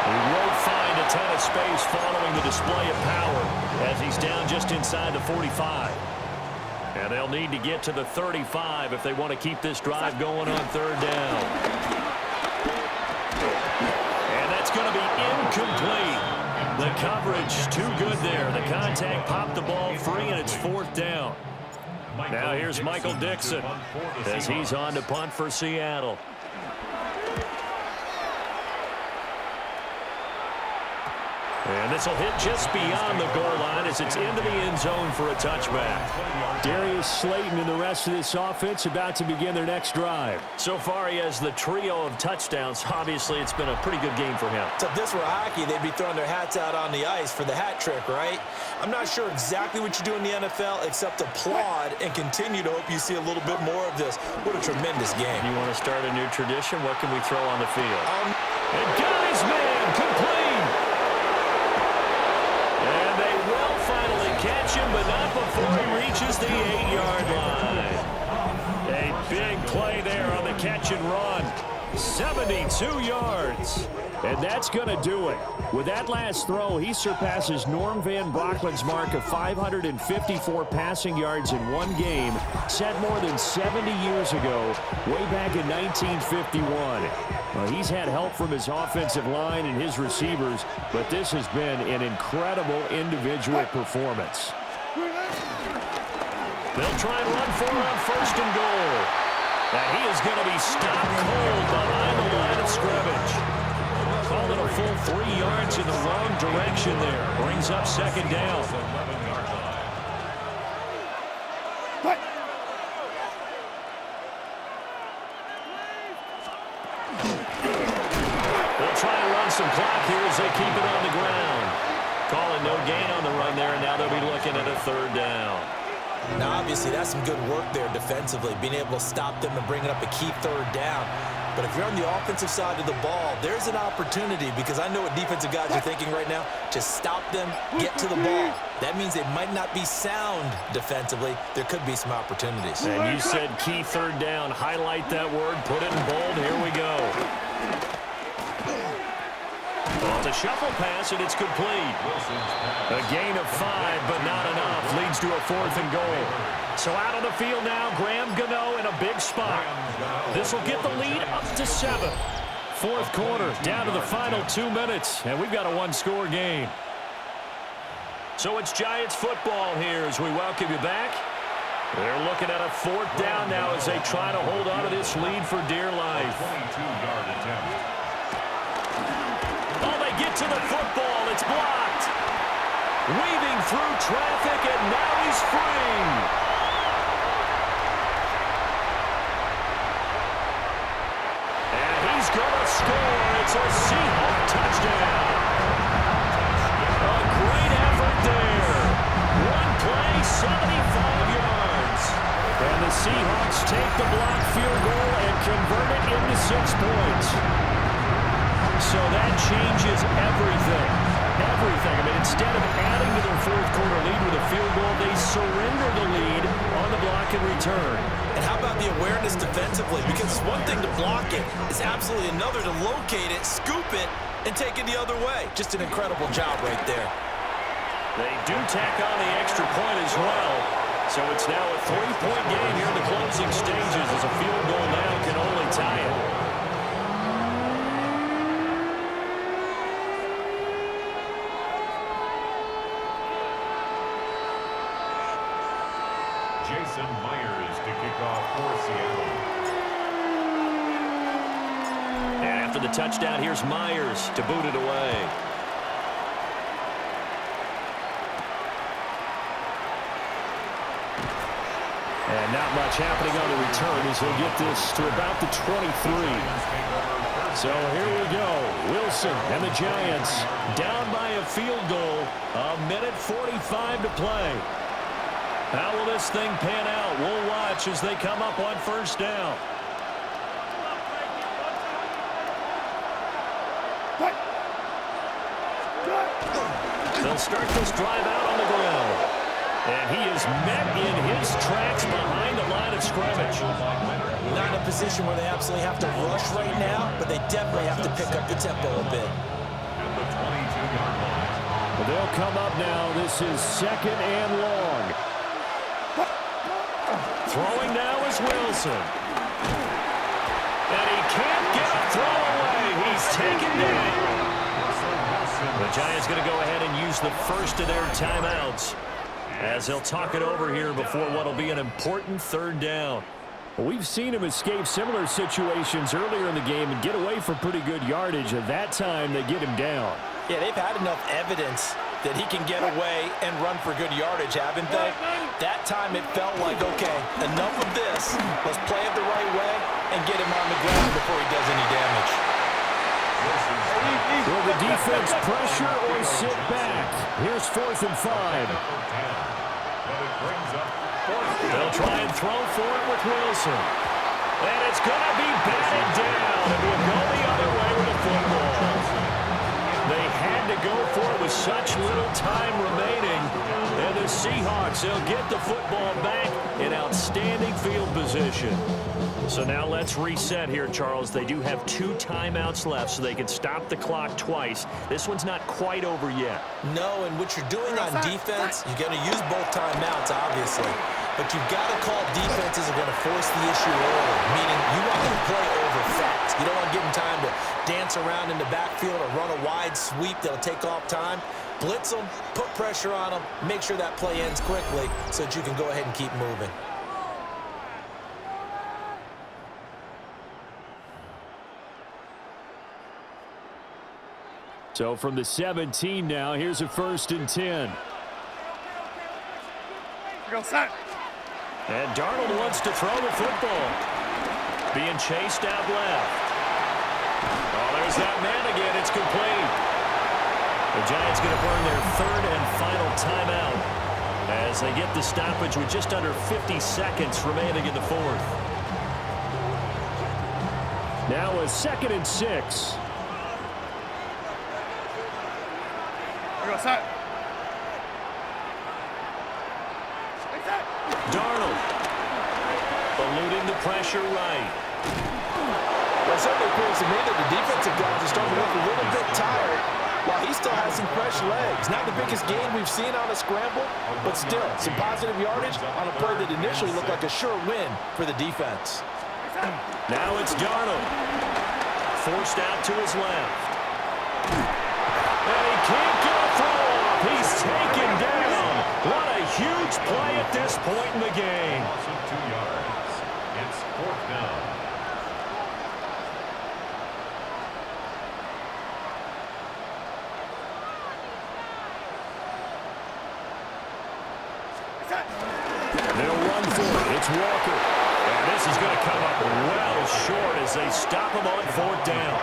He won't find a ton of space following the display of power as he's down just inside the 45. And they'll need to get to the 35 if they want to keep this drive going on third down. And that's going to be incomplete. The coverage too good there. The contact popped the ball free, and it's fourth down. Now here's Michael Dixon as he's on to punt for Seattle. And this will hit just beyond the goal line as it's into the end zone for a touchback. Darius Slayton and the rest of this offense about to begin their next drive. So far, he has the trio of touchdowns. Obviously, it's been a pretty good game for him. So if this were hockey, they'd be throwing their hats out on the ice for the hat trick, right? I'm not sure exactly what you do in the NFL except applaud and continue to hope you see a little bit more of this. What a tremendous game. You want to start a new tradition? What can we throw on the field? And got his man complete. And they will finally catch him, but not before he reaches the 8-yard line. play there on the catch and run. 72 yards. And that's going to do it. With that last throw, he surpasses Norm Van Brockman's mark of 554 passing yards in one game, set more than 70 years ago, way back in 1951. Well, he's had help from his offensive line and his receivers, but this has been an incredible individual performance. They'll try and run for it on 1st and goal. And he is going to be stopped cold behind the line of scrimmage. Called it a full 3 yards in the wrong direction there. Brings up 2nd down. They'll try and run some clock here as they keep it on the ground. Calling no gain on the run there, and now they'll be looking at a 3rd down. Now, obviously, that's some good work there defensively, being able to stop them and bringing up a key 3rd down. But if you're on the offensive side of the ball, there's an opportunity, because I know what defensive guys are thinking right now. Just stop them, get to the ball. That means they might not be sound defensively. There could be some opportunities. And you said key 3rd down. Highlight that word. Put it in bold. Here we go. Well, it's a shuffle pass, and it's complete. A gain of 5, but not enough. Leads to a 4th and goal. So out on the field now, Graham Gano in a big spot. This will get the lead up to 7. 4th quarter, down to the final 2 minutes, and we've got a 1-score game. So it's Giants football here as we welcome you back. They're looking at a 4th down now as they try to hold on to this lead for dear life. 22-yard attempt. Oh, they get to the football. It's blocked. Weaving through traffic, and now he's free. And he's going to score. It's a Seahawks touchdown. A great effort there. One play, 75 yards. And the Seahawks take the blocked field goal and convert it into 6 points. So that changes everything. Everything. I mean, instead of adding to their 4th quarter lead with a field goal, they surrender the lead on the block and return. And how about the awareness defensively? Because it's one thing to block it. It's absolutely another to locate it, scoop it, and take it the other way. Just an incredible job right there. They do tack on the extra point as well. So it's now a 3-point game here in the closing stages as a field goal now can only tie it. Jason Myers to kick off for Seattle. And after the touchdown, here's Myers to boot it away. And not much happening on the return as he'll get this to about the 23. So here we go. Wilson and the Giants down by a field goal. 1:45 to play. How will this thing pan out? We'll watch as they come up on 1st down. They'll start this drive out on the ground. And he is met in his tracks behind the line of scrimmage. Not in a position where they absolutely have to rush right now, but they definitely have to pick up the tempo a bit. At the 22-yard line. They'll come up now. This is 2nd and long. Throwing now is Wilson. And he can't get a throw away. He's taken down. The Giants going to go ahead and use the first of their timeouts as they'll talk it over here before what will be an important 3rd down. We've seen him escape similar situations earlier in the game and get away from pretty good yardage. At that time, they get him down. Yeah, they've had enough evidence that he can get away and run for good yardage, haven't they? That time it felt like, okay, enough of this. Let's play it the right way and get him on the ground before he does any damage. Will the defense pressure or sit back? Here's 4th and 5. They'll try and throw for it with Wilson. And it's going to be batted down. It will go the other way with a football. They had to go for it with such little time remaining. And the Seahawks, they'll get the football back in outstanding field position. So now let's reset here, Charles. They do have 2 timeouts left, so they can stop the clock twice. This one's not quite over yet. No, and what you're doing on defense, you're going to use both timeouts, obviously. But you've got to call defenses are going to force the issue early, meaning you want them to play over fast. You don't want to give them time to dance around in the backfield or run a wide sweep that'll take off time. Blitz them, put pressure on them, make sure that play ends quickly so that you can go ahead and keep moving. So from the 17 now, here's a 1st and 10. Go set. And Darnold wants to throw the football. Being chased out left. Oh, there's that man again. It's complete. The Giants going to burn their 3rd and final timeout as they get the stoppage with just under 50 seconds remaining in the 4th. Now a 2nd and 6. Go set. Darnold eluding the pressure right. Well, it certainly appears to me that the defensive guys are starting to look a little bit tired while he still has some fresh legs. Not the biggest gain we've seen on a scramble, but still some positive yardage on a play that initially looked like a sure win for the defense. Now it's Darnold. Forced out to his left. And he can't get a throw off. He's taken down. What a huge play at this point in the game. Also 2 yards. It's 4th down. They'll run for it. It's Walker. And this is going to come up well short as they stop him on 4th down.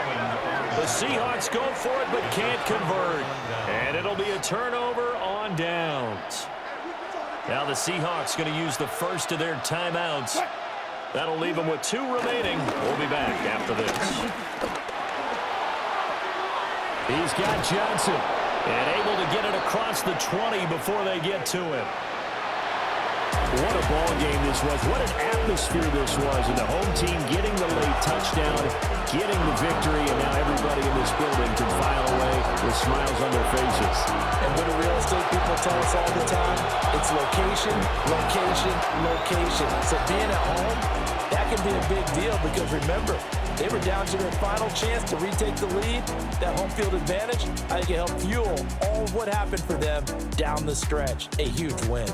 The Seahawks go for it but can't convert. And it'll be a turnover on downs. Now the Seahawks going to use the first of their timeouts. That'll leave them with 2 remaining. We'll be back after this. He's got Johnson. And able to get it across the 20 before they get to him. What a ball game this was. What an atmosphere this was. And the home team getting the late touchdown, getting the victory, and now everybody in this building can file away with smiles on their faces. And what do real estate people tell us all the time? It's location, location, location. So being at home, that can be a big deal because remember, they were down to their final chance to retake the lead. That home field advantage, I think it helped fuel all of what happened for them down the stretch. A huge win.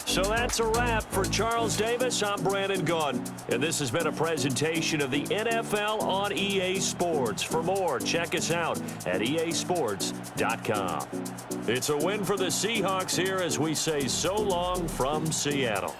So that's a wrap for Charles Davis. I'm Brandon Gaudin, and this has been a presentation of the NFL on EA Sports. For more, check us out at easports.com. It's a win for the Seahawks here as we say so long from Seattle.